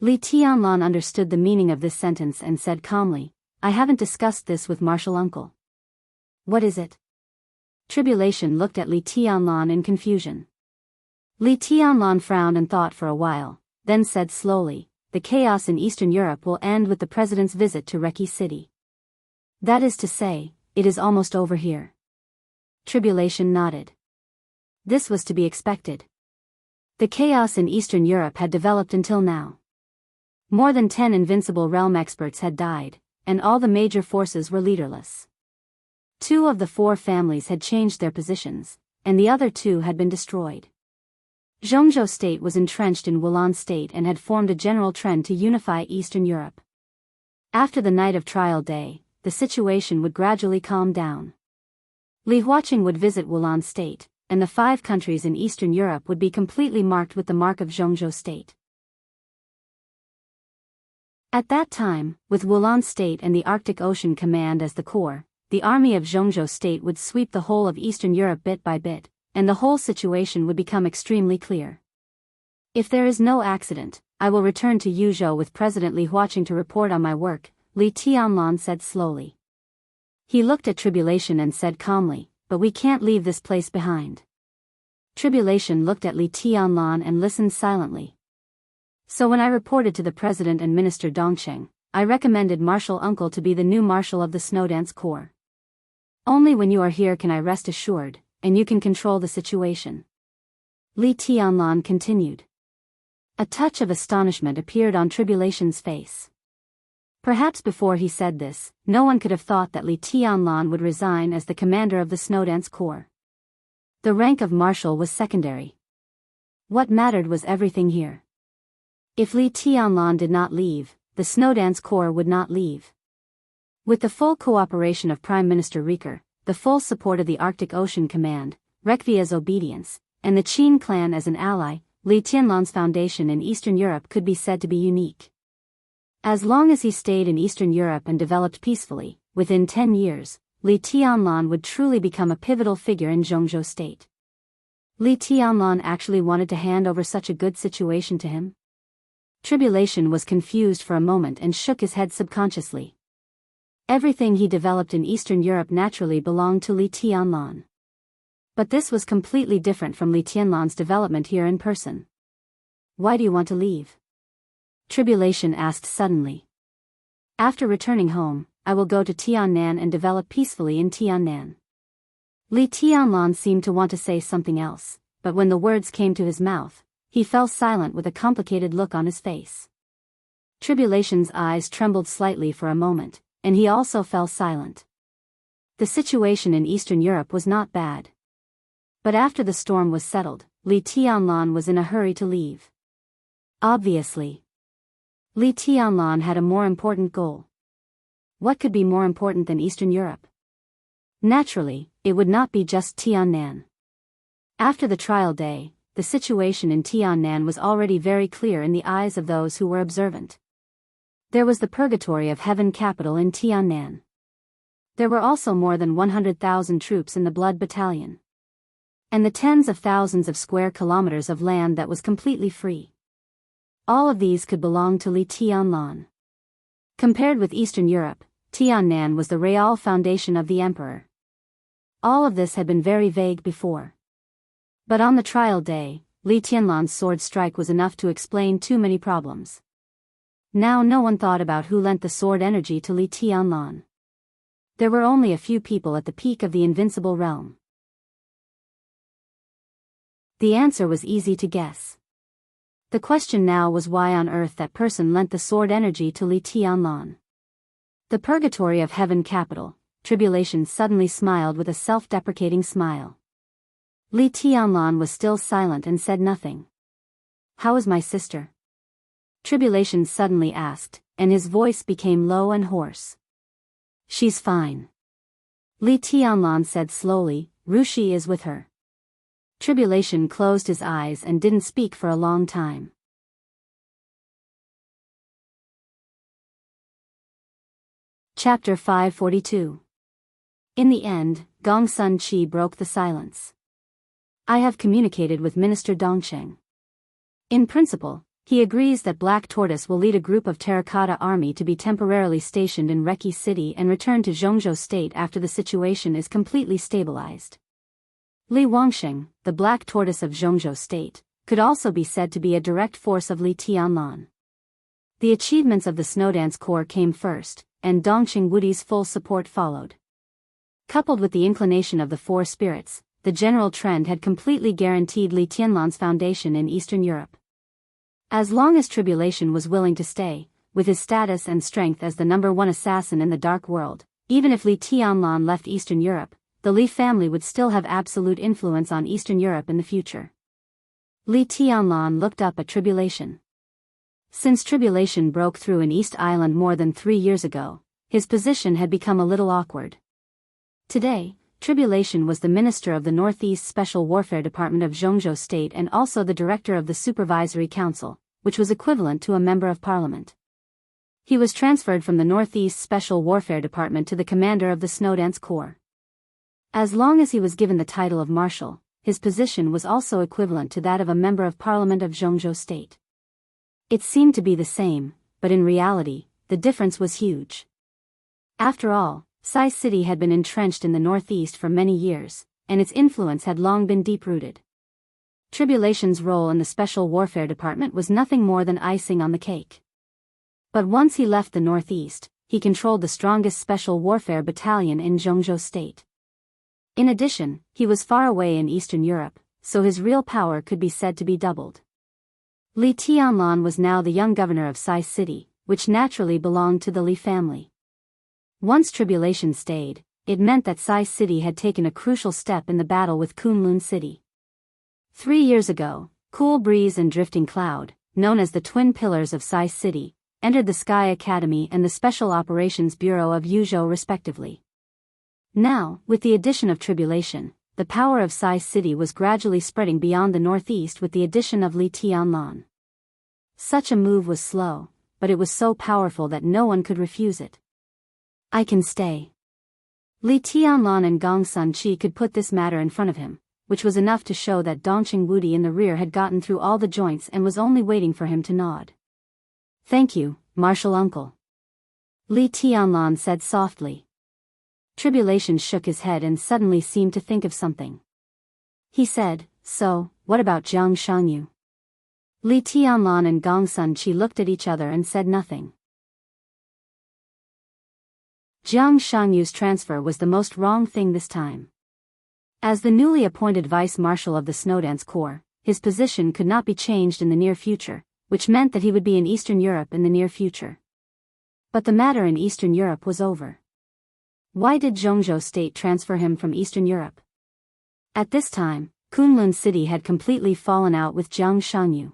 Li Tianlan understood the meaning of this sentence and said calmly, I haven't discussed this with Martial Uncle. What is it? Tribulation looked at Li Tianlan in confusion. Li Tianlan frowned and thought for a while, then said slowly, the chaos in Eastern Europe will end with the president's visit to Reki City. That is to say, it is almost over here. Tribulation nodded. This was to be expected. The chaos in Eastern Europe had developed until now. More than 10 invincible realm experts had died, and all the major forces were leaderless. 2 of the 4 families had changed their positions, and the other 2 had been destroyed. Zhongzhou state was entrenched in Wulan state and had formed a general trend to unify Eastern Europe. After the night of trial day, the situation would gradually calm down. Li Huaqing would visit Wulan state, and the 5 countries in Eastern Europe would be completely marked with the mark of Zhongzhou state. At that time, with Wulan state and the Arctic Ocean Command as the core, the army of Zhongzhou state would sweep the whole of Eastern Europe bit by bit, and the whole situation would become extremely clear. If there is no accident, I will return to Yuzhou with President Li Huaqing to report on my work, Li Tianlan said slowly. He looked at Tribulation and said calmly, but we can't leave this place behind. Tribulation looked at Li Tianlan and listened silently. So when I reported to the President and Minister Dongsheng, I recommended Marshal Uncle to be the new Marshal of the Snowdance Corps. Only when you are here can I rest assured, and you can control the situation. Li Tianlan continued. A touch of astonishment appeared on Tribulation's face. Perhaps before he said this, no one could have thought that Li Tianlan would resign as the commander of the Snowdance Corps. The rank of Marshal was secondary. What mattered was everything here. If Li Tianlan did not leave, the Snowdance Corps would not leave. With the full cooperation of Prime Minister Rieker, the full support of the Arctic Ocean Command, Rekvia's obedience, and the Qin clan as an ally, Li Tianlan's foundation in Eastern Europe could be said to be unique. As long as he stayed in Eastern Europe and developed peacefully, within 10 years, Li Tianlan would truly become a pivotal figure in Zhongzhou state. Li Tianlan actually wanted to hand over such a good situation to him? Tribulation was confused for a moment and shook his head subconsciously. Everything he developed in Eastern Europe naturally belonged to Li Tianlan. But this was completely different from Li Tianlan's development here in person. Why do you want to leave? Tribulation asked suddenly. After returning home, I will go to Tiannan and develop peacefully in Tiannan. Li Tianlan seemed to want to say something else, but when the words came to his mouth, he fell silent with a complicated look on his face. Tribulation's eyes trembled slightly for a moment, and he also fell silent. The situation in Eastern Europe was not bad. But after the storm was settled, Li Tianlan was in a hurry to leave. Obviously, Li Tianlan had a more important goal. What could be more important than Eastern Europe? Naturally, it would not be just Tiannan. After the trial day, the situation in Tiannan was already very clear in the eyes of those who were observant. There was the purgatory of heaven capital in Tiannan. There were also more than 100,000 troops in the Blood Battalion. And the tens of thousands of square kilometers of land that was completely free. All of these could belong to Li Tianlan. Compared with Eastern Europe, Tiannan was the real foundation of the emperor. All of this had been very vague before. But on the trial day, Li Tianlan's sword strike was enough to explain too many problems. Now no one thought about who lent the sword energy to Li Tianlan. There were only a few people at the peak of the invincible realm. The answer was easy to guess. The question now was why on earth that person lent the sword energy to Li Tianlan. The purgatory of heaven capital, Tribulation suddenly smiled with a self-deprecating smile. Li Tianlan was still silent and said nothing. How is my sister? Tribulation suddenly asked, and his voice became low and hoarse. She's fine. Li Tianlan said slowly, Rushi is with her. Tribulation closed his eyes and didn't speak for a long time. Chapter 542. In the end, Gong Sun Chi broke the silence. I have communicated with Minister Dongsheng. In principle, he agrees that Black Tortoise will lead a group of Terracotta Army to be temporarily stationed in Reki City and return to Zhongzhou State after the situation is completely stabilized. Li Wangsheng, the Black Tortoise of Zhongzhou State, could also be said to be a direct force of Li Tianlan. The achievements of the Snowdance Corps came first, and Dongsheng Wudi's full support followed. Coupled with the inclination of the four spirits, the general trend had completely guaranteed Li Tianlan's foundation in Eastern Europe. As long as Tribulation was willing to stay, with his status and strength as the #1 assassin in the Dark World, even if Li Tianlan left Eastern Europe, the Li family would still have absolute influence on Eastern Europe in the future. Li Tianlan looked up at Tribulation. Since Tribulation broke through in East Island more than 3 years ago, his position had become a little awkward. Today, Tribulation was the Minister of the Northeast Special Warfare Department of Zhongzhou State and also the Director of the Supervisory Council, which was equivalent to a Member of Parliament. He was transferred from the Northeast Special Warfare Department to the commander of the Snowdance Corps. As long as he was given the title of Marshal, his position was also equivalent to that of a Member of Parliament of Zhongzhou State. It seemed to be the same, but in reality, the difference was huge. After all, Sai City had been entrenched in the Northeast for many years, and its influence had long been deep-rooted. Tribulation's role in the Special Warfare Department was nothing more than icing on the cake. But once he left the Northeast, he controlled the strongest Special Warfare Battalion in Zhongzhou State. In addition, he was far away in Eastern Europe, so his real power could be said to be doubled. Li Tianlan was now the young governor of Sai City, which naturally belonged to the Li family. Once Tribulation stayed, it meant that Sai City had taken a crucial step in the battle with Kunlun City. 3 years ago, Cool Breeze and Drifting Cloud, known as the twin pillars of Sai City, entered the Sky Academy and the Special Operations Bureau of Yuzhou respectively. Now, with the addition of Tribulation, the power of Sai City was gradually spreading beyond the Northeast with the addition of Li Tianlan. Such a move was slow, but it was so powerful that no one could refuse it. I can stay. Li Tianlan and Gong Sun Chi could put this matter in front of him, which was enough to show that Dongqing Wudi in the rear had gotten through all the joints and was only waiting for him to nod. Thank you, Marshal Uncle. Li Tianlan said softly. Tribulation shook his head and suddenly seemed to think of something. He said, so, what about Jiang Shangyu? Li Tianlan and Gong Sun Chi looked at each other and said nothing. Jiang Shangyu's transfer was the most wrong thing this time. As the newly appointed Vice Marshal of the Snowdance Corps, his position could not be changed in the near future, which meant that he would be in Eastern Europe in the near future. But the matter in Eastern Europe was over. Why did Zhongzhou State transfer him from Eastern Europe? At this time, Kunlun City had completely fallen out with Jiang Shangyu.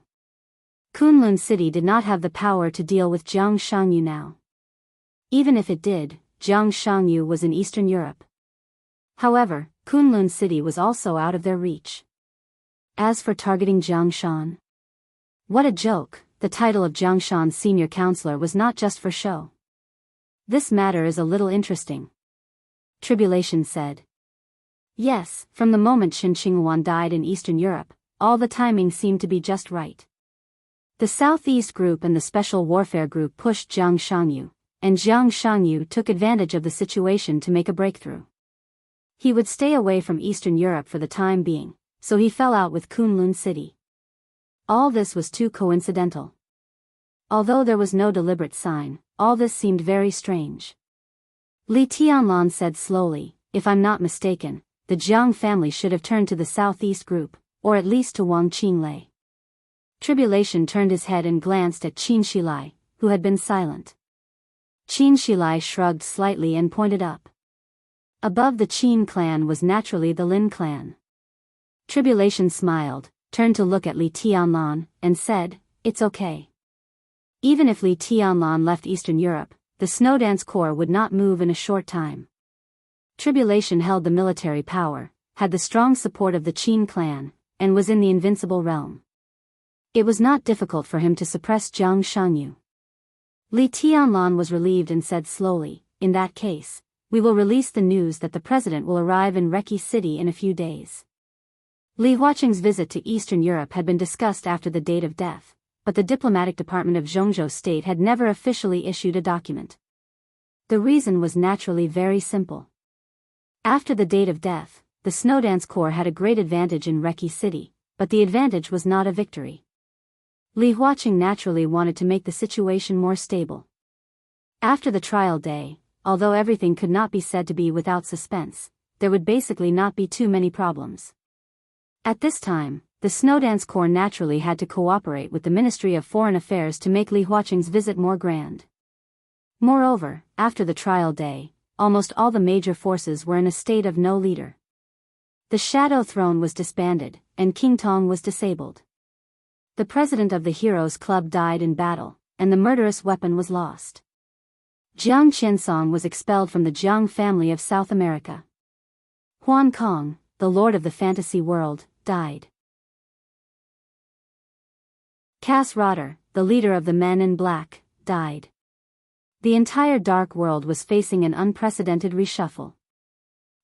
Kunlun City did not have the power to deal with Jiang Shangyu now. Even if it did, Jiang Shangyu was in Eastern Europe. However, Kunlun City was also out of their reach. As for targeting Jiang Shan, what a joke! The title of Jiang Shan's senior counselor was not just for show. This matter is a little interesting. Tribulation said. Yes, from the moment Shen Qinghuan died in Eastern Europe, all the timing seemed to be just right. The Southeast Group and the Special Warfare Group pushed Jiang Shangyu, and Jiang Shangyu took advantage of the situation to make a breakthrough. He would stay away from Eastern Europe for the time being, so he fell out with Kunlun City. All this was too coincidental. Although there was no deliberate sign, all this seemed very strange. Li Tianlan said slowly, if I'm not mistaken, the Jiang family should have turned to the Southeast Group, or at least to Wang Qinglei. Tribulation turned his head and glanced at Qin Shilai, who had been silent. Qin Shilai shrugged slightly and pointed up. Above the Qin clan was naturally the Lin clan. Tribulation smiled, turned to look at Li Tianlan, and said, it's okay. Even if Li Tianlan left Eastern Europe, the Snowdance Corps would not move in a short time. Tribulation held the military power, had the strong support of the Qin clan, and was in the invincible realm. It was not difficult for him to suppress Jiang Shangyu. Li Tianlan was relieved and said slowly, in that case, we will release the news that the president will arrive in Reki City in a few days. Li Huaqing's visit to Eastern Europe had been discussed after the date of death, but the diplomatic department of Zhongzhou State had never officially issued a document. The reason was naturally very simple. After the date of death, the Snowdance Corps had a great advantage in Reki City, but the advantage was not a victory. Li Huaqing naturally wanted to make the situation more stable. After the trial day, although everything could not be said to be without suspense, there would basically not be too many problems. At this time, the Snowdance Corps naturally had to cooperate with the Ministry of Foreign Affairs to make Li Huaqing's visit more grand. Moreover, after the trial day, almost all the major forces were in a state of no leader. The Shadow Throne was disbanded, and King Tong was disabled. The president of the Heroes Club died in battle, and the murderous weapon was lost. Jiang Qinsong was expelled from the Jiang family of South America. Huan Kong, the lord of the fantasy world, died. Cass Rotter, the leader of the Men in Black, died. The entire dark world was facing an unprecedented reshuffle.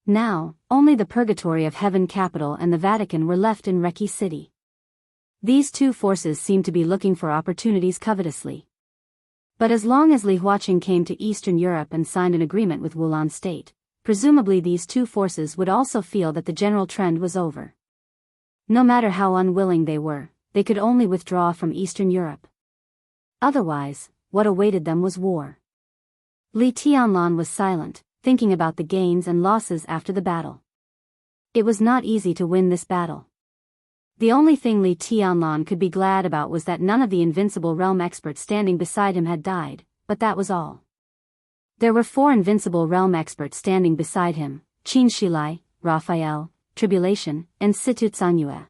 Now, only the Purgatory of Heaven capital and the Vatican were left in Reki City. These two forces seemed to be looking for opportunities covetously. But as long as Li Huaqing came to Eastern Europe and signed an agreement with Wulan State, presumably these two forces would also feel that the general trend was over. No matter how unwilling they were, they could only withdraw from Eastern Europe. Otherwise, what awaited them was war. Li Tianlan was silent, thinking about the gains and losses after the battle. It was not easy to win this battle. The only thing Li Tianlan could be glad about was that none of the Invincible Realm experts standing beside him had died, but that was all. There were 4 Invincible Realm experts standing beside him: Qin Shilai, Raphael, Tribulation, and Situ Tsanyue.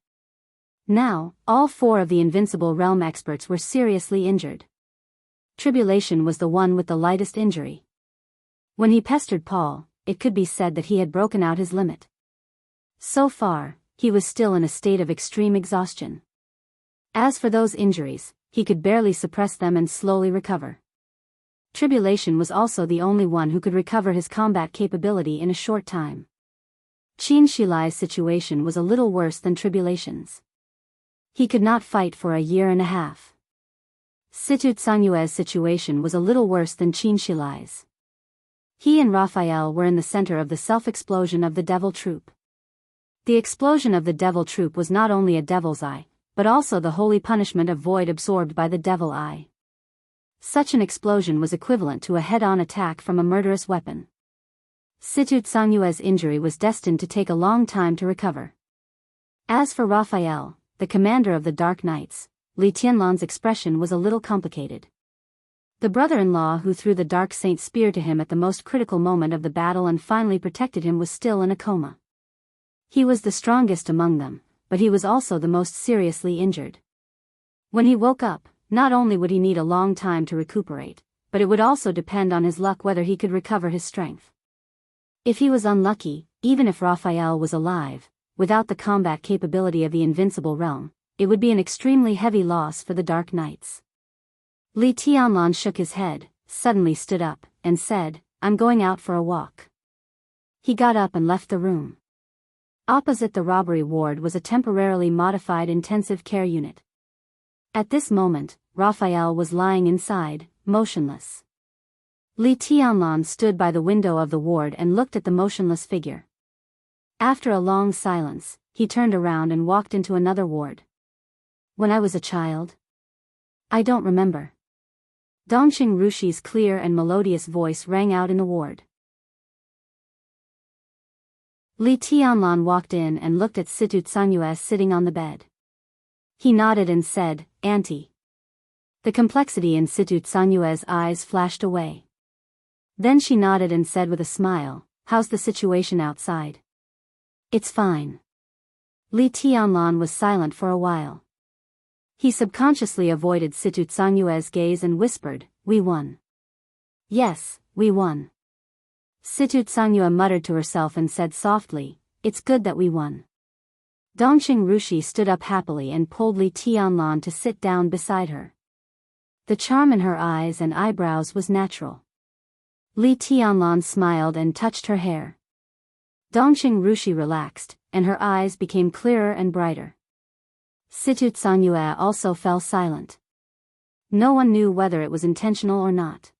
Now, all 4 of the Invincible Realm experts were seriously injured. Tribulation was the one with the lightest injury. When he pestered Paul, it could be said that he had broken out his limit. So far, he was still in a state of extreme exhaustion. As for those injuries, he could barely suppress them and slowly recover. Tribulation was also the only one who could recover his combat capability in a short time. Qin Shilai's situation was a little worse than Tribulation's. He could not fight for a year and a half. Situ Tsanyue's situation was a little worse than Qin Shilai's. He and Raphael were in the center of the self-explosion of the Devil Troop. The explosion of the Devil Troop was not only a devil's eye, but also the holy punishment of void absorbed by the Devil Eye. Such an explosion was equivalent to a head-on attack from a murderous weapon. Situ Tsanyue's injury was destined to take a long time to recover. As for Raphael, the commander of the Dark Knights, Li Tianlan's expression was a little complicated. The brother-in-law who threw the Dark Saint spear to him at the most critical moment of the battle and finally protected him was still in a coma. He was the strongest among them, but he was also the most seriously injured. When he woke up, not only would he need a long time to recuperate, but it would also depend on his luck whether he could recover his strength. If he was unlucky, even if Raphael was alive, without the combat capability of the Invincible Realm, it would be an extremely heavy loss for the Dark Knights. Li Tianlan shook his head, suddenly stood up, and said, "I'm going out for a walk." He got up and left the room. Opposite the robbery ward was a temporarily modified intensive care unit. At this moment, Raphael was lying inside, motionless. Li Tianlan stood by the window of the ward and looked at the motionless figure. After a long silence, he turned around and walked into another ward. "When I was a child? I don't remember." Dongxing Rushi's clear and melodious voice rang out in the ward. Li Tianlan walked in and looked at Situ Tsanyue sitting on the bed. He nodded and said, "Auntie." The complexity in Situ Tsanyue's eyes flashed away. Then she nodded and said with a smile, "How's the situation outside?" "It's fine." Li Tianlan was silent for a while. He subconsciously avoided Situ Tsanyue's gaze and whispered, "We won." "Yes, we won." Situ Tsanyue muttered to herself and said softly, "It's good that we won." Dongxing Rushi stood up happily and pulled Li Tianlan to sit down beside her. The charm in her eyes and eyebrows was natural. Li Tianlan smiled and touched her hair. Dongxing Rushi relaxed, and her eyes became clearer and brighter. Situ Tsanyue also fell silent. No one knew whether it was intentional or not.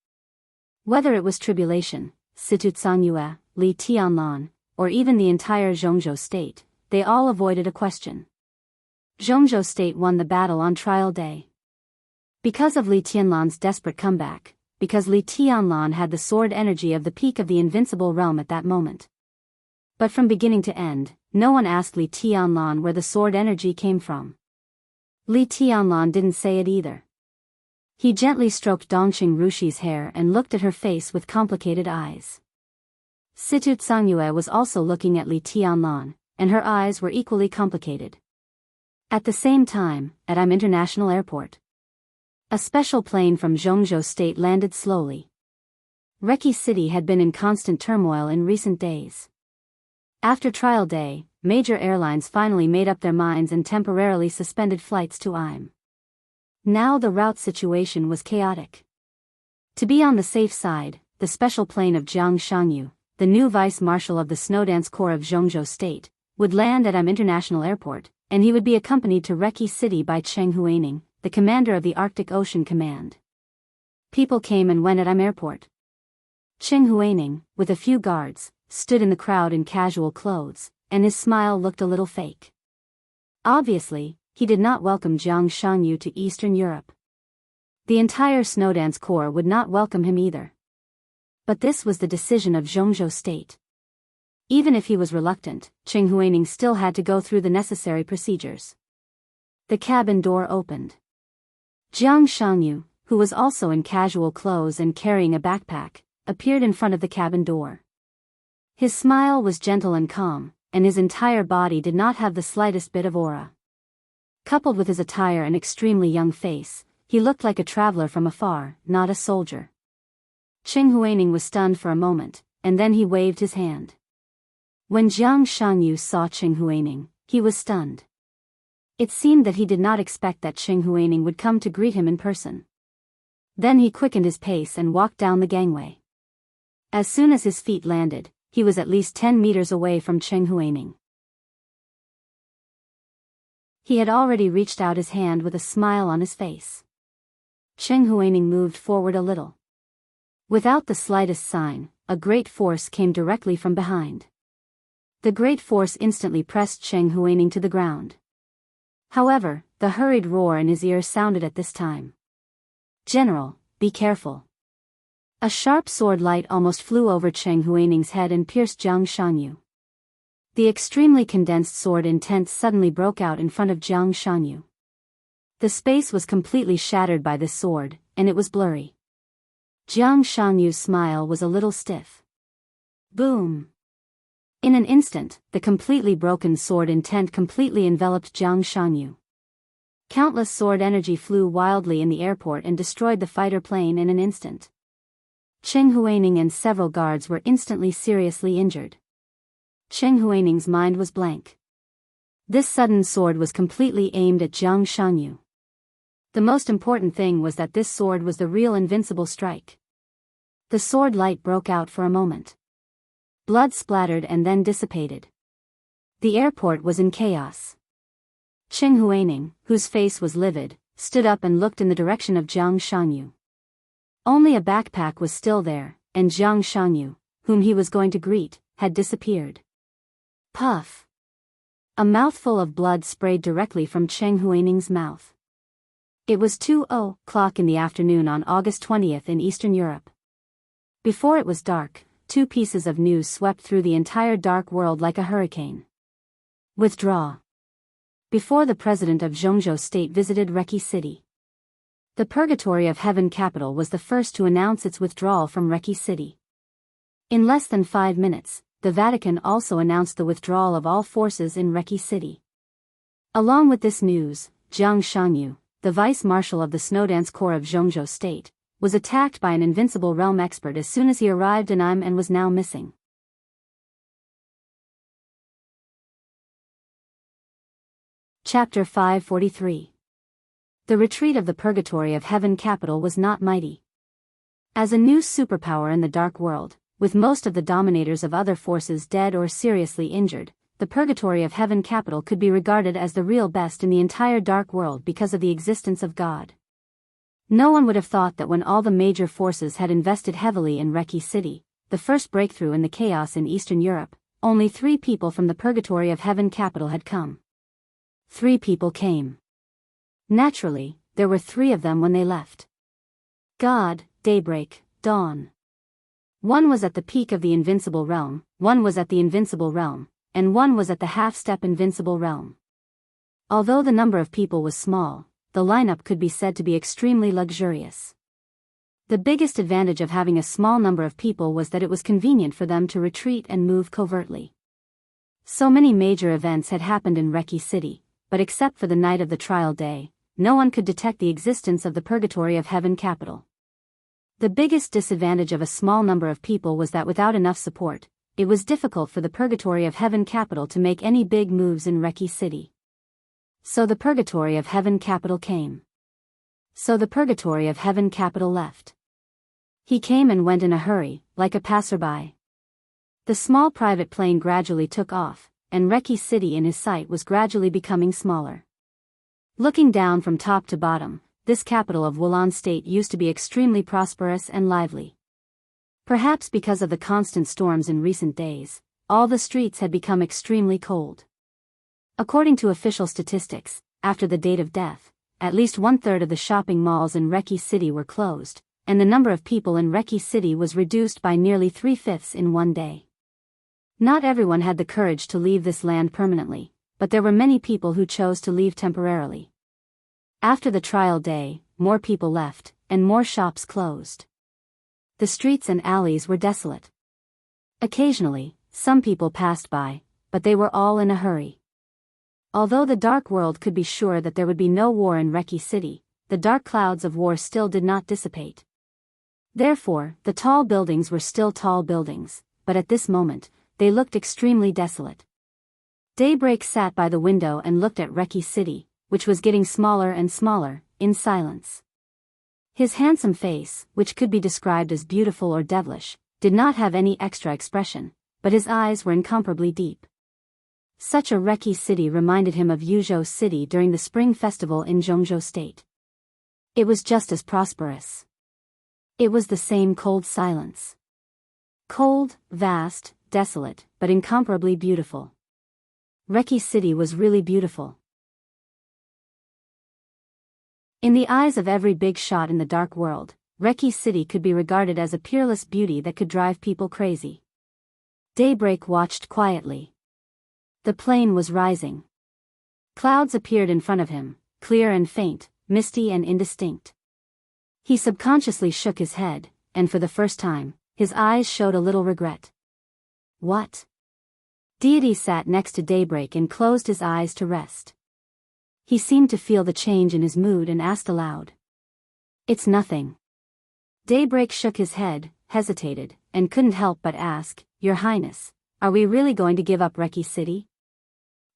Whether it was Tribulation, Situ Tsanyue, Li Tianlan, or even the entire Zhongzhou state, they all avoided a question. Zhongzhou state won the battle on trial day. Because of Li Tianlan's desperate comeback, because Li Tianlan had the sword energy of the peak of the Invincible Realm at that moment. But from beginning to end, no one asked Li Tianlan where the sword energy came from. Li Tianlan didn't say it either. He gently stroked Dongxing Rushi's hair and looked at her face with complicated eyes. Situ Tsanyue was also looking at Li Tianlan, and her eyes were equally complicated. At the same time, at International Airport, a special plane from Zhongzhou State landed slowly. Reki City had been in constant turmoil in recent days. After trial day, major airlines finally made up their minds and temporarily suspended flights to Im. Now the route situation was chaotic. To be on the safe side, the special plane of Jiang Shangyu, the new vice marshal of the Snowdance Corps of Zhongzhou State, would land at International Airport, and he would be accompanied to Reki City by Cheng Huaining, the commander of the Arctic Ocean Command. People came and went at Airport. Cheng Huaining, with a few guards, stood in the crowd in casual clothes, and his smile looked a little fake. Obviously, he did not welcome Jiang Shangyu to Eastern Europe. The entire Snowdance Corps would not welcome him either. But this was the decision of Zhongzhou State. Even if he was reluctant, Cheng Huaining still had to go through the necessary procedures. The cabin door opened. Jiang Shangyu, who was also in casual clothes and carrying a backpack, appeared in front of the cabin door. His smile was gentle and calm, and his entire body did not have the slightest bit of aura. Coupled with his attire and extremely young face, he looked like a traveler from afar, not a soldier. Cheng Huaining was stunned for a moment, and then he waved his hand. When Jiang Shangyu saw Cheng Huaining, he was stunned. It seemed that he did not expect that Cheng Huaining would come to greet him in person. Then he quickened his pace and walked down the gangway. As soon as his feet landed, he was at least 10 meters away from Cheng Huaining. He had already reached out his hand with a smile on his face. Cheng Huaining moved forward a little. Without the slightest sign, a great force came directly from behind. The great force instantly pressed Cheng Huaining to the ground. However, the hurried roar in his ear sounded at this time. "General, be careful." A sharp sword light almost flew over Cheng Huaining's head and pierced Jiang Shangyu. The extremely condensed sword intent suddenly broke out in front of Jiang Shangyu. The space was completely shattered by this sword, and it was blurry. Jiang Shangyu's smile was a little stiff. Boom! In an instant, the completely broken sword intent completely enveloped Jiang Shangyu. Countless sword energy flew wildly in the airport and destroyed the fighter plane in an instant. Cheng Huaining and several guards were instantly seriously injured. Cheng Huaining's mind was blank. This sudden sword was completely aimed at Jiang Shangyu. The most important thing was that this sword was the real invincible strike. The sword light broke out for a moment. Blood splattered and then dissipated. The airport was in chaos. Cheng Huaining, whose face was livid, stood up and looked in the direction of Jiang Shangyu. Only a backpack was still there, and Jiang Shangyu, whom he was going to greet, had disappeared. Puff! A mouthful of blood sprayed directly from Cheng Huaining's mouth. It was 2:00 in the afternoon on August 20th in Eastern Europe. Before it was dark, two pieces of news swept through the entire dark world like a hurricane. Withdraw. Before the president of Zhongzhou State visited Reki City. The Purgatory of Heaven capital was the first to announce its withdrawal from Reki City. In less than 5 minutes, the Vatican also announced the withdrawal of all forces in Reki City. Along with this news, Jiang Shangyu, the vice marshal of the Snowdance Corps of Zhongzhou State, was attacked by an invincible realm expert as soon as he arrived in Im and was now missing. Chapter 543. The retreat of the Purgatory of Heaven capital was not mighty. As a new superpower in the dark world, with most of the dominators of other forces dead or seriously injured, the Purgatory of Heaven capital could be regarded as the real best in the entire dark world because of the existence of God. No one would have thought that when all the major forces had invested heavily in Reki City, the first breakthrough in the chaos in Eastern Europe, only 3 people from the Purgatory of Heaven capital had come. 3 people came. Naturally, there were 3 of them when they left. God, daybreak, dawn. One was at the peak of the invincible realm, one was at the invincible realm, and one was at the half-step invincible realm. Although the number of people was small, the lineup could be said to be extremely luxurious. The biggest advantage of having a small number of people was that it was convenient for them to retreat and move covertly. So many major events had happened in Reki City, but except for the night of the trial day, no one could detect the existence of the purgatory of heaven capital. The biggest disadvantage of a small number of people was that without enough support, it was difficult for the purgatory of heaven capital to make any big moves in Reki City. So the purgatory of heaven capital came. So the purgatory of heaven capital left. He came and went in a hurry, like a passerby. The small private plane gradually took off, and Reki City in his sight was gradually becoming smaller. Looking down from top to bottom, this capital of Wulan State used to be extremely prosperous and lively. Perhaps because of the constant storms in recent days, all the streets had become extremely cold. According to official statistics, after the date of death, at least 1/3 of the shopping malls in Reki City were closed, and the number of people in Reki City was reduced by nearly 3/5 in one day. Not everyone had the courage to leave this land permanently, but there were many people who chose to leave temporarily. After the trial day, more people left, and more shops closed. The streets and alleys were desolate. Occasionally, some people passed by, but they were all in a hurry. Although the dark world could be sure that there would be no war in Reki City, the dark clouds of war still did not dissipate. Therefore, the tall buildings were still tall buildings, but at this moment, they looked extremely desolate. Daybreak sat by the window and looked at Reki City, which was getting smaller and smaller, in silence. His handsome face, which could be described as beautiful or devilish, did not have any extra expression, but his eyes were incomparably deep. Such a Reki City reminded him of Yuzhou City during the spring festival in Zhongzhou State. It was just as prosperous. It was the same cold silence. Cold, vast, desolate, but incomparably beautiful. Reki City was really beautiful. In the eyes of every big shot in the dark world, Reki City could be regarded as a peerless beauty that could drive people crazy. Daybreak watched quietly. The plane was rising. Clouds appeared in front of him, clear and faint, misty and indistinct. He subconsciously shook his head, and for the first time, his eyes showed a little regret. What? Deity sat next to Daybreak and closed his eyes to rest. He seemed to feel the change in his mood and asked aloud. It's nothing. Daybreak shook his head, hesitated, and couldn't help but ask, Your Highness, are we really going to give up Reki City?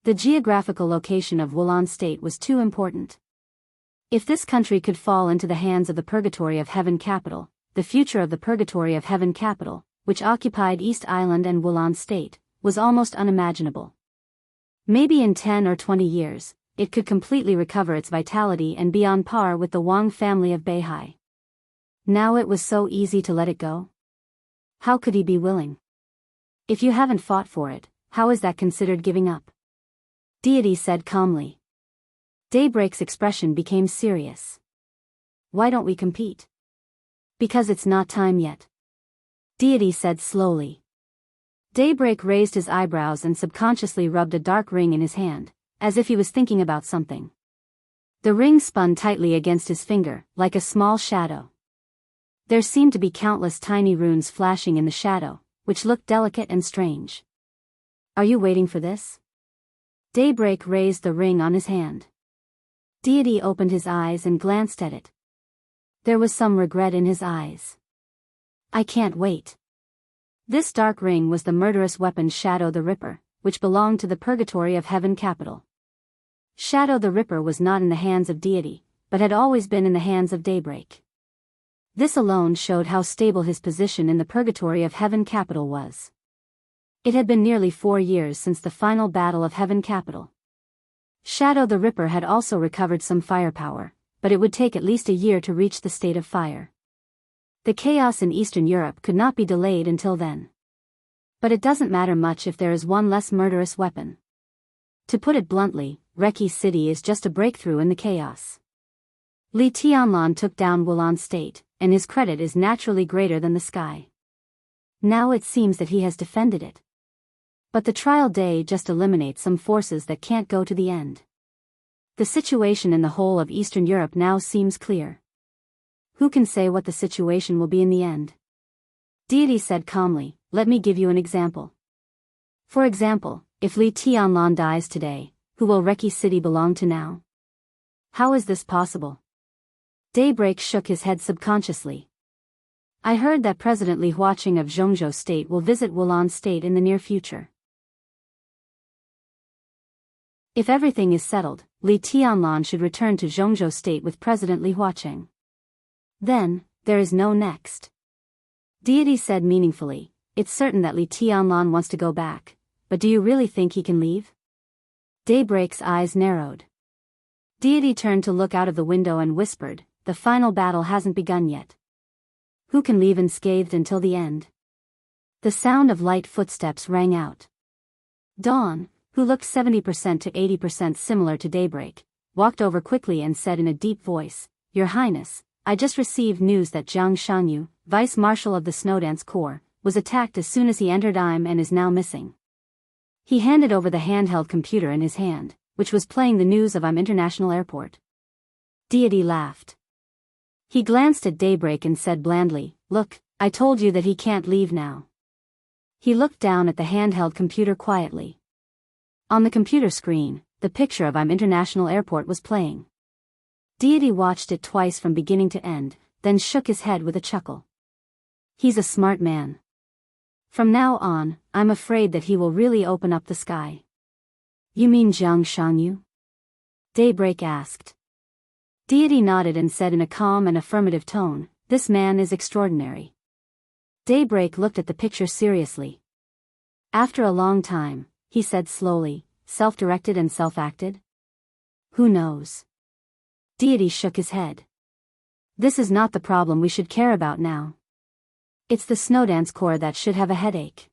The geographical location of Wulan State was too important. If this country could fall into the hands of the Purgatory of Heaven capital, the future of the Purgatory of Heaven capital, which occupied East Island and Wulan State, was almost unimaginable. Maybe in 10 or 20 years, it could completely recover its vitality and be on par with the Wang family of Beihai. Now it was so easy to let it go. How could he be willing? If you haven't fought for it, how is that considered giving up? Deity said calmly. Daybreak's expression became serious. Why don't we compete? Because it's not time yet. Deity said slowly. Daybreak raised his eyebrows and subconsciously rubbed a dark ring in his hand, as if he was thinking about something. The ring spun tightly against his finger, like a small shadow. There seemed to be countless tiny runes flashing in the shadow, which looked delicate and strange. Are you waiting for this? Daybreak raised the ring on his hand. Deity opened his eyes and glanced at it. There was some regret in his eyes. I can't wait. This dark ring was the murderous weapon Shadow the Ripper, which belonged to the Purgatory of Heaven capital. Shadow the Ripper was not in the hands of Deity, but had always been in the hands of Daybreak. This alone showed how stable his position in the Purgatory of Heaven capital was. It had been nearly 4 years since the final battle of Heaven capital. Shadow the Ripper had also recovered some firepower, but it would take at least a year to reach the state of fire. The chaos in Eastern Europe could not be delayed until then. But it doesn't matter much if there is one less murderous weapon. To put it bluntly, Reki City is just a breakthrough in the chaos. Li Tianlan took down Wulan State, and his credit is naturally greater than the sky. Now it seems that he has defended it. But the trial day just eliminates some forces that can't go to the end. The situation in the whole of Eastern Europe now seems clear. Who can say what the situation will be in the end? Deity said calmly, let me give you an example. For example, if Li Tianlan dies today, Who will Reki City belong to now? How is this possible? Daybreak shook his head subconsciously. I heard that President Li Huaqing of Zhongzhou State will visit Wulan State in the near future. If everything is settled, Li Tianlan should return to Zhongzhou State with President Li Huaqing. Then, there is no next. Deity said meaningfully, it's certain that Li Tianlan wants to go back, but do you really think he can leave? Daybreak's eyes narrowed. Deity turned to look out of the window and whispered, the final battle hasn't begun yet. Who can leave unscathed until the end? The sound of light footsteps rang out. Dawn, who looked 70% to 80% similar to Daybreak, walked over quickly and said in a deep voice, Your Highness, I just received news that Jiang Shanyu, Vice Marshal of the Snowdance Corps, was attacked as soon as he entered IM and is now missing. He handed over the handheld computer in his hand, which was playing the news of IM International Airport. Deity laughed. He glanced at Daybreak and said blandly, Look, I told you that he can't leave now. He looked down at the handheld computer quietly. On the computer screen, the picture of IM International Airport was playing. Deity watched it twice from beginning to end, then shook his head with a chuckle. He's a smart man. From now on, I'm afraid that he will really open up the sky. You mean Jiang Shanyu? Daybreak asked. Deity nodded and said in a calm and affirmative tone, This man is extraordinary. Daybreak looked at the picture seriously. After a long time, he said slowly, self-directed and self-acted? Who knows? Deity shook his head. This is not the problem we should care about now. It's the Snowdance Corps that should have a headache.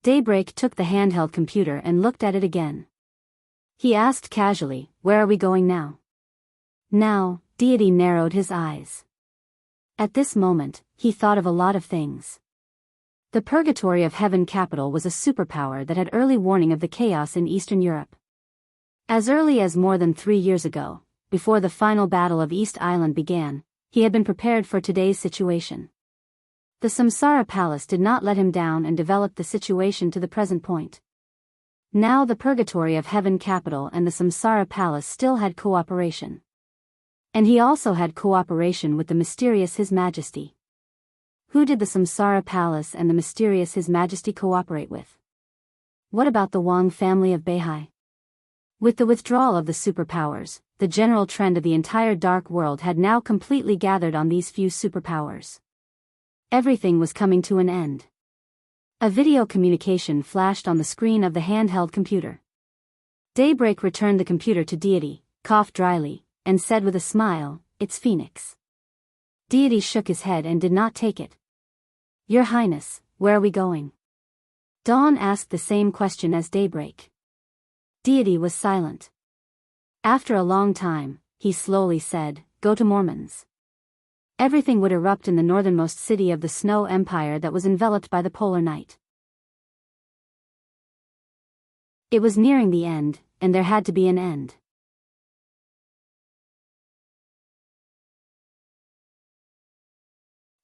Daybreak took the handheld computer and looked at it again. He asked casually, Where are we going now? Now, Deity narrowed his eyes. At this moment, he thought of a lot of things. The Purgatory of Heaven capital was a superpower that had early warning of the chaos in Eastern Europe. As early as more than 3 years ago, before the final battle of East Island began, he had been prepared for today's situation. The Samsara Palace did not let him down and developed the situation to the present point. Now the Purgatory of Heaven capital and the Samsara Palace still had cooperation. And he also had cooperation with the mysterious His Majesty. Who did the Samsara Palace and the mysterious His Majesty cooperate with? What about the Wang family of Beihai? With the withdrawal of the superpowers, the general trend of the entire dark world had now completely gathered on these few superpowers. Everything was coming to an end. A video communication flashed on the screen of the handheld computer. Daybreak returned the computer to Deity, coughed dryly, and said with a smile, It's Phoenix. Deity shook his head and did not take it. Your Highness, where are we going? Dawn asked the same question as Daybreak. Deity was silent. After a long time, he slowly said, Go to Mormons. Everything would erupt in the northernmost city of the Snow Empire that was enveloped by the polar night. It was nearing the end, and there had to be an end.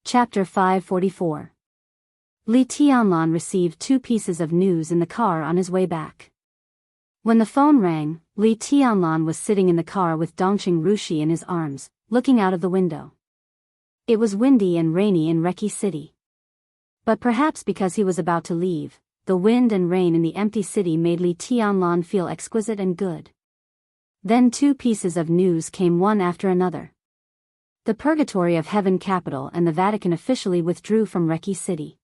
Chapter 544. Li Tianlan received 2 pieces of news in the car on his way back. When the phone rang, Li Tianlan was sitting in the car with Dongqing Rushi in his arms, looking out of the window. It was windy and rainy in Reki City. But perhaps because he was about to leave, the wind and rain in the empty city made Li Tianlan feel exquisite and good. Then 2 pieces of news came one after another. The Purgatory of Heaven capital and the Vatican officially withdrew from Reki City.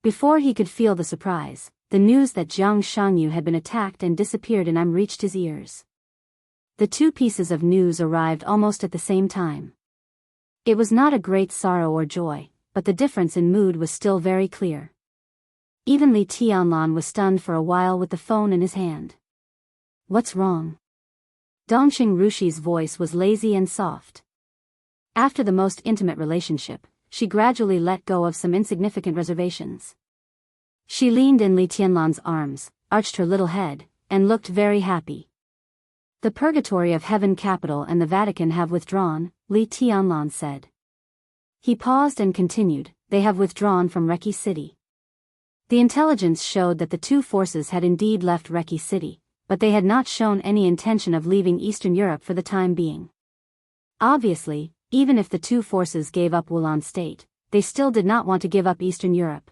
Before he could feel the surprise, the news that Jiang Shanyu had been attacked and disappeared in reached his ears. The 2 pieces of news arrived almost at the same time. It was not a great sorrow or joy, but the difference in mood was still very clear. Even Li Tianlan was stunned for a while with the phone in his hand. What's wrong? Dongqing Rushi's voice was lazy and soft. After the most intimate relationship, she gradually let go of some insignificant reservations. She leaned in Li Tianlan's arms, arched her little head, and looked very happy. The Purgatory of Heaven capital and the Vatican have withdrawn, Li Tianlan said. He paused and continued, They have withdrawn from Reki City. The intelligence showed that the 2 forces had indeed left Reki City, but they had not shown any intention of leaving Eastern Europe for the time being. Obviously, even if the two forces gave up Wulan state, they still did not want to give up Eastern Europe.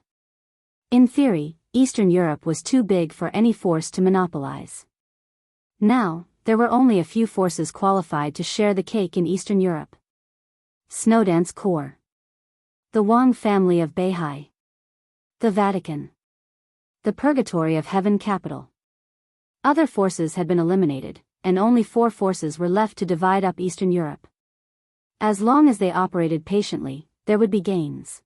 In theory, Eastern Europe was too big for any force to monopolize. Now, there were only a few forces qualified to share the cake in Eastern Europe. Snowdance Corps. The Wang family of Beihai. The Vatican. The Purgatory of Heaven capital. Other forces had been eliminated, and only 4 forces were left to divide up Eastern Europe. As long as they operated patiently, there would be gains.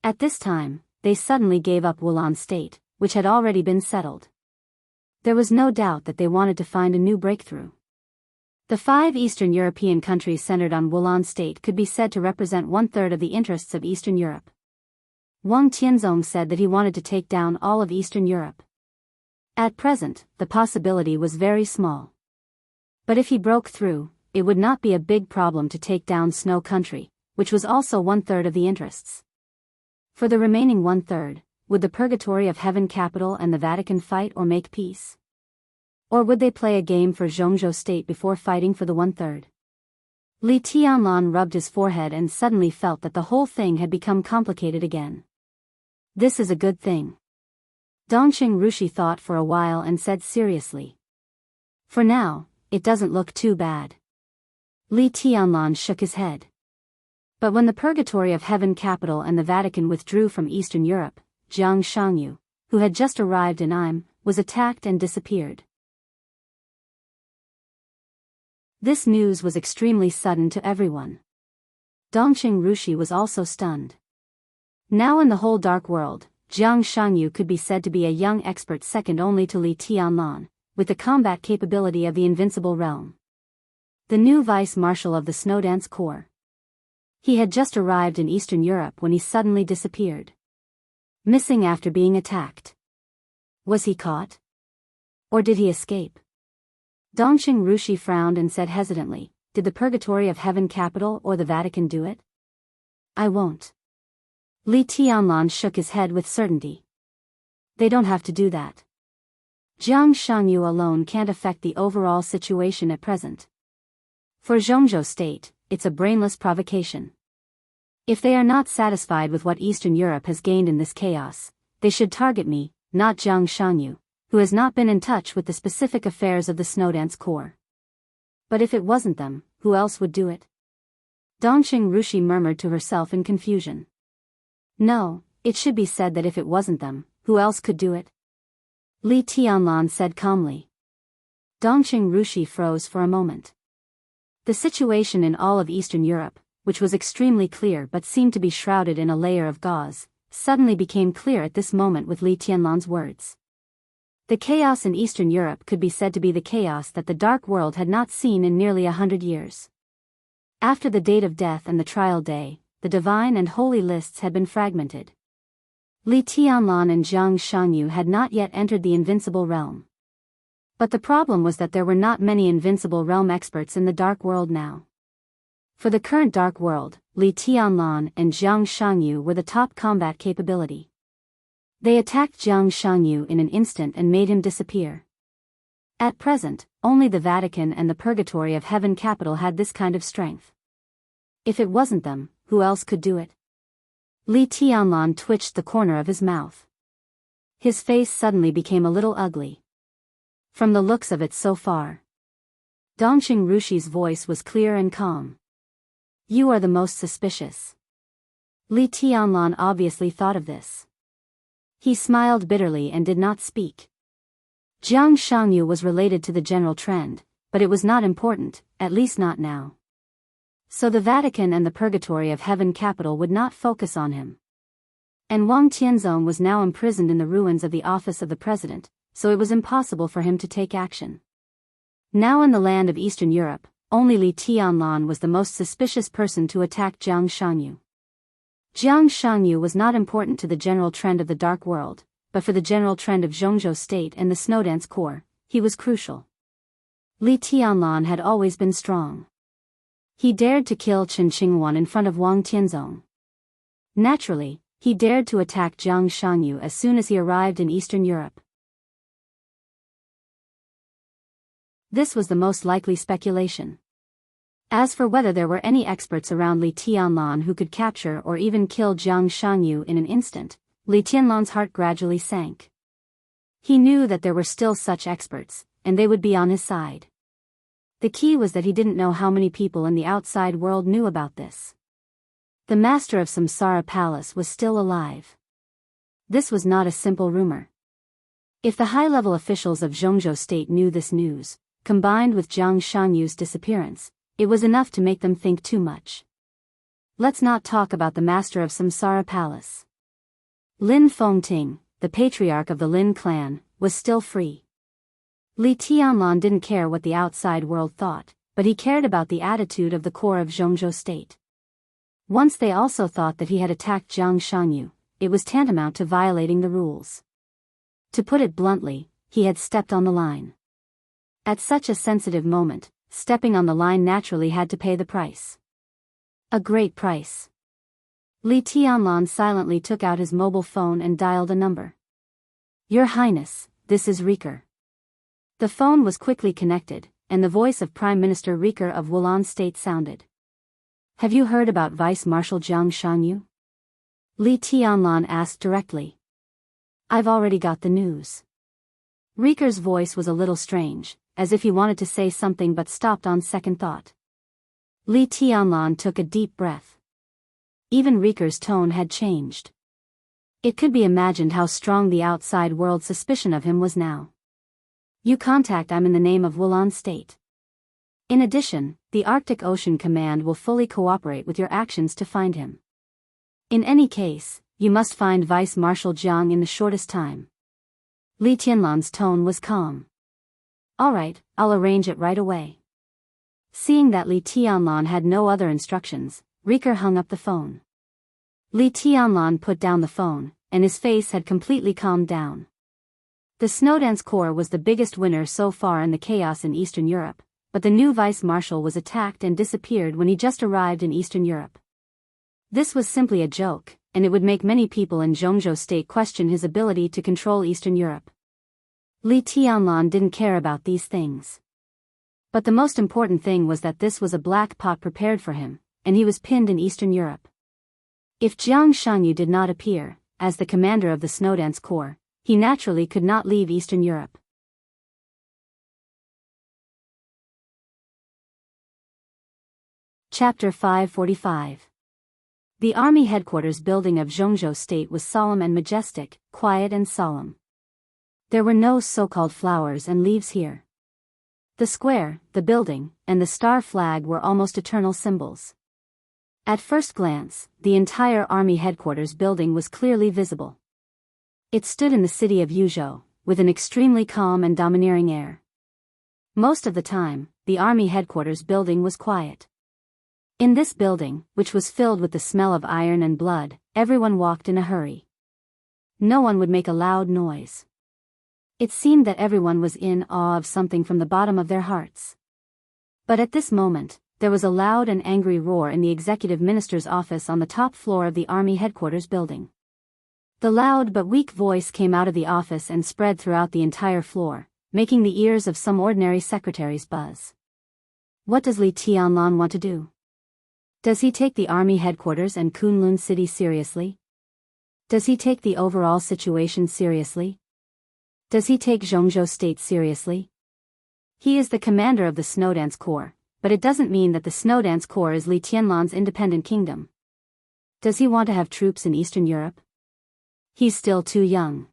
At this time, they suddenly gave up Wulan state, which had already been settled. There was no doubt that they wanted to find a new breakthrough. The 5 Eastern European countries centered on Wulan state could be said to represent 1/3 of the interests of Eastern Europe. Wang Tianzong said that he wanted to take down all of Eastern Europe. At present, the possibility was very small. But if he broke through, it would not be a big problem to take down Snow Country, which was also 1/3 of the interests. For the remaining 1/3, would the Purgatory of Heaven capital and the Vatican fight or make peace? Or would they play a game for Zhongzhou state before fighting for the 1/3? Li Tianlan rubbed his forehead and suddenly felt that the whole thing had become complicated again. This is a good thing. Dongqing Rushi thought for a while and said seriously. For now, it doesn't look too bad. Li Tianlan shook his head. But when the Purgatory of Heaven capital and the Vatican withdrew from Eastern Europe, Jiang Shangyu, who had just arrived in Im, was attacked and disappeared. This news was extremely sudden to everyone. Dongqing Rushi was also stunned. Now in the whole dark world, Jiang Shangyu could be said to be a young expert second only to Li Tianlan, with the combat capability of the Invincible Realm. The new vice marshal of the Snowdance Corps. He had just arrived in Eastern Europe when he suddenly disappeared. Missing after being attacked. Was he caught? Or did he escape? Dongqing Rushi frowned and said hesitantly, did the Purgatory of Heaven capital or the Vatican do it? I won't. Li Tianlan shook his head with certainty. They don't have to do that. Jiang Shangyu alone can't affect the overall situation at present. For Zhongzhou state, it's a brainless provocation. If they are not satisfied with what Eastern Europe has gained in this chaos, they should target me, not Jiang Shangyu, who has not been in touch with the specific affairs of the Snowdance Corps. But if it wasn't them, who else would do it? Dongqing Rushi murmured to herself in confusion. No, it should be said that if it wasn't them, who else could do it? Li Tianlan said calmly. Dongqing Rushi froze for a moment. The situation in all of Eastern Europe, which was extremely clear but seemed to be shrouded in a layer of gauze, suddenly became clear at this moment with Li Tianlan's words. The chaos in Eastern Europe could be said to be the chaos that the Dark World had not seen in nearly 100 years. After the date of death and the trial day, the divine and holy lists had been fragmented. Li Tianlan and Jiang Shangyu had not yet entered the Invincible Realm. But the problem was that there were not many Invincible Realm experts in the Dark World now. For the current Dark World, Li Tianlan and Jiang Shangyu were the top combat capability. They attacked Jiang Shangyu in an instant and made him disappear. At present, only the Vatican and the Purgatory of Heaven capital had this kind of strength. If it wasn't them, who else could do it? Li Tianlan twitched the corner of his mouth. His face suddenly became a little ugly. From the looks of it so far. Dongqing Rushi's voice was clear and calm. You are the most suspicious. Li Tianlan obviously thought of this. He smiled bitterly and did not speak. Jiang Shangyu was related to the general trend, but it was not important, at least not now. So the Vatican and the Purgatory of Heaven capital would not focus on him. And Wang Tianzong was now imprisoned in the ruins of the office of the president, so it was impossible for him to take action. Now in the land of Eastern Europe, only Li Tianlan was the most suspicious person to attack Jiang Shangyu. Jiang Shangyu was not important to the general trend of the Dark World, but for the general trend of Zhongzhou state and the Snowdance Corps, he was crucial. Li Tianlan had always been strong. He dared to kill Chen Qingwan in front of Wang Tianzong. Naturally, he dared to attack Jiang Shangyu as soon as he arrived in Eastern Europe. This was the most likely speculation. As for whether there were any experts around Li Tianlan who could capture or even kill Jiang Shangyu in an instant, Li Tianlan's heart gradually sank. He knew that there were still such experts, and they would be on his side. The key was that he didn't know how many people in the outside world knew about this. The master of Samsara Palace was still alive. This was not a simple rumor. If the high-level officials of Zhongzhou State knew this news, combined with Jiang Shangyu's disappearance, it was enough to make them think too much. Let's not talk about the master of Samsara Palace. Lin Fengting, the patriarch of the Lin clan, was still free. Li Tianlan didn't care what the outside world thought, but he cared about the attitude of the core of Zhongzhou State. Once they also thought that he had attacked Jiang Shangyu, it was tantamount to violating the rules. To put it bluntly, he had stepped on the line. At such a sensitive moment, stepping on the line naturally had to pay the price. A great price. Li Tianlan silently took out his mobile phone and dialed a number. Your Highness, this is Riker. The phone was quickly connected, and the voice of Prime Minister Riker of Wulan State sounded. Have you heard about Vice Marshal Jiang Shangyu? Li Tianlan asked directly. I've already got the news. Riker's voice was a little strange, as if he wanted to say something but stopped on second thought. Li Tianlan took a deep breath. Even Riker's tone had changed. It could be imagined how strong the outside world's suspicion of him was now. You contact I'm in the name of Wulan State. In addition, the Arctic Ocean Command will fully cooperate with your actions to find him. In any case, you must find Vice Marshal Jiang in the shortest time. Li Tianlan's tone was calm. All right, I'll arrange it right away. Seeing that Li Tianlan had no other instructions, Riker hung up the phone. Li Tianlan put down the phone, and his face had completely calmed down. The Snowdance Corps was the biggest winner so far in the chaos in Eastern Europe, but the new vice marshal was attacked and disappeared when he just arrived in Eastern Europe. This was simply a joke, and it would make many people in Zhongzhou State question his ability to control Eastern Europe. Li Tianlan didn't care about these things. But the most important thing was that this was a black pot prepared for him, and he was pinned in Eastern Europe. If Jiang Shangyu did not appear, as the commander of the Snowdance Corps, he naturally could not leave Eastern Europe. Chapter 545. The army headquarters building of Zhongzhou State was solemn and majestic, quiet and solemn. There were no so-called flowers and leaves here. The square, the building, and the star flag were almost eternal symbols. At first glance, the entire army headquarters building was clearly visible. It stood in the city of Yuzhou, with an extremely calm and domineering air. Most of the time, the army headquarters building was quiet. In this building, which was filled with the smell of iron and blood, everyone walked in a hurry. No one would make a loud noise. It seemed that everyone was in awe of something from the bottom of their hearts. But at this moment, there was a loud and angry roar in the executive minister's office on the top floor of the army headquarters building. The loud but weak voice came out of the office and spread throughout the entire floor, making the ears of some ordinary secretaries buzz. What does Li Tianlan want to do? Does he take the army headquarters and Kunlun City seriously? Does he take the overall situation seriously? Does he take Zhongzhou State seriously? He is the commander of the Snowdance Corps, but it doesn't mean that the Snowdance Corps is Li Tianlan's independent kingdom. Does he want to have troops in Eastern Europe? He's still too young.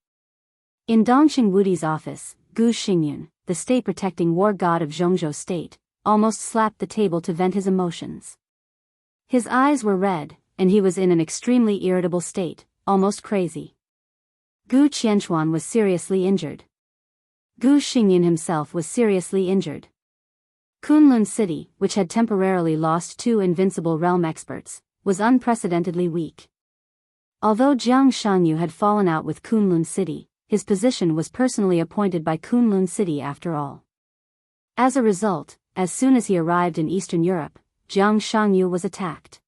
In Dongxing Wudi's office, Gu Xingyun, the state-protecting war god of Zhongzhou State, almost slapped the table to vent his emotions. His eyes were red, and he was in an extremely irritable state, almost crazy. Gu Qianchuan was seriously injured. Gu Xingyun himself was seriously injured. Kunlun City, which had temporarily lost 2 invincible realm experts, was unprecedentedly weak. Although Jiang Shangyu had fallen out with Kunlun City, his position was personally appointed by Kunlun City after all. As a result, as soon as he arrived in Eastern Europe, Jiang Shangyu was attacked.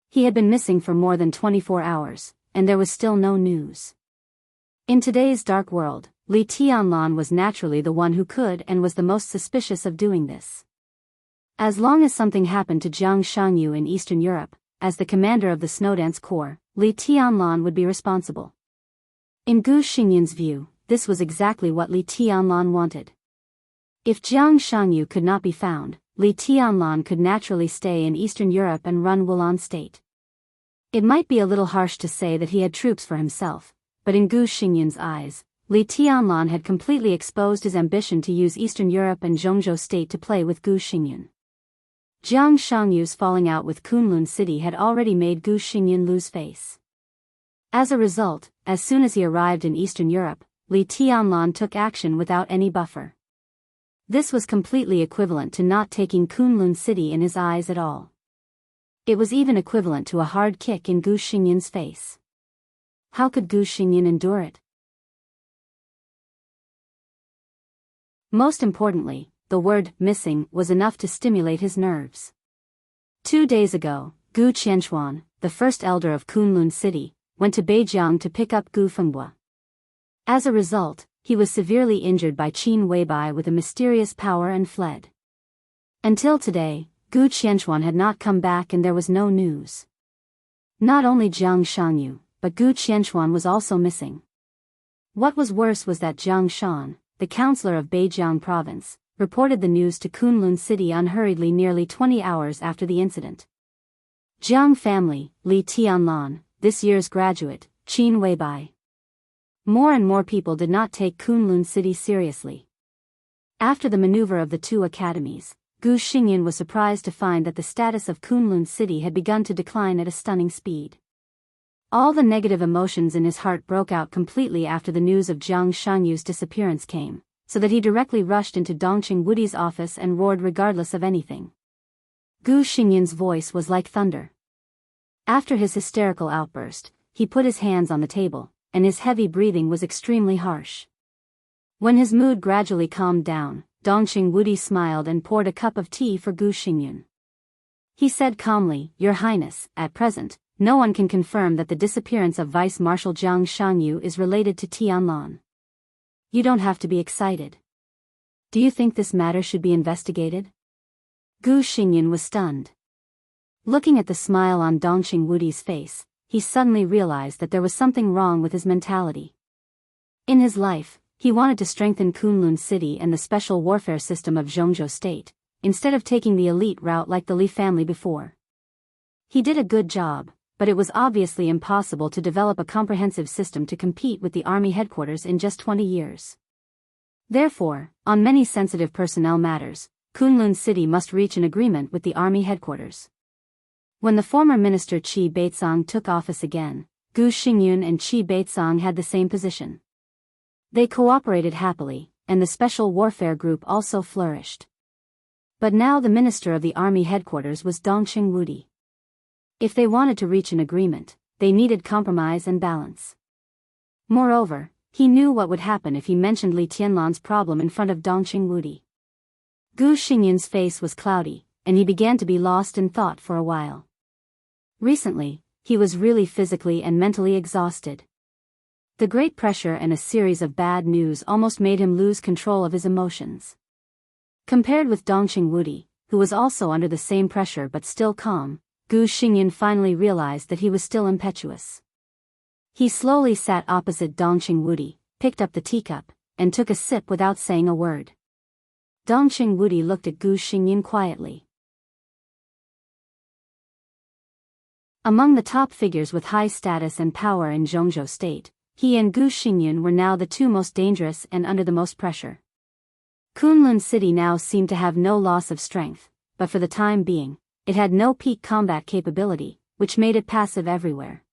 He had been missing for more than 24 hours, and there was still no news. In today's dark world, Li Tianlan was naturally the one who could and was the most suspicious of doing this. As long as something happened to Jiang Shangyu in Eastern Europe, as the commander of the Snowdance Corps, Li Tianlan would be responsible. In Gu Xinyan's view, this was exactly what Li Tianlan wanted. If Jiang Shangyu could not be found, Li Tianlan could naturally stay in Eastern Europe and run Wulan State. It might be a little harsh to say that he had troops for himself, but in Gu Xinyan's eyes, Li Tianlan had completely exposed his ambition to use Eastern Europe and Zhongzhou State to play with Gu Xingyan. Jiang Shangyu's falling out with Kunlun City had already made Gu Xingyan lose face. As a result, as soon as he arrived in Eastern Europe, Li Tianlan took action without any buffer. This was completely equivalent to not taking Kunlun City in his eyes at all. It was even equivalent to a hard kick in Gu Xingyan's face. How could Gu Xingyan endure it? Most importantly, the word missing was enough to stimulate his nerves. 2 days ago, Gu Qianchuan, the first elder of Kunlun City, went to Beijiang to pick up Gu Fenghua. As a result, he was severely injured by Qin Weibai with a mysterious power and fled. Until today, Gu Qianchuan had not come back and there was no news. Not only Jiang Shangyu, but Gu Qianchuan was also missing. What was worse was that Jiang Shan, the councillor of Beijiang province, reported the news to Kunlun City unhurriedly nearly 20 hours after the incident. Jiang family, Li Tianlan, this year's graduate, Qin Weibai. More and more people did not take Kunlun City seriously. After the maneuver of the 2 academies, Gu Xingyan was surprised to find that the status of Kunlun City had begun to decline at a stunning speed. All the negative emotions in his heart broke out completely after the news of Jiang Shangyu's disappearance came, so that he directly rushed into Dongqing Wudi's office and roared regardless of anything. Gu Xingyan's voice was like thunder. After his hysterical outburst, he put his hands on the table, and his heavy breathing was extremely harsh. When his mood gradually calmed down, Dongqing Wudi smiled and poured a cup of tea for Gu Xingyan. He said calmly, "Your Highness, at present, no one can confirm that the disappearance of Vice Marshal Jiang Shangyu is related to Tianlan. You don't have to be excited. Do you think this matter should be investigated?" Gu Xingyan was stunned. Looking at the smile on Dongqing Wudi's face, he suddenly realized that there was something wrong with his mentality. In his life, he wanted to strengthen Kunlun City and the special warfare system of Zhongzhou State, instead of taking the elite route like the Li family before. He did a good job, but it was obviously impossible to develop a comprehensive system to compete with the army headquarters in just 20 years. Therefore, on many sensitive personnel matters, Kunlun City must reach an agreement with the army headquarters. When the former minister Qi Beizong took office again, Gu Xingyan and Qi Beizong had the same position. They cooperated happily, and the special warfare group also flourished. But now the minister of the army headquarters was Dongqing Wudi. If they wanted to reach an agreement, they needed compromise and balance. Moreover, he knew what would happen if he mentioned Li Tianlan's problem in front of Dongqing Wudi. Gu Xingyan's face was cloudy, and he began to be lost in thought for a while. Recently, he was really physically and mentally exhausted. The great pressure and a series of bad news almost made him lose control of his emotions. Compared with Dongqing Wudi, who was also under the same pressure but still calm, Gu Xingyan finally realized that he was still impetuous. He slowly sat opposite Dongqing Wudi, picked up the teacup, and took a sip without saying a word. Dongqing Wudi looked at Gu Xingyan quietly. Among the top figures with high status and power in Zhongzhou State, he and Gu Xingyan were now the 2 most dangerous and under the most pressure. Kunlun City now seemed to have no loss of strength, but for the time being, it had no peak combat capability, which made it passive everywhere.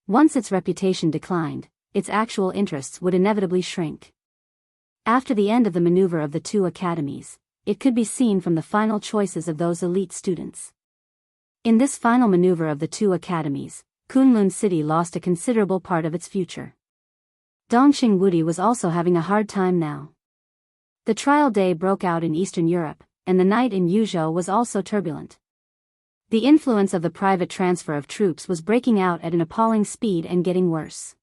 Once its reputation declined, its actual interests would inevitably shrink. After the end of the maneuver of the 2 academies, it could be seen from the final choices of those elite students. In this final maneuver of the 2 academies, Kunlun City lost a considerable part of its future. Dongqing Wudi was also having a hard time now. The trial day broke out in Eastern Europe, and the night in Yuzhou was also turbulent. The influence of the private transfer of troops was breaking out at an appalling speed and getting worse.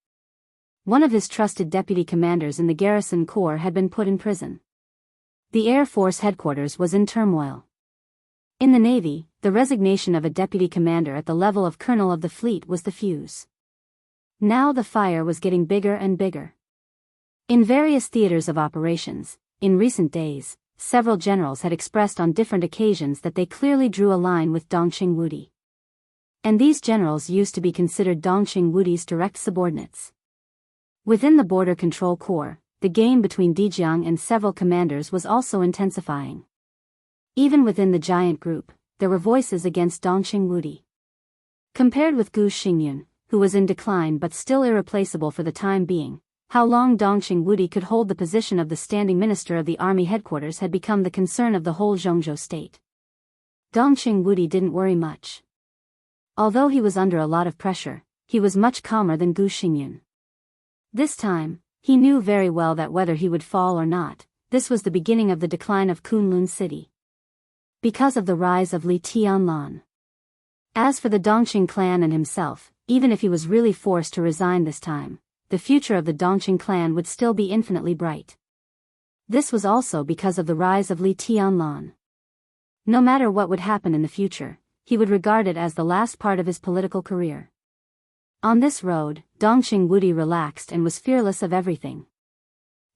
One of his trusted deputy commanders in the garrison corps had been put in prison. The Air Force headquarters was in turmoil. In the Navy, the resignation of a deputy commander at the level of colonel of the fleet was the fuse. Now the fire was getting bigger and bigger. In various theaters of operations, in recent days, several generals had expressed on different occasions that they clearly drew a line with Dong Xingwudi. And these generals used to be considered Dong Xingwudi's direct subordinates. Within the Border Control Corps, the game between Dijiang and several commanders was also intensifying. Even within the giant group, there were voices against Dong Xingwudi. Compared with Gu Xingyun, who was in decline but still irreplaceable for the time being, how long Dong Xingwudi could hold the position of the standing minister of the army headquarters had become the concern of the whole Zhongzhou state. Dong Xingwudi didn't worry much. Although he was under a lot of pressure, he was much calmer than Gu Xingyun. This time, he knew very well that whether he would fall or not, this was the beginning of the decline of Kunlun city. Because of the rise of Li Tianlan. As for the Dongqing clan and himself, even if he was really forced to resign this time, the future of the Dongqing clan would still be infinitely bright. This was also because of the rise of Li Tianlan. No matter what would happen in the future, he would regard it as the last part of his political career. On this road, Dong Xingwudi relaxed and was fearless of everything.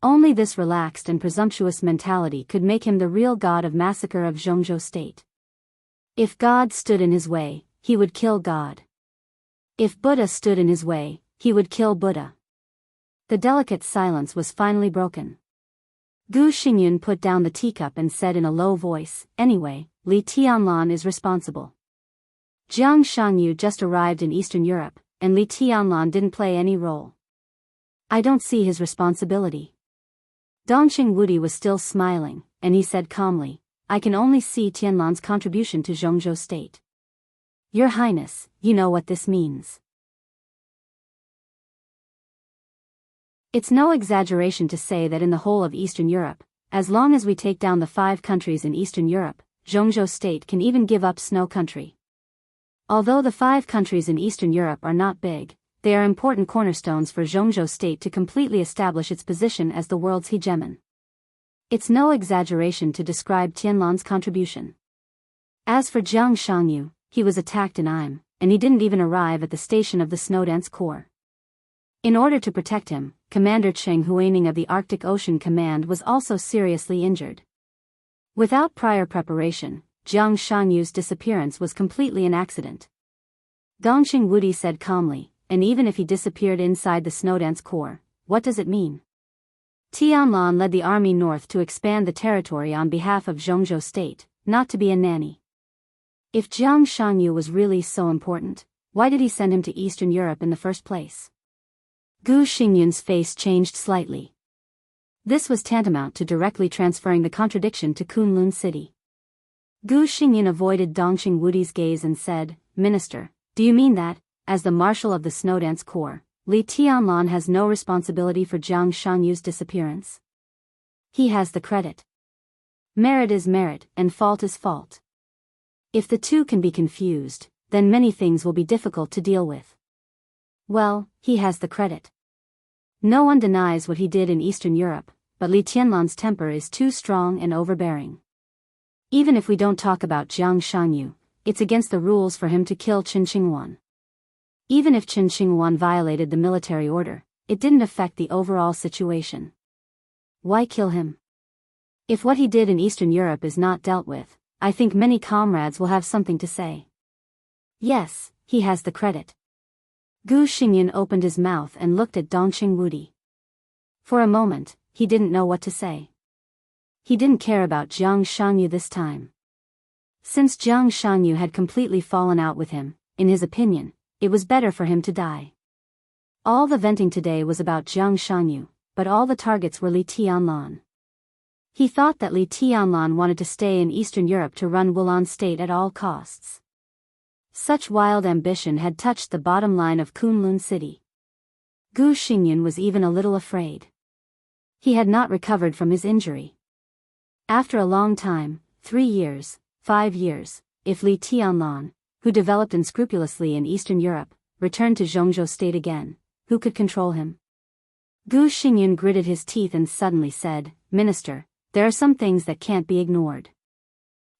Only this relaxed and presumptuous mentality could make him the real god of massacre of Zhongzhou state. If God stood in his way, he would kill God. If Buddha stood in his way, he would kill Buddha. The delicate silence was finally broken. Gu Xingyun put down the teacup and said in a low voice, "Anyway, Li Tianlan is responsible. Jiang Shangyu just arrived in Eastern Europe, and Li Tianlan didn't play any role. I don't see his responsibility." Dong Xingwudi was still smiling, and he said calmly, "I can only see Tianlan's contribution to Zhongzhou state. Your Highness, you know what this means. It's no exaggeration to say that in the whole of Eastern Europe, as long as we take down the 5 countries in Eastern Europe, Zhongzhou state can even give up Snow country. Although the 5 countries in Eastern Europe are not big, they are important cornerstones for Zhongzhou state to completely establish its position as the world's hegemon. It's no exaggeration to describe Tianlan's contribution. As for Jiang Shangyu, he was attacked in Im, and he didn't even arrive at the station of the Snowdance Corps. In order to protect him, Commander Cheng Huining of the Arctic Ocean Command was also seriously injured. Without prior preparation, Jiang Shangyu's disappearance was completely an accident. Dong Xingwudi said calmly, "And even if he disappeared inside the Snowdance Corps, what does it mean? Tianlan led the army north to expand the territory on behalf of Zhongzhou state, not to be a nanny. If Jiang Shangyu was really so important, why did he send him to Eastern Europe in the first place?" Gu Xingyun's face changed slightly. This was tantamount to directly transferring the contradiction to Kunlun city. Gu Xingyun avoided Dong Xingwudi's gaze and said, "Minister, do you mean that, as the marshal of the Snowdance Corps, Li Tianlan has no responsibility for Jiang Shangyu's disappearance? He has the credit. Merit is merit, and fault is fault. If the two can be confused, then many things will be difficult to deal with. Well, he has the credit. No one denies what he did in Eastern Europe, but Li Tianlan's temper is too strong and overbearing. Even if we don't talk about Jiang Shangyu, it's against the rules for him to kill Qin Xingwan. Even if Qin Xingwan violated the military order, it didn't affect the overall situation. Why kill him? If what he did in Eastern Europe is not dealt with, I think many comrades will have something to say. Yes, he has the credit." Gu Xingyun opened his mouth and looked at Dong Xingwudi. For a moment, he didn't know what to say. He didn't care about Jiang Shangyu this time. Since Jiang Shangyu had completely fallen out with him, in his opinion, it was better for him to die. All the venting today was about Jiang Shangyu, but all the targets were Li Tianlan. He thought that Li Tianlan wanted to stay in Eastern Europe to run Wulan state at all costs. Such wild ambition had touched the bottom line of Kunlun city. Gu Xingyun was even a little afraid. He had not recovered from his injury. After a long time, 3 years, 5 years, if Li Tianlan, who developed unscrupulously in Eastern Europe, returned to Zhongzhou state again, who could control him? Gu Xingyun gritted his teeth and suddenly said, Minister, there are some things that can't be ignored.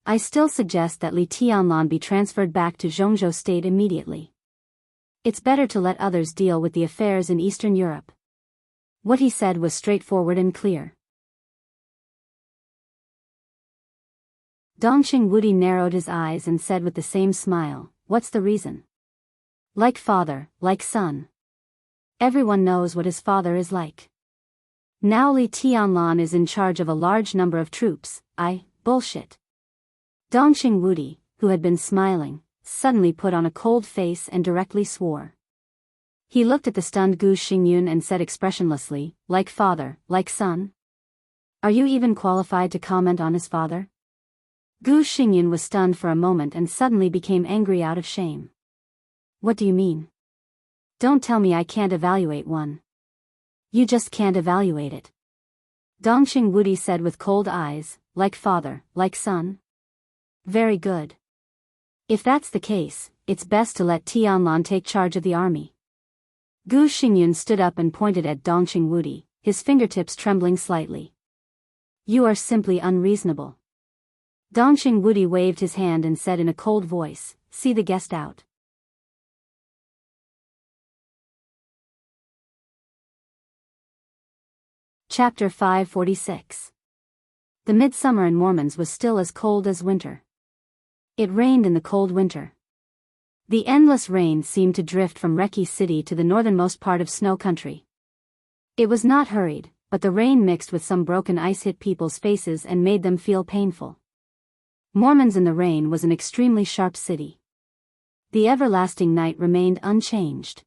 I still suggest that Li Tianlan be transferred back to Zhongzhou State immediately. It's better to let others deal with the affairs in Eastern Europe. What he said was straightforward and clear. Dongxing Wudi narrowed his eyes and said with the same smile, What's the reason? Like father, like son. Everyone knows what his father is like. Now Li Tianlan is in charge of a large number of troops. Bullshit. Dongxing Wudi, who had been smiling, suddenly put on a cold face and directly swore. He looked at the stunned Gu Xingyun and said expressionlessly, Like father, like son? Are you even qualified to comment on his father? Gu Xingyun was stunned for a moment and suddenly became angry out of shame. What do you mean? Don't tell me I can't evaluate one. You just can't evaluate it. Dongxing Wudi said with cold eyes, Like father, like son? Very good. If that's the case, it's best to let Tianlan take charge of the army. Gu Xingyun stood up and pointed at Dongxing Wudi, his fingertips trembling slightly. You are simply unreasonable. Dongxing Wudi waved his hand and said in a cold voice, See the guest out. Chapter 546. The midsummer in Mormons was still as cold as winter. It rained in the cold winter. The endless rain seemed to drift from Reki City to the northernmost part of snow country. It was not hurried, but the rain mixed with some broken ice hit people's faces and made them feel painful. Mormons in the rain was an extremely sharp city. The everlasting night remained unchanged.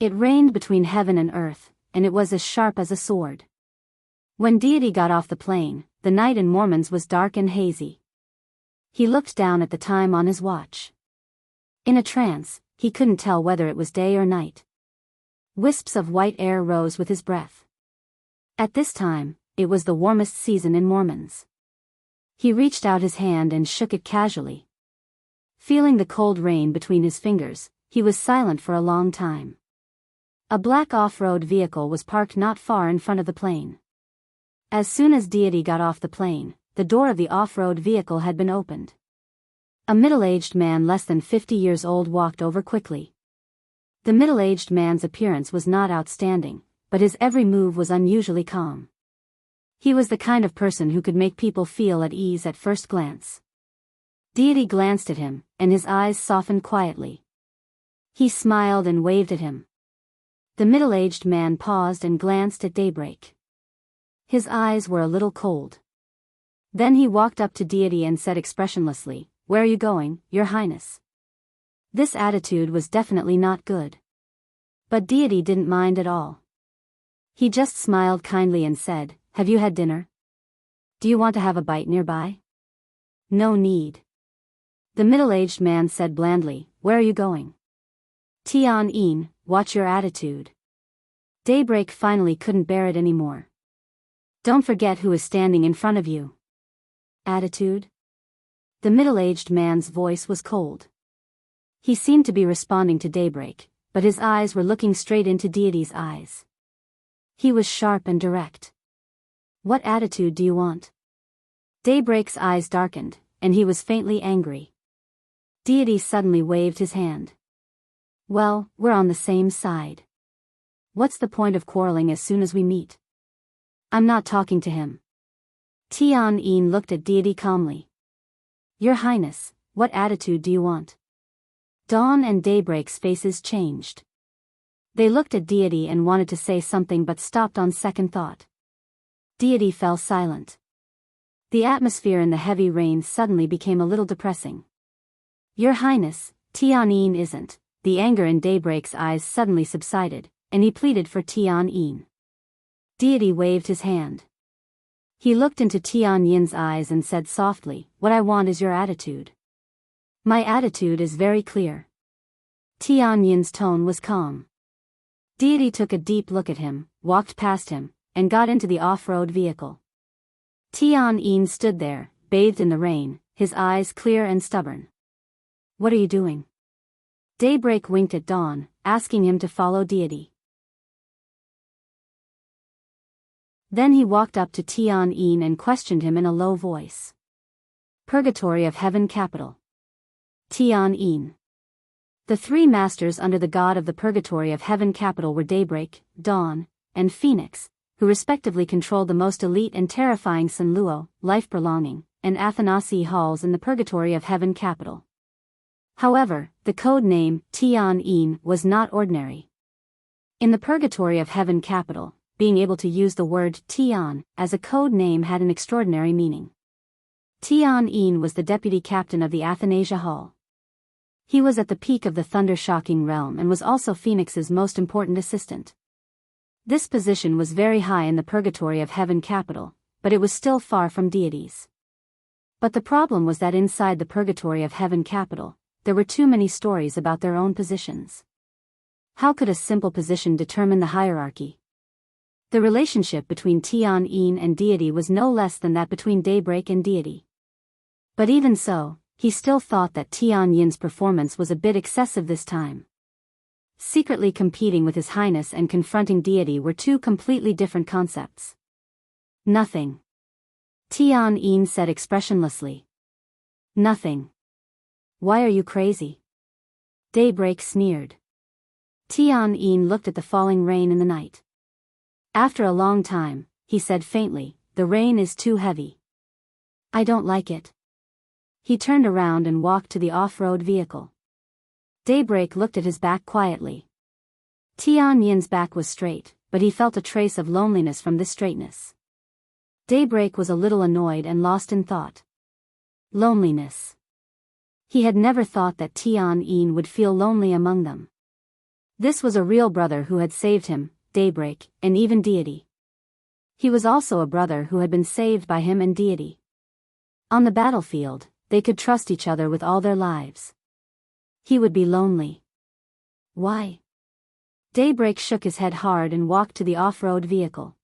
It rained between heaven and earth, and it was as sharp as a sword. When Deity got off the plane, the night in Mormons was dark and hazy. He looked down at the time on his watch. In a trance, he couldn't tell whether it was day or night. Wisps of white air rose with his breath. At this time, it was the warmest season in Mormons. He reached out his hand and shook it casually. Feeling the cold rain between his fingers, he was silent for a long time. A black off-road vehicle was parked not far in front of the plane. As soon as Deity got off the plane, the door of the off-road vehicle had been opened. A middle-aged man less than 50 years old walked over quickly. The middle-aged man's appearance was not outstanding, but his every move was unusually calm. He was the kind of person who could make people feel at ease at first glance. Deity glanced at him, and his eyes softened quietly. He smiled and waved at him. The middle-aged man paused and glanced at Daybreak. His eyes were a little cold. Then he walked up to Deity and said expressionlessly, Where are you going, Your Highness? This attitude was definitely not good. But Deity didn't mind at all. He just smiled kindly and said, Have you had dinner? Do you want to have a bite nearby? No need. The middle-aged man said blandly, Where are you going? Tian-in, watch your attitude. Daybreak finally couldn't bear it anymore. Don't forget who is standing in front of you. Attitude? The middle-aged man's voice was cold. He seemed to be responding to Daybreak, but his eyes were looking straight into Deity's eyes. He was sharp and direct. What attitude do you want? Daybreak's eyes darkened, and he was faintly angry. Deity suddenly waved his hand. Well, we're on the same side. What's the point of quarreling as soon as we meet? I'm not talking to him. Tian-in looked at Deity calmly. Your Highness, what attitude do you want? Dawn and Daybreak's faces changed. They looked at Deity and wanted to say something but stopped on second thought. Deity fell silent. The atmosphere in the heavy rain suddenly became a little depressing. Your Highness, Tian-in isn't. The anger in Daybreak's eyes suddenly subsided, and he pleaded for Tian-in. Deity waved his hand. He looked into Tian-yin's eyes and said softly, What I want is your attitude. My attitude is very clear. Tian-yin's tone was calm. Deity took a deep look at him, walked past him, and got into the off-road vehicle. Tian-yin stood there, bathed in the rain, his eyes clear and stubborn. What are you doing? Daybreak winked at Dawn, asking him to follow Deity. Then he walked up to Tian and questioned him in a low voice. Purgatory of Heaven Capital. Tian. The three masters under the god of the Purgatory of Heaven Capital were Daybreak, Dawn, and Phoenix, who respectively controlled the most elite and terrifying Sunluo, life-prolonging, and Athanasi halls in the Purgatory of Heaven Capital. However, the code name, Tian, was not ordinary. In the Purgatory of Heaven Capital, being able to use the word Tian as a code name had an extraordinary meaning. Tian was the deputy captain of the Athanasia Hall. He was at the peak of the thunder-shocking realm and was also Phoenix's most important assistant. This position was very high in the Purgatory of Heaven Capital, but it was still far from deities. But the problem was that inside the Purgatory of Heaven Capital, there were too many stories about their own positions. How could a simple position determine the hierarchy? The relationship between Tian and deity was no less than that between Daybreak and deity. But even so, he still thought that Tian's performance was a bit excessive this time. Secretly competing with His Highness and confronting deity were two completely different concepts. Nothing. Tian said expressionlessly. Nothing. Why are you crazy? Daybreak sneered. Tian looked at the falling rain in the night. After a long time, he said faintly, the rain is too heavy. I don't like it. He turned around and walked to the off-road vehicle. Daybreak looked at his back quietly. Tian's back was straight, but he felt a trace of loneliness from this straightness. Daybreak was a little annoyed and lost in thought. Loneliness. He had never thought that Tian would feel lonely among them. This was a real brother who had saved him, Daybreak, and even deity. He was also a brother who had been saved by him and deity. On the battlefield, they could trust each other with all their lives. He would be lonely. Why? Daybreak shook his head hard and walked to the off-road vehicle.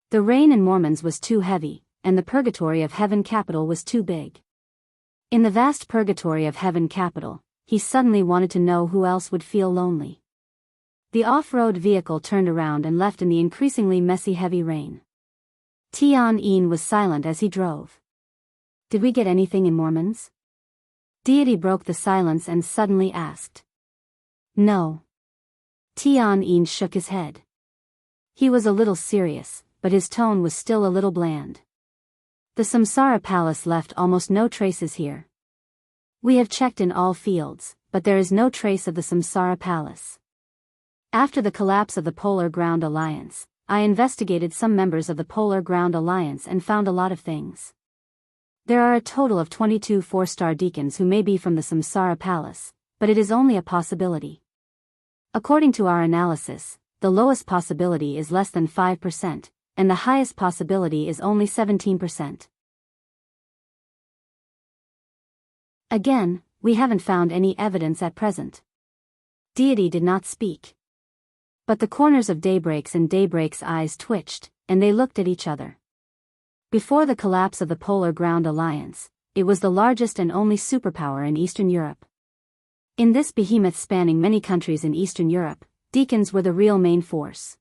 The rain in Mormons was too heavy, and the Purgatory of Heaven Capital was too big. In the vast Purgatory of Heaven Capital, he suddenly wanted to know who else would feel lonely. The off-road vehicle turned around and left in the increasingly messy heavy rain. Tian was silent as he drove. Did we get anything in Mormons? Deity broke the silence and suddenly asked. No. Tian shook his head. He was a little serious, but his tone was still a little bland. The Samsara Palace left almost no traces here. We have checked in all fields, but there is no trace of the Samsara Palace. After the collapse of the Polar Ground Alliance, I investigated some members of the Polar Ground Alliance and found a lot of things. There are a total of 22 four-star deacons who may be from the Samsara Palace, but it is only a possibility. According to our analysis, the lowest possibility is less than 5%, and the highest possibility is only 17%. Again, we haven't found any evidence at present. Deity did not speak. But the corners of Daybreak's eyes twitched, and they looked at each other. Before the collapse of the Polar Ground Alliance, it was the largest and only superpower in Eastern Europe. In this behemoth spanning many countries in Eastern Europe, deacons were the real main force.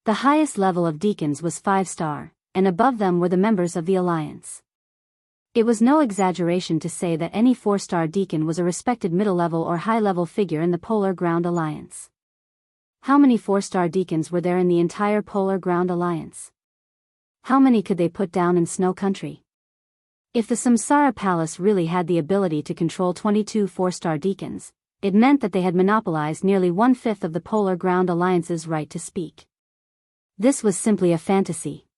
The highest level of deacons was 5-star, and above them were the members of the alliance. It was no exaggeration to say that any 4-star deacon was a respected middle-level or high-level figure in the Polar Ground Alliance. How many 4-star deacons were there in the entire Polar Ground Alliance? How many could they put down in Snow Country? If the Samsara Palace really had the ability to control 22 4-star deacons, it meant that they had monopolized nearly 1/5 of the Polar Ground Alliance's right to speak. This was simply a fantasy.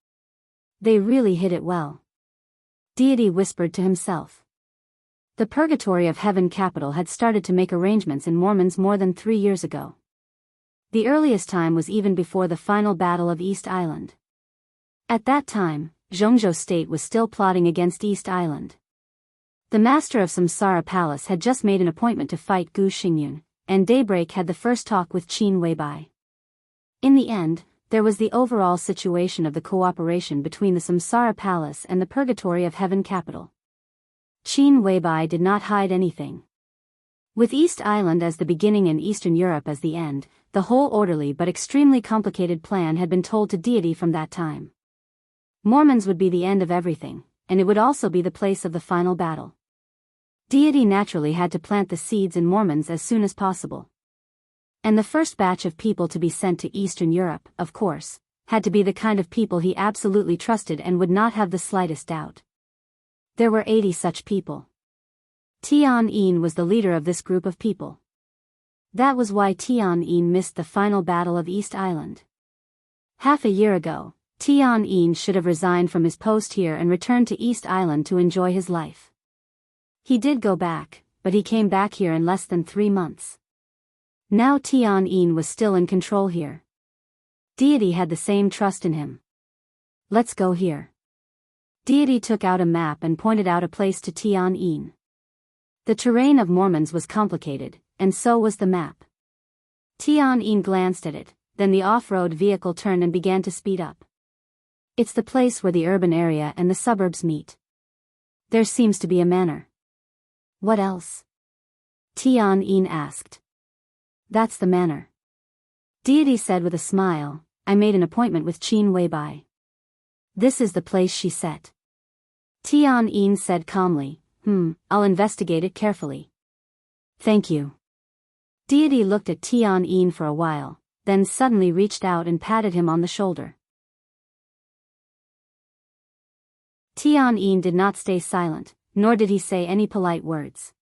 They really hid it well. Deity whispered to himself. The Purgatory of Heaven Capital had started to make arrangements in Mormons more than 3 years ago. The earliest time was even before the final Battle of East Island. At that time, Zhongzhou State was still plotting against East Island. The master of Samsara Palace had just made an appointment to fight Gu Xingyun, and Daybreak had the first talk with Qin Weibai. In the end, there was the overall situation of the cooperation between the Samsara Palace and the Purgatory of Heaven Capital. Qin Weibai did not hide anything. With East Island as the beginning and Eastern Europe as the end, the whole orderly but extremely complicated plan had been told to deity from that time. Mormons would be the end of everything, and it would also be the place of the final battle. Deity naturally had to plant the seeds in Mormons as soon as possible. And the first batch of people to be sent to Eastern Europe, of course, had to be the kind of people he absolutely trusted and would not have the slightest doubt. There were 80 such people. Tian-Yin was the leader of this group of people. That was why Tian-Yin missed the final battle of East Island. Half a year ago, Tian-Yin should have resigned from his post here and returned to East Island to enjoy his life. He did go back, but he came back here in less than 3 months. Now Tian-Yin was still in control here. Deity had the same trust in him. Let's go here. Deity took out a map and pointed out a place to Tian-Yin. The terrain of Mormons was complicated, and so was the map. Tian-Yin glanced at it, then the off-road vehicle turned and began to speed up. It's the place where the urban area and the suburbs meet. There seems to be a manor. What else? Tian-Yin asked. That's the manor. Deity said with a smile, I made an appointment with Qin Weibai. This is the place she set. Tian-Yin said calmly, I'll investigate it carefully. Thank you. Deity looked at Tian-Yin for a while, then suddenly reached out and patted him on the shoulder. Tian-Yin did not stay silent, nor did he say any polite words.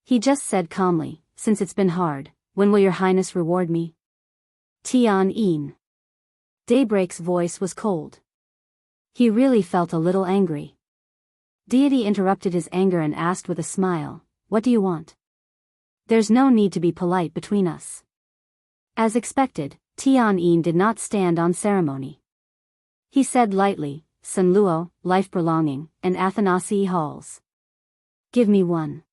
He just said calmly, since it's been hard, when will your highness reward me? Tian-Yin. Daybreak's voice was cold. He really felt a little angry. Deity interrupted his anger and asked with a smile, what do you want? There's no need to be polite between us. As expected, Tian-Yin did not stand on ceremony. He said lightly, San Luo, life prolonging, and Athanasi halls. Give me one.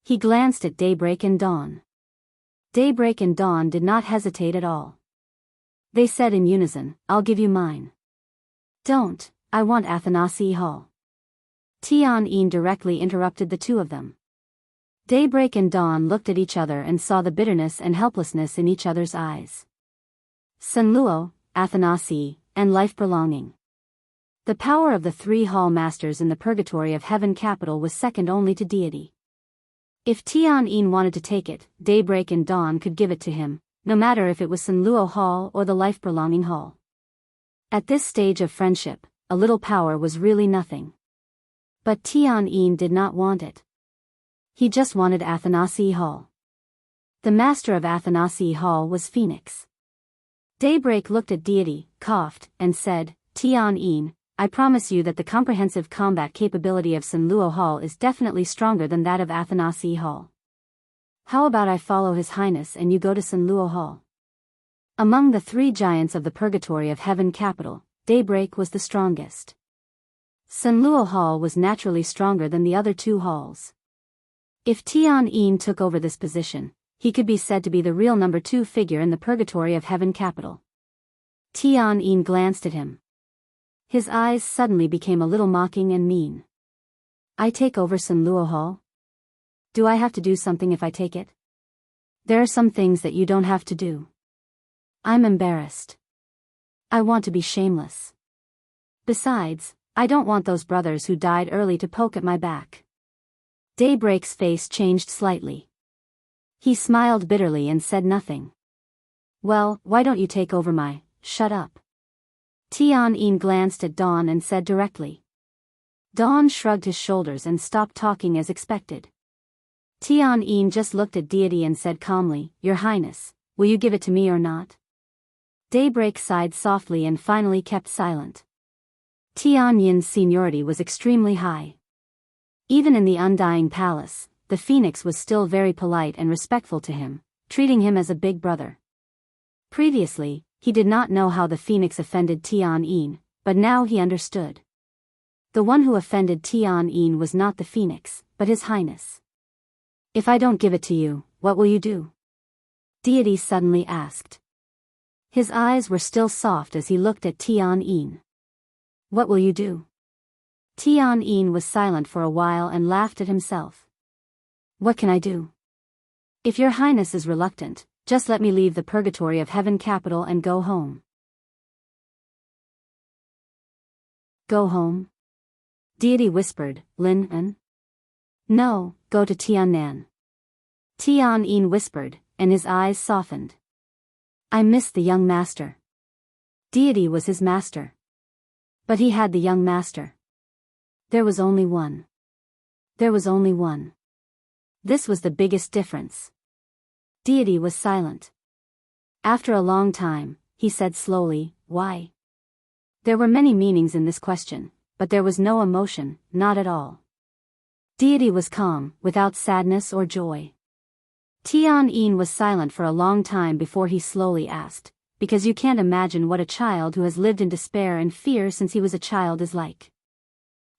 He glanced at Daybreak and Dawn. Daybreak and Dawn did not hesitate at all. They said in unison, I'll give you mine. Don't, I want Athanasi hall. Tian-Yin directly interrupted the two of them. Daybreak and Dawn looked at each other and saw the bitterness and helplessness in each other's eyes. San Luo, Athanasi, and life prolonging. The power of the 3 hall masters in the purgatory of heaven capital was second only to deity. If Tian-Yin wanted to take it, Daybreak and Dawn could give it to him, no matter if it was San Luo Hall or the life prolonging hall. At this stage of friendship, a little power was really nothing. But Tian-Yin did not want it. He just wanted Athanasi Hall. The master of Athanasi Hall was Phoenix. Daybreak looked at deity, coughed, and said, Tian-Yin, I promise you that the comprehensive combat capability of San Luo Hall is definitely stronger than that of Athanasi Hall. How about I follow His Highness and you go to San Luo Hall? Among the 3 giants of the purgatory of heaven capital, Daybreak was the strongest. San Luo Hall was naturally stronger than the other 2 halls. If Tian-Yin took over this position, he could be said to be the real number 2 figure in the purgatory of heaven capital. Tian-Yin glanced at him. His eyes suddenly became a little mocking and mean. I take over San Luo Hall? Do I have to do something if I take it? There are some things that you don't have to do. I'm embarrassed. I want to be shameless. Besides, I don't want those brothers who died early to poke at my back. Daybreak's face changed slightly. He smiled bitterly and said nothing. Well, why don't you take over my, shut up. Tian-Yin glanced at Dawn and said directly. Dawn shrugged his shoulders and stopped talking as expected. Tian-Yin just looked at deity and said calmly, Your Highness, will you give it to me or not? Daybreak sighed softly and finally kept silent. Tian-Yin's seniority was extremely high. Even in the Undying Palace, the Phoenix was still very polite and respectful to him, treating him as a big brother. Previously, he did not know how the Phoenix offended Tian-Yin, but now he understood. The one who offended Tian-Yin was not the Phoenix, but His Highness. If I don't give it to you, what will you do? Deity suddenly asked. His eyes were still soft as he looked at Tian-Yin. What will you do? Tian-Yin was silent for a while and laughed at himself. What can I do? If your highness is reluctant, just let me leave the purgatory of heaven capital and go home. Go home? Deity whispered, Lin An? No, go to Tian-Nan. Tian-En whispered, and his eyes softened. I miss the young master. Deity was his master. But he had the young master. There was only one. There was only one. This was the biggest difference. Deity was silent. After a long time, he said slowly, why? There were many meanings in this question, but there was no emotion, not at all. Deity was calm, without sadness or joy. Tian-En was silent for a long time before he slowly asked, because you can't imagine what a child who has lived in despair and fear since he was a child is like.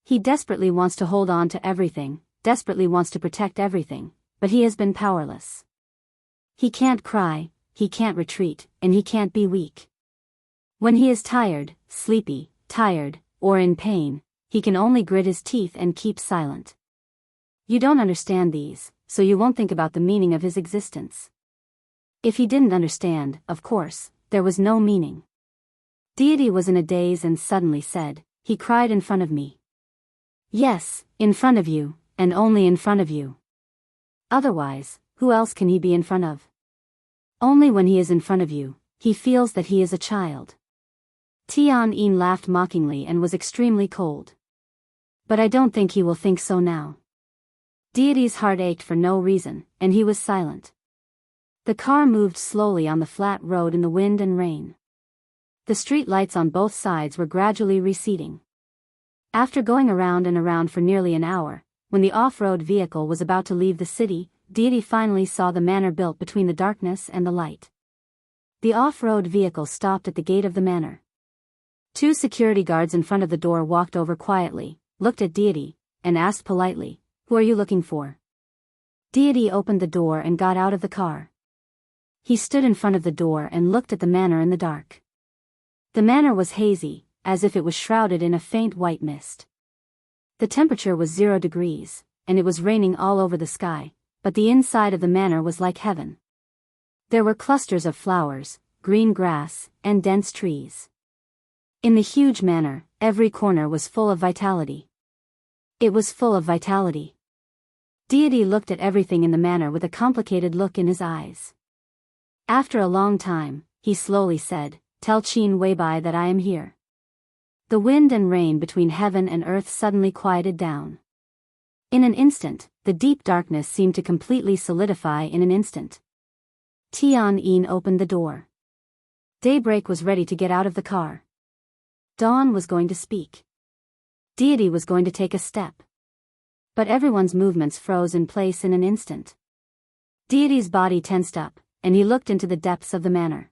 He desperately wants to hold on to everything, desperately wants to protect everything, but he has been powerless. He can't cry, he can't retreat, and he can't be weak. When he is tired, sleepy, tired, or in pain, he can only grit his teeth and keep silent. You don't understand these, so you won't think about the meaning of his existence. If he didn't understand, of course, there was no meaning. Deity was in a daze and suddenly said, he cried in front of me. Yes, in front of you, and only in front of you. Otherwise, who else can he be in front of? Only when he is in front of you, he feels that he is a child. Tian-En laughed mockingly and was extremely cold. But I don't think he will think so now. Deity's heart ached for no reason, and he was silent. The car moved slowly on the flat road in the wind and rain. The street lights on both sides were gradually receding. After going around and around for nearly an hour, when the off-road vehicle was about to leave the city, Deity finally saw the manor built between the darkness and the light. The off-road vehicle stopped at the gate of the manor. Two security guards in front of the door walked over quietly, looked at Deity, and asked politely, "Who are you looking for?" Deity opened the door and got out of the car. He stood in front of the door and looked at the manor in the dark. The manor was hazy, as if it was shrouded in a faint white mist. The temperature was 0 degrees, and it was raining all over the sky, but the inside of the manor was like heaven. There were clusters of flowers, green grass, and dense trees. In the huge manor, every corner was full of vitality. It was full of vitality. Deity looked at everything in the manor with a complicated look in his eyes. After a long time, he slowly said, "Tell Qin Weibai that I am here." The wind and rain between heaven and earth suddenly quieted down. In an instant, the deep darkness seemed to completely solidify in an instant. Tian-En opened the door. Daybreak was ready to get out of the car. Dawn was going to speak. Deity was going to take a step. But everyone's movements froze in place in an instant. Deity's body tensed up, and he looked into the depths of the manor.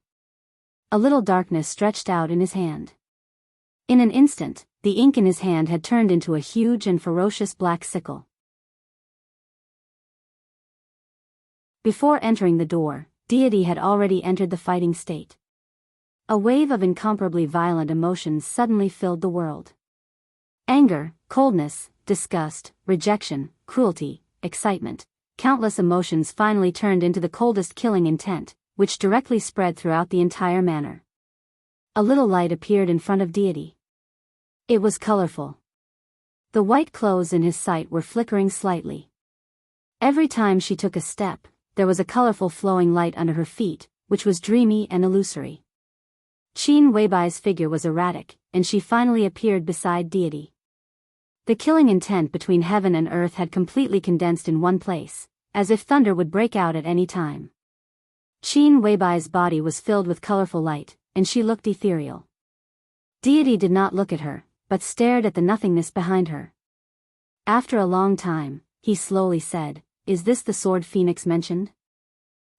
A little darkness stretched out in his hand. In an instant, the ink in his hand had turned into a huge and ferocious black sickle. Before entering the door, Deity had already entered the fighting state. A wave of incomparably violent emotions suddenly filled the world. Anger, coldness, disgust, rejection, cruelty, excitement, countless emotions finally turned into the coldest killing intent, which directly spread throughout the entire manor. A little light appeared in front of Deity. It was colorful. The white clothes in his sight were flickering slightly. Every time she took a step, there was a colorful flowing light under her feet, which was dreamy and illusory. Qin Weibai's figure was erratic, and she finally appeared beside Deity. The killing intent between heaven and earth had completely condensed in one place, as if thunder would break out at any time. Qin Weibai's body was filled with colorful light, and she looked ethereal. Deity did not look at her, but stared at the nothingness behind her. After a long time, he slowly said, "Is this the sword Phoenix mentioned?"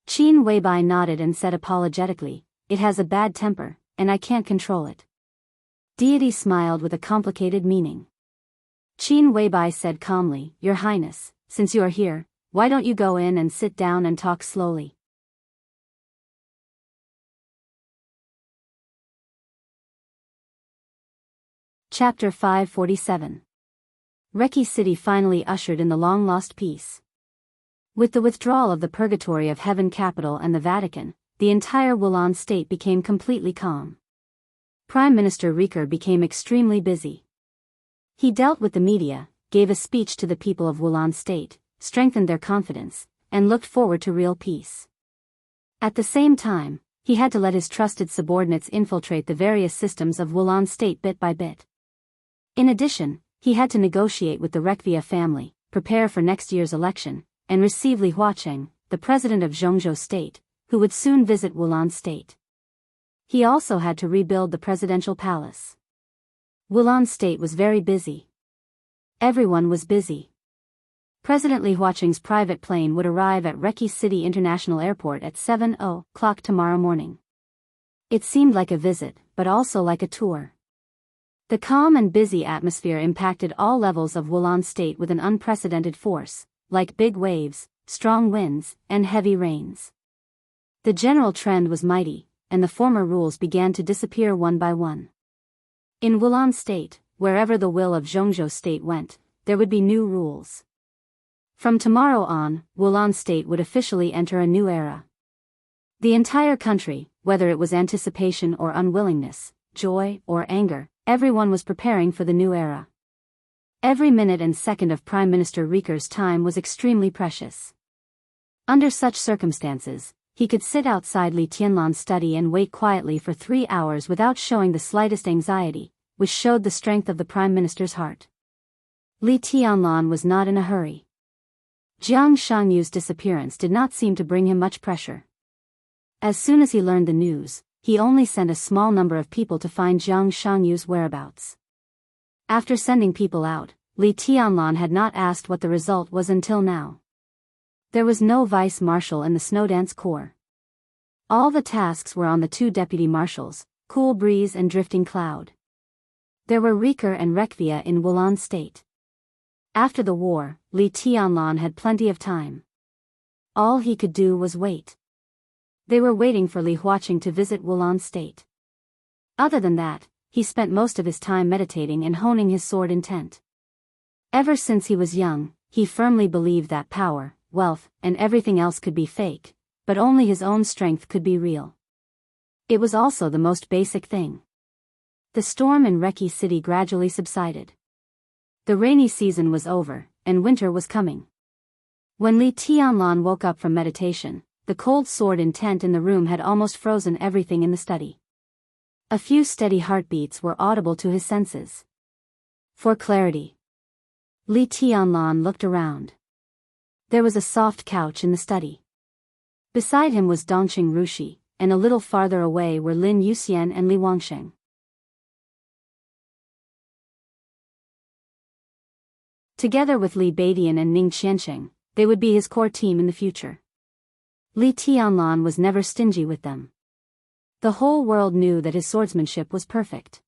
Qin Weibai nodded and said apologetically, "It has a bad temper, and I can't control it." Deity smiled with a complicated meaning. Qin Weibai said calmly, "Your Highness, since you are here, why don't you go in and sit down and talk slowly?" Chapter 547. Reki City finally ushered in the long-lost peace. With the withdrawal of the Purgatory of Heaven capital and the Vatican, the entire Wulan state became completely calm. Prime Minister Rieker became extremely busy. He dealt with the media, gave a speech to the people of Wulan state, strengthened their confidence, and looked forward to real peace. At the same time, he had to let his trusted subordinates infiltrate the various systems of Wulan state bit by bit. In addition, he had to negotiate with the Rekvia family, prepare for next year's election, and receive Li Huaqing, the president of Zhongzhou state, who would soon visit Wulan state. He also had to rebuild the presidential palace. Wulan state was very busy. Everyone was busy. President Li Huaqing's private plane would arrive at Reki City International Airport at 7:00 tomorrow morning. It seemed like a visit, but also like a tour. The calm and busy atmosphere impacted all levels of Wulan state with an unprecedented force, like big waves, strong winds, and heavy rains. The general trend was mighty, and the former rules began to disappear one by one. In Wulan state, wherever the will of Zhongzhou state went, there would be new rules. From tomorrow on, Wulan state would officially enter a new era. The entire country, whether it was anticipation or unwillingness, joy or anger, everyone was preparing for the new era. Every minute and second of Prime Minister Rieker's time was extremely precious. Under such circumstances, he could sit outside Li Tianlan's study and wait quietly for 3 hours without showing the slightest anxiety, which showed the strength of the Prime Minister's heart. Li Tianlan was not in a hurry. Jiang Shangyu's disappearance did not seem to bring him much pressure. As soon as he learned the news, he only sent a small number of people to find Jiang Shangyu's whereabouts. After sending people out, Li Tianlan had not asked what the result was until now. There was no vice-marshal in the Snowdance Corps. All the tasks were on the 2 deputy marshals, Cool Breeze and Drifting Cloud. There were Rieker and Rekvia in Wulan state. After the war, Li Tianlan had plenty of time. All he could do was wait. They were waiting for Li Huaqing to visit Wulan state. Other than that, he spent most of his time meditating and honing his sword intent. Ever since he was young, he firmly believed that power, wealth, and everything else could be fake, but only his own strength could be real. It was also the most basic thing. The storm in Reki City gradually subsided. The rainy season was over, and winter was coming. When Li Tianlan woke up from meditation, the cold sword intent in the room had almost frozen everything in the study. A few steady heartbeats were audible to his senses. For clarity, Li Tianlan looked around. There was a soft couch in the study. Beside him was Dongqing Rushi, and a little farther away were Lin Yuxian and Li Wangsheng. Together with Li Beidian and Ning Qiansheng, they would be his core team in the future. Li Tianlan was never stingy with them. The whole world knew that his swordsmanship was perfect.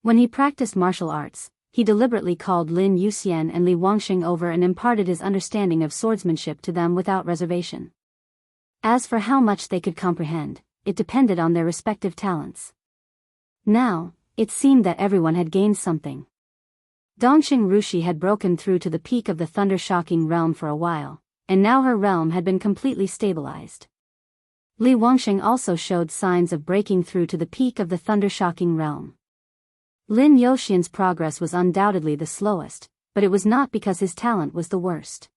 When he practiced martial arts, he deliberately called Lin Yuxian and Li Wangsheng over and imparted his understanding of swordsmanship to them without reservation. As for how much they could comprehend, it depended on their respective talents. Now, it seemed that everyone had gained something. Dongqing Rushi had broken through to the peak of the thunder-shocking realm for a while, and now her realm had been completely stabilized. Li Wangsheng also showed signs of breaking through to the peak of the thunder-shocking realm. Lin Yuxian's progress was undoubtedly the slowest, but it was not because his talent was the worst.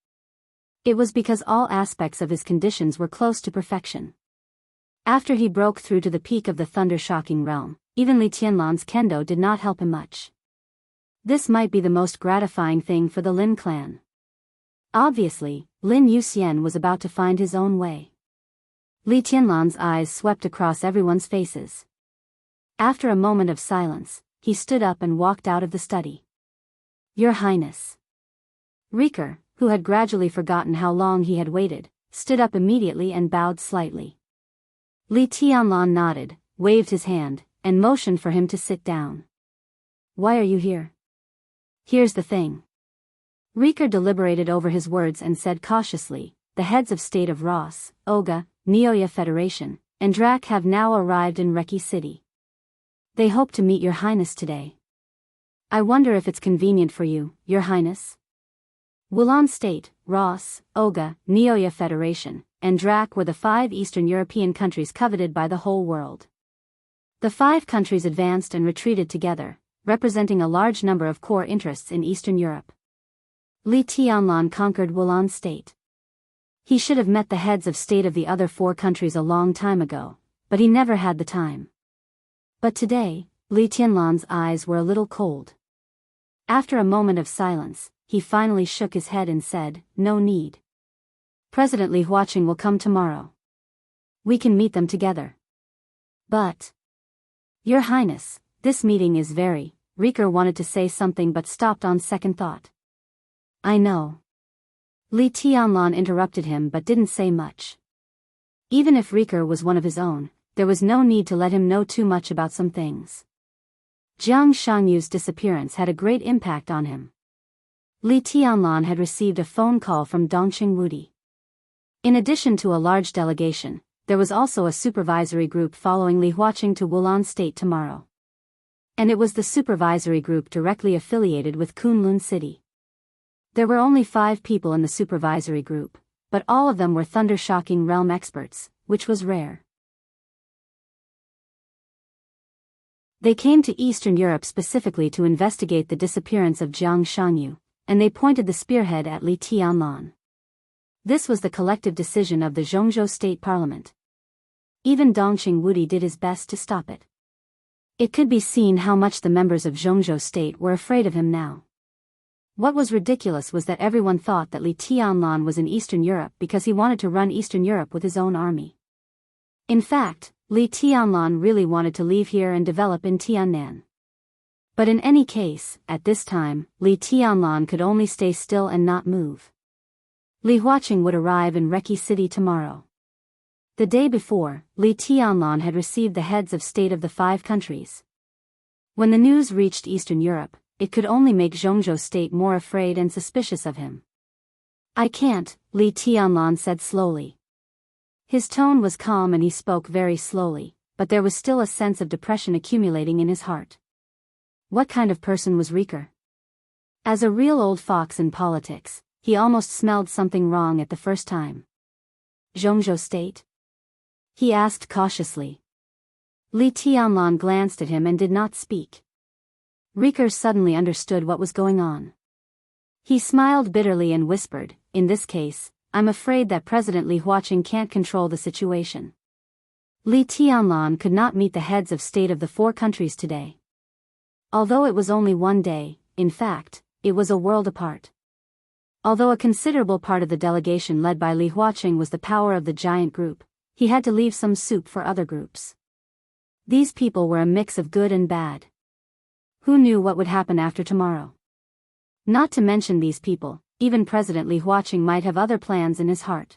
It was because all aspects of his conditions were close to perfection. After he broke through to the peak of the thunder-shocking realm, even Li Tianlan's kendo did not help him much. This might be the most gratifying thing for the Lin clan. Obviously, Lin Yuxian was about to find his own way. Li Tianlan's eyes swept across everyone's faces. After a moment of silence, he stood up and walked out of the study. Your Highness. Rieker, who had gradually forgotten how long he had waited, stood up immediately and bowed slightly. Li Tianlan nodded, waved his hand, and motioned for him to sit down. Why are you here? Here's the thing. Rieker deliberated over his words and said cautiously, the heads of state of Ross, Oga, Neoya Federation, and Drac have now arrived in Reki City. They hope to meet Your Highness today. I wonder if it's convenient for you, Your Highness? Wulon State, Ross, Oga, Neoya Federation, and Drac were the 5 Eastern European countries coveted by the whole world. The 5 countries advanced and retreated together, representing a large number of core interests in Eastern Europe. Li Tianlan conquered Wulon State. He should have met the heads of state of the other 4 countries a long time ago, but he never had the time. But today, Li Tianlan's eyes were a little cold. After a moment of silence, he finally shook his head and said, "No need. President Li Huaqing will come tomorrow. We can meet them together." "But, Your Highness, this meeting is very..." Rieker wanted to say something but stopped on second thought. "I know." Li Tianlan interrupted him but didn't say much. Even if Rieker was one of his own, there was no need to let him know too much about some things. Jiang Shangyu's disappearance had a great impact on him. Li Tianlan had received a phone call from Dongqing Wudi. In addition to a large delegation, there was also a supervisory group following Li Huaqing to Wulon State tomorrow. And it was the supervisory group directly affiliated with Kunlun City. There were only 5 people in the supervisory group, but all of them were thunder-shocking realm experts, which was rare. They came to Eastern Europe specifically to investigate the disappearance of Jiang Shangyu, and they pointed the spearhead at Li Tianlan. This was the collective decision of the Zhongzhou State Parliament. Even Dongqing Wudi did his best to stop it. It could be seen how much the members of Zhongzhou State were afraid of him now. What was ridiculous was that everyone thought that Li Tianlan was in Eastern Europe because he wanted to run Eastern Europe with his own army. In fact, Li Tianlan really wanted to leave here and develop in Tiannan. But in any case, at this time, Li Tianlan could only stay still and not move. Li Huaqing would arrive in Reki City tomorrow. The day before, Li Tianlan had received the heads of state of the 5 countries. When the news reached Eastern Europe, it could only make Zhongzhou State more afraid and suspicious of him. "I can't," Li Tianlan said slowly. His tone was calm and he spoke very slowly, but there was still a sense of depression accumulating in his heart. What kind of person was Rieker? As a real old fox in politics, he almost smelled something wrong at the first time. "Zhongzhou State?" he asked cautiously. Li Tianlan glanced at him and did not speak. Rieker suddenly understood what was going on. He smiled bitterly and whispered, "In this case, I'm afraid that President Li Huaqing can't control the situation." Li Tianlan could not meet the heads of state of the 4 countries today. Although it was only one day, in fact, it was a world apart. Although a considerable part of the delegation led by Li Huaqing was the power of the giant group, he had to leave some soup for other groups. These people were a mix of good and bad. Who knew what would happen after tomorrow? Not to mention these people, even President Li Huaqing might have other plans in his heart.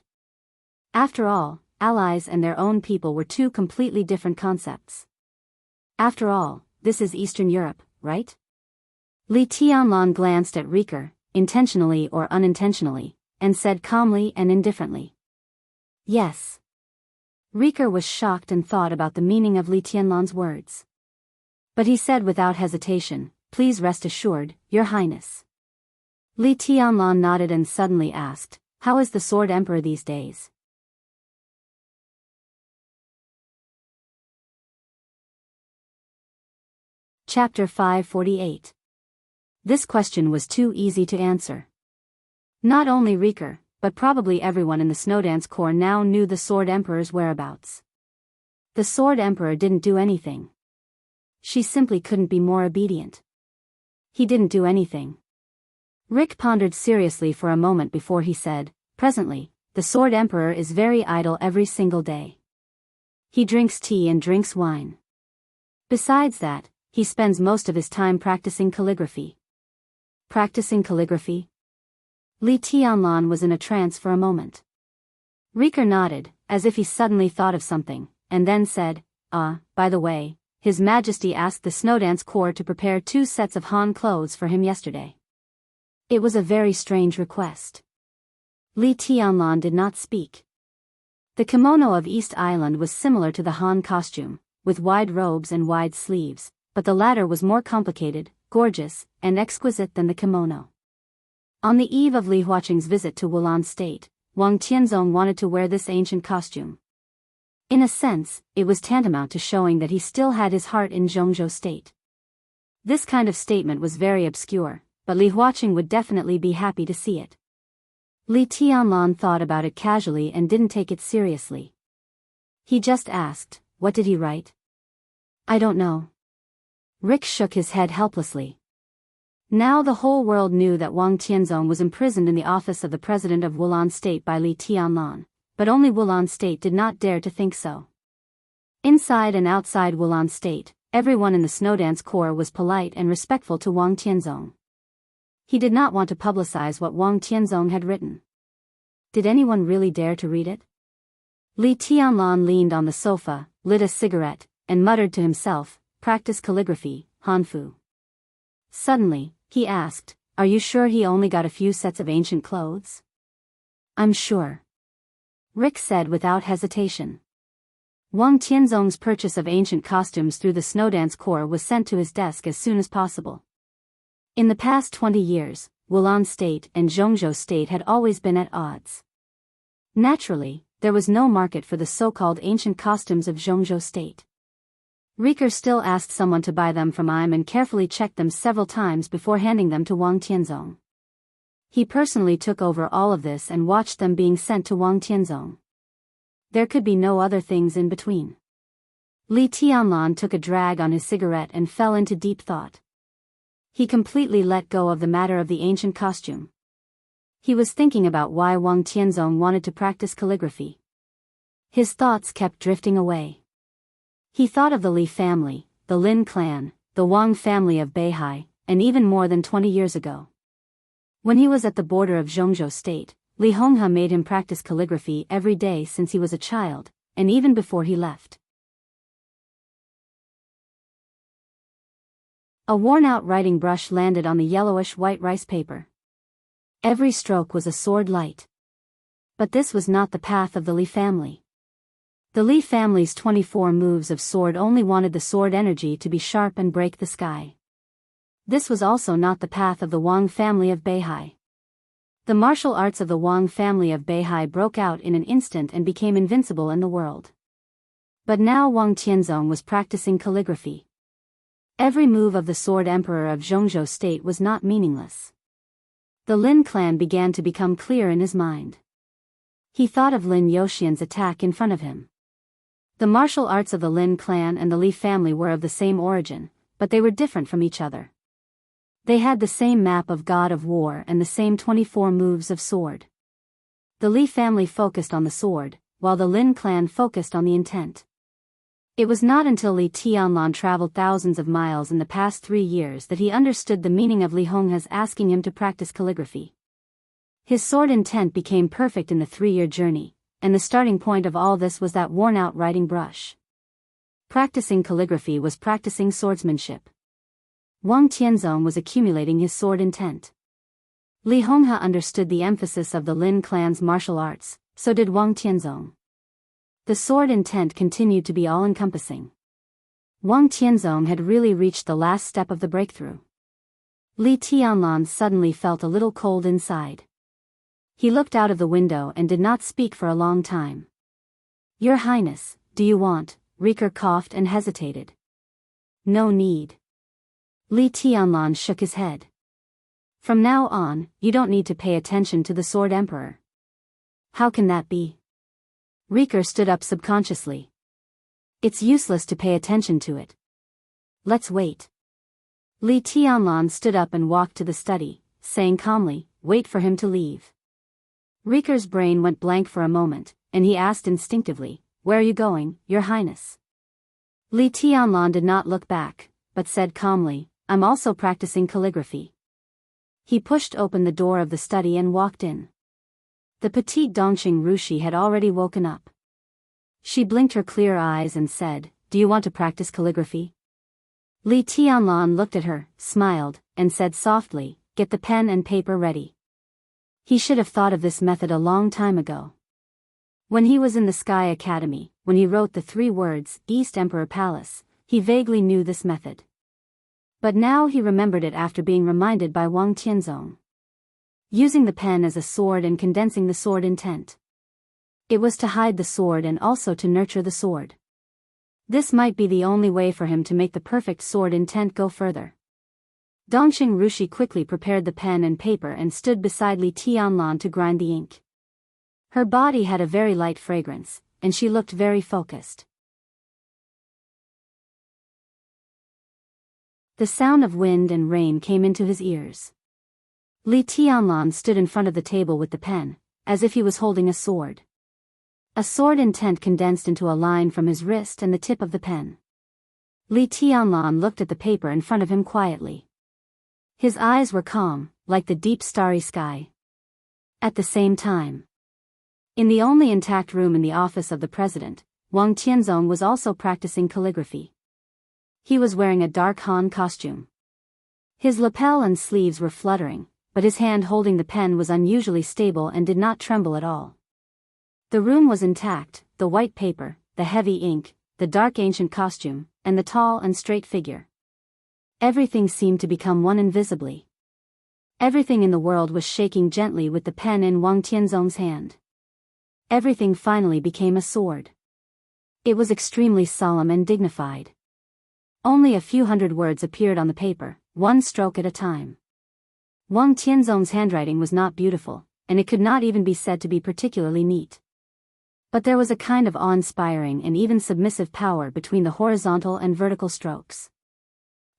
After all, allies and their own people were 2 completely different concepts. After all, this is Eastern Europe, right? Li Tianlan glanced at Rieker, intentionally or unintentionally, and said calmly and indifferently, "Yes." Rieker was shocked and thought about the meaning of Li Tianlan's words. But he said without hesitation, "Please rest assured, Your Highness." Li Tianlan nodded and suddenly asked, "How is the Sword Emperor these days?" Chapter 548. This question was too easy to answer. Not only Rieker, but probably everyone in the Snowdance Corps now knew the Sword Emperor's whereabouts. The Sword Emperor didn't do anything. She simply couldn't be more obedient. He didn't do anything. Rick pondered seriously for a moment before he said, "Presently, the Sword Emperor is very idle every single day. He drinks tea and drinks wine. Besides that, he spends most of his time practicing calligraphy." Practicing calligraphy? Li Tianlan was in a trance for a moment. Rieker nodded, as if he suddenly thought of something, and then said, By the way, His Majesty asked the Snowdance Corps to prepare 2 sets of Han clothes for him yesterday. It was a very strange request. Li Tianlan did not speak. The kimono of East Island was similar to the Han costume, with wide robes and wide sleeves, but the latter was more complicated, gorgeous, and exquisite than the kimono. On the eve of Li Huaqing's visit to Wulan State, Wang Tianzong wanted to wear this ancient costume. In a sense, it was tantamount to showing that he still had his heart in Zhongzhou State. This kind of statement was very obscure, but Li Huaqing would definitely be happy to see it. Li Tianlan thought about it casually and didn't take it seriously. He just asked, "What did he write?" "I don't know." Rick shook his head helplessly. Now the whole world knew that Wang Tianzong was imprisoned in the office of the president of Wulan State by Li Tianlan, but only Wulan State did not dare to think so. Inside and outside Wulan State, everyone in the Snowdance Corps was polite and respectful to Wang Tianzong. He did not want to publicize what Wang Tianzong had written. Did anyone really dare to read it? Li Tianlan leaned on the sofa, lit a cigarette, and muttered to himself, "Practice calligraphy, Hanfu." Suddenly, he asked, "Are you sure he only got a few sets of ancient clothes?" "I'm sure," Rick said without hesitation. Wang Tianzong's purchase of ancient costumes through the Snowdance Corps was sent to his desk as soon as possible. In the past 20 years, Wulan State and Zhongzhou State had always been at odds. Naturally, there was no market for the so-called ancient costumes of Zhongzhou State. Riker still asked someone to buy them from him and carefully checked them several times before handing them to Wang Tianzong. He personally took over all of this and watched them being sent to Wang Tianzong. There could be no other things in between. Li Tianlan took a drag on his cigarette and fell into deep thought. He completely let go of the matter of the ancient costume. He was thinking about why Wang Tianzong wanted to practice calligraphy. His thoughts kept drifting away. He thought of the Li family, the Lin clan, the Wang family of Beihai, and even more than 20 years ago. When he was at the border of Zhongzhou State, Li Honghe made him practice calligraphy every day since he was a child, and even before he left. A worn-out writing brush landed on the yellowish-white rice paper. Every stroke was a sword light. But this was not the path of the Li family. The Li family's 24 moves of sword only wanted the sword energy to be sharp and break the sky. This was also not the path of the Wang family of Beihai. The martial arts of the Wang family of Beihai broke out in an instant and became invincible in the world. But now Wang Tianzong was practicing calligraphy. Every move of the Sword Emperor of Zhongzhou State was not meaningless. The Lin clan began to become clear in his mind. He thought of Lin Yoxian's attack in front of him. The martial arts of the Lin clan and the Li family were of the same origin, but they were different from each other. They had the same map of God of War and the same 24 moves of sword. The Li family focused on the sword, while the Lin clan focused on the intent. It was not until Li Tianlan traveled thousands of miles in the past 3 years that he understood the meaning of Li Honghe's asking him to practice calligraphy. His sword intent became perfect in the 3-year journey, and the starting point of all this was that worn-out writing brush. Practicing calligraphy was practicing swordsmanship. Wang Tianzong was accumulating his sword intent. Li Honghe understood the emphasis of the Lin clan's martial arts, so did Wang Tianzong. The sword intent continued to be all-encompassing. Wang Tianzong had really reached the last step of the breakthrough. Li Tianlan suddenly felt a little cold inside. He looked out of the window and did not speak for a long time. "Your Highness, do you want?" Riker coughed and hesitated. "No need." Li Tianlan shook his head. "From now on, you don't need to pay attention to the Sword Emperor." "How can that be?" Riker stood up subconsciously. "It's useless to pay attention to it. Let's wait." Li Tianlan stood up and walked to the study, saying calmly, "Wait for him to leave." Riker's brain went blank for a moment, and he asked instinctively, "Where are you going, Your Highness?" Li Tianlan did not look back, but said calmly, "I'm also practicing calligraphy." He pushed open the door of the study and walked in. The petite Dongqing Rushi had already woken up. She blinked her clear eyes and said, "Do you want to practice calligraphy?" Li Tianlan looked at her, smiled, and said softly, "Get the pen and paper ready." He should have thought of this method a long time ago. When he was in the Sky Academy, when he wrote the 3 words, East Emperor Palace, he vaguely knew this method. But now he remembered it after being reminded by Wang Tianzong. using the pen as a sword and condensing the sword intent. It was to hide the sword and also to nurture the sword. This might be the only way for him to make the perfect sword intent go further. Dongxing Rushi quickly prepared the pen and paper and stood beside Li Tianlan to grind the ink. Her body had a very light fragrance, and she looked very focused. The sound of wind and rain came into his ears. Li Tianlan stood in front of the table with the pen, as if he was holding a sword. A sword intent condensed into a line from his wrist and the tip of the pen. Li Tianlan looked at the paper in front of him quietly. His eyes were calm, like the deep starry sky. At the same time, in the only intact room in the office of the president, Wang Tianzong was also practicing calligraphy. He was wearing a dark Han costume. His lapel and sleeves were fluttering, but his hand holding the pen was unusually stable and did not tremble at all. The room was intact, the white paper, the heavy ink, the dark ancient costume, and the tall and straight figure. Everything seemed to become one invisibly. Everything in the world was shaking gently with the pen in Wang Tianzong's hand. Everything finally became a sword. It was extremely solemn and dignified. Only a few hundred words appeared on the paper, one stroke at a time. Wang Tianzong's handwriting was not beautiful, and it could not even be said to be particularly neat. But there was a kind of awe-inspiring and even submissive power between the horizontal and vertical strokes.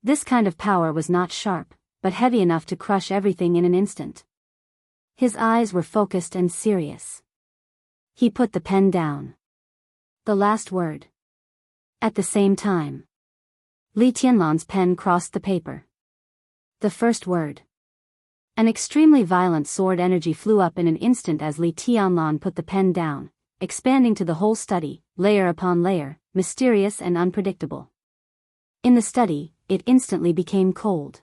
This kind of power was not sharp, but heavy enough to crush everything in an instant. His eyes were focused and serious. He put the pen down. The last word. At the same time, Li Tianlan's pen crossed the paper. The first word. An extremely violent sword energy flew up in an instant as Li Tianlan put the pen down, expanding to the whole study, layer upon layer, mysterious and unpredictable. In the study, it instantly became cold.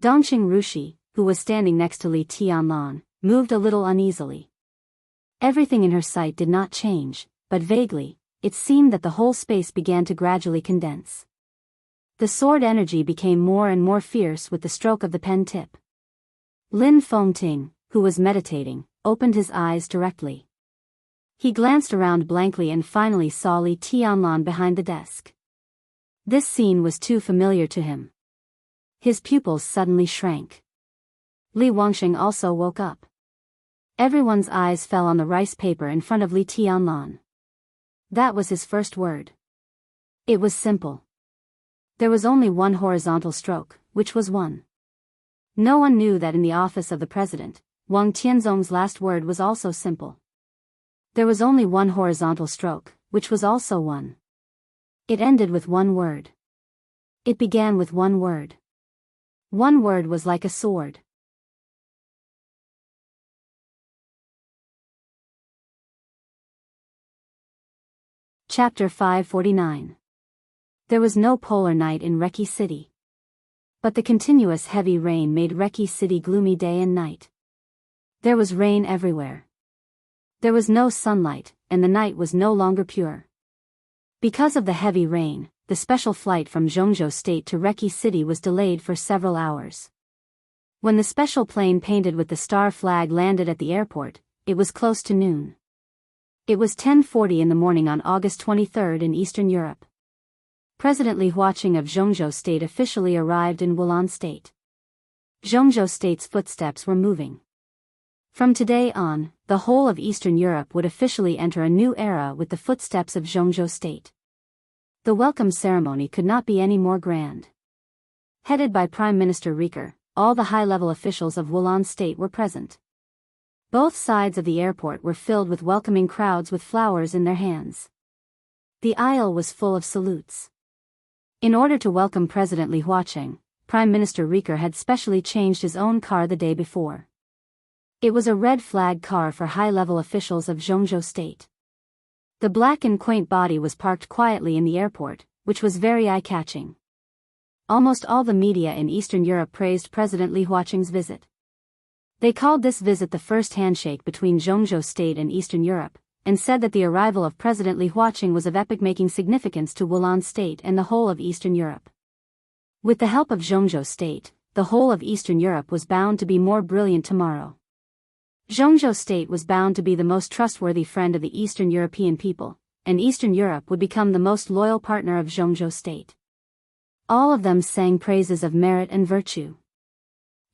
Dongxing Rushi, who was standing next to Li Tianlan, moved a little uneasily. Everything in her sight did not change, but vaguely, it seemed that the whole space began to gradually condense. The sword energy became more and more fierce with the stroke of the pen tip. Lin Fengting, who was meditating, opened his eyes directly. He glanced around blankly and finally saw Li Tianlan behind the desk. This scene was too familiar to him. His pupils suddenly shrank. Li Wangxing also woke up. Everyone's eyes fell on the rice paper in front of Li Tianlan. That was his first word. It was simple. There was only one horizontal stroke, which was one. No one knew that in the office of the president, Wang Tianzong's last word was also simple. There was only one horizontal stroke, which was also one. It ended with one word. It began with one word. One word was like a sword. Chapter 549. There was no polar night in Reki City. But the continuous heavy rain made Reki City gloomy day and night. There was rain everywhere. There was no sunlight, and the night was no longer pure. Because of the heavy rain, the special flight from Zhongzhou State to Reki City was delayed for several hours. When the special plane painted with the star flag landed at the airport, it was close to noon. It was 10:40 in the morning on August 23 in Eastern Europe. President Li Huaqing of Zhongzhou State officially arrived in Wulan State. Zhongzhou State's footsteps were moving. From today on, the whole of Eastern Europe would officially enter a new era with the footsteps of Zhongzhou State. The welcome ceremony could not be any more grand. Headed by Prime Minister Rieker, all the high-level officials of Wulan State were present. Both sides of the airport were filled with welcoming crowds with flowers in their hands. The aisle was full of salutes. In order to welcome President Li Huaqing, Prime Minister Rieker had specially changed his own car the day before. It was a red flag car for high-level officials of Zhongzhou State. The black and quaint body was parked quietly in the airport, which was very eye-catching. Almost all the media in Eastern Europe praised President Li Huaqing's visit. They called this visit the first handshake between Zhongzhou State and Eastern Europe, and said that the arrival of President Li Huaqing was of epoch-making significance to Wulan State and the whole of Eastern Europe. With the help of Zhongzhou State, the whole of Eastern Europe was bound to be more brilliant tomorrow. Zhongzhou State was bound to be the most trustworthy friend of the Eastern European people, and Eastern Europe would become the most loyal partner of Zhongzhou State. All of them sang praises of merit and virtue.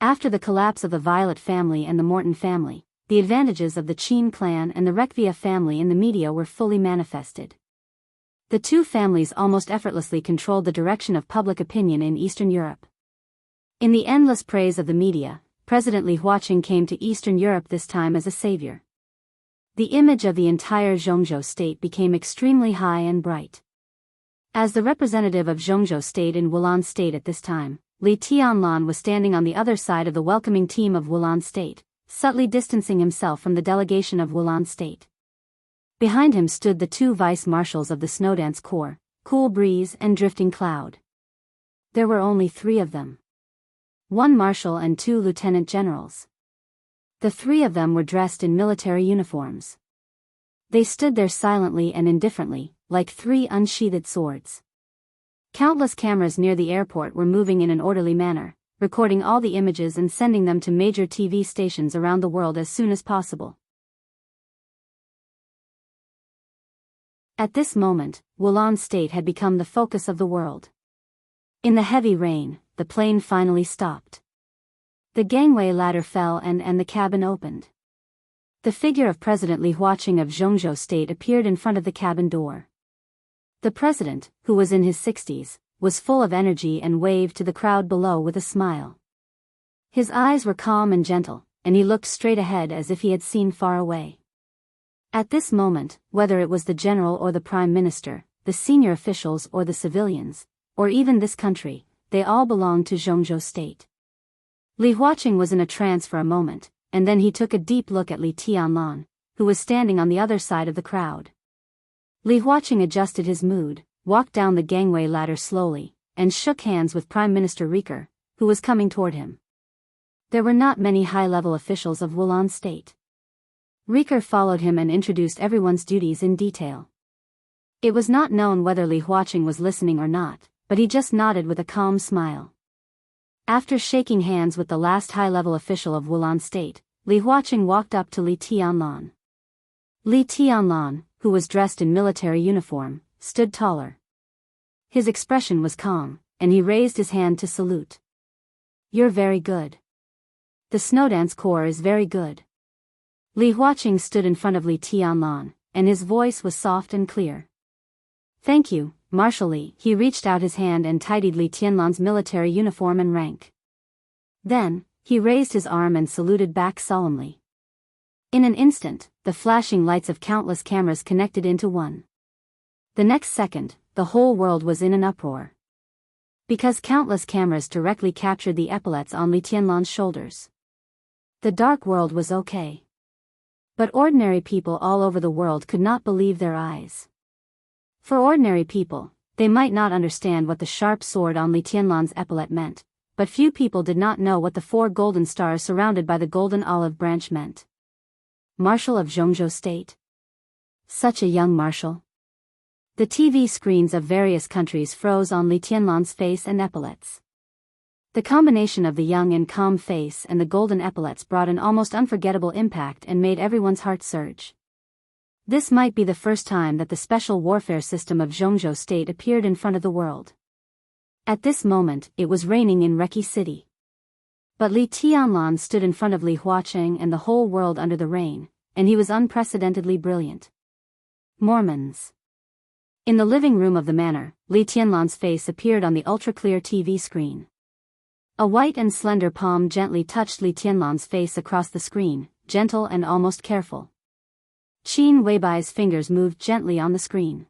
After the collapse of the Violet family and the Morton family, the advantages of the Qin clan and the Rekvia family in the media were fully manifested. The two families almost effortlessly controlled the direction of public opinion in Eastern Europe. In the endless praise of the media, President Li Huaqing came to Eastern Europe this time as a savior. The image of the entire Zhongzhou State became extremely high and bright. As the representative of Zhongzhou State in Wulan State at this time, Li Tianlan was standing on the other side of the welcoming team of Wulan State, subtly distancing himself from the delegation of Wulan State. Behind him stood the two vice-marshals of the Snowdance Corps, Cool Breeze and Drifting Cloud. There were only 3 of them. 1 marshal and 2 lieutenant generals. The 3 of them were dressed in military uniforms. They stood there silently and indifferently, like 3 unsheathed swords. Countless cameras near the airport were moving in an orderly manner, recording all the images and sending them to major TV stations around the world as soon as possible. At this moment, Wulan State had become the focus of the world. In the heavy rain, the plane finally stopped. The gangway ladder fell and the cabin opened. The figure of President Li Huaqing of Zhongzhou State appeared in front of the cabin door. The president, who was in his 60s, was full of energy and waved to the crowd below with a smile. His eyes were calm and gentle, and he looked straight ahead as if he had seen far away. At this moment, whether it was the general or the prime minister, the senior officials or the civilians, or even this country, they all belonged to Zhongzhou State. Li Huaqing was in a trance for a moment, and then he took a deep look at Li Tianlan, who was standing on the other side of the crowd. Li Huaqing adjusted his mood, walked down the gangway ladder slowly, and shook hands with Prime Minister Riker, who was coming toward him. There were not many high-level officials of Wulan State. Riker followed him and introduced everyone's duties in detail. It was not known whether Li Huaqing was listening or not, but he just nodded with a calm smile. After shaking hands with the last high-level official of Wulan State, Li Huaqing walked up to Li Tianlan. Li Tianlan, who was dressed in military uniform, stood taller. His expression was calm, and he raised his hand to salute. "You're very good. The Snowdance Corps is very good." Li Huaqing stood in front of Li Tianlan, and his voice was soft and clear. "Thank you, Marshal Li." He reached out his hand and tidied Li Tianlan's military uniform and rank. Then, he raised his arm and saluted back solemnly. In an instant, the flashing lights of countless cameras connected into one. The next second, the whole world was in an uproar. Because countless cameras directly captured the epaulets on Li Tianlan's shoulders. The dark world was okay. But ordinary people all over the world could not believe their eyes. For ordinary people, they might not understand what the sharp sword on Li Tianlan's epaulet meant, but few people did not know what the 4 golden stars surrounded by the golden olive branch meant. Marshal of Zhongzhou State? Such a young marshal. The TV screens of various countries froze on Li Tianlan's face and epaulets. The combination of the young and calm face and the golden epaulets brought an almost unforgettable impact and made everyone's heart surge. This might be the first time that the special warfare system of Zhongzhou State appeared in front of the world. At this moment, it was raining in Reki City. But Li Tianlan stood in front of Li Huaqing and the whole world under the rain, and he was unprecedentedly brilliant. Mormons. In the living room of the manor, Li Tianlan's face appeared on the ultra-clear TV screen. A white and slender palm gently touched Li Tianlan's face across the screen, gentle and almost careful. Qin Weibai's fingers moved gently on the screen.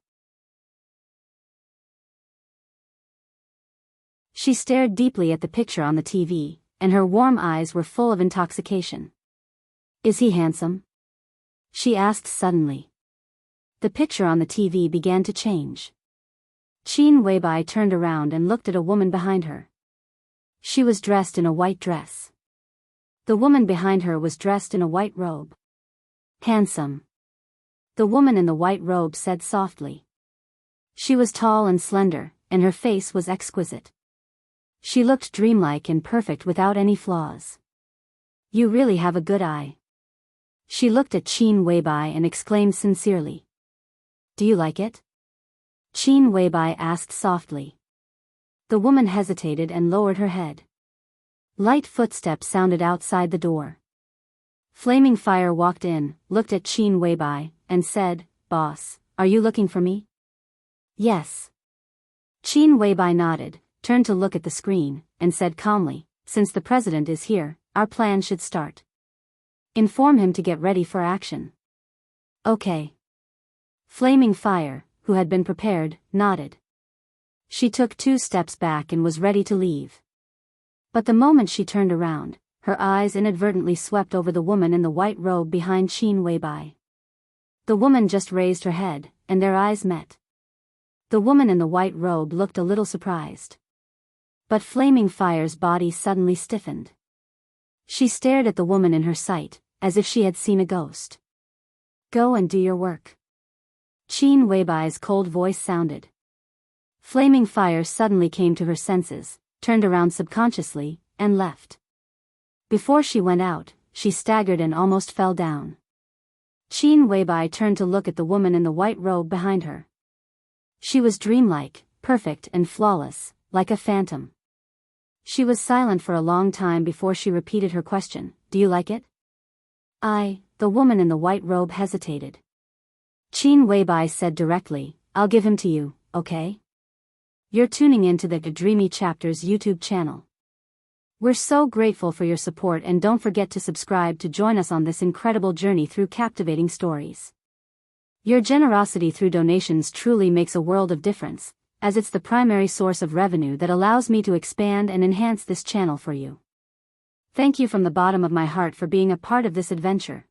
She stared deeply at the picture on the TV, and her warm eyes were full of intoxication. "Is he handsome?" she asked suddenly. The picture on the TV began to change. Qin Weibai turned around and looked at a woman behind her. She was dressed in a white dress. The woman behind her was dressed in a white robe. "Handsome," the woman in the white robe said softly. She was tall and slender, and her face was exquisite. She looked dreamlike and perfect without any flaws. You really have a good eye. She looked at Qin Weibai and exclaimed sincerely. Do you like it? Qin Weibai asked softly. The woman hesitated and lowered her head. Light footsteps sounded outside the door. Flaming Fire walked in, looked at Qin Weibai, and said, Boss, are you looking for me? Yes. Qin Weibai nodded, turned to look at the screen, and said calmly, Since the president is here, our plan should start. Inform him to get ready for action. Okay. Flaming Fire, who had been prepared, nodded. She took 2 steps back and was ready to leave. But the moment she turned around, her eyes inadvertently swept over the woman in the white robe behind Qin Weibai. The woman just raised her head, and their eyes met. The woman in the white robe looked a little surprised. But Flaming Fire's body suddenly stiffened. She stared at the woman in her sight, as if she had seen a ghost. Go and do your work. Qin Weibai's cold voice sounded. Flaming Fire suddenly came to her senses, turned around subconsciously, and left. Before she went out, she staggered and almost fell down. Qin Weibai turned to look at the woman in the white robe behind her. She was dreamlike, perfect and flawless, like a phantom. She was silent for a long time before she repeated her question, Do you like it? The woman in the white robe hesitated. Qin Weibai said directly, I'll give him to you, okay? You're tuning in to the Dreamy Chapters YouTube channel. We're so grateful for your support, and don't forget to subscribe to join us on this incredible journey through captivating stories. Your generosity through donations truly makes a world of difference, as it's the primary source of revenue that allows me to expand and enhance this channel for you. Thank you from the bottom of my heart for being a part of this adventure.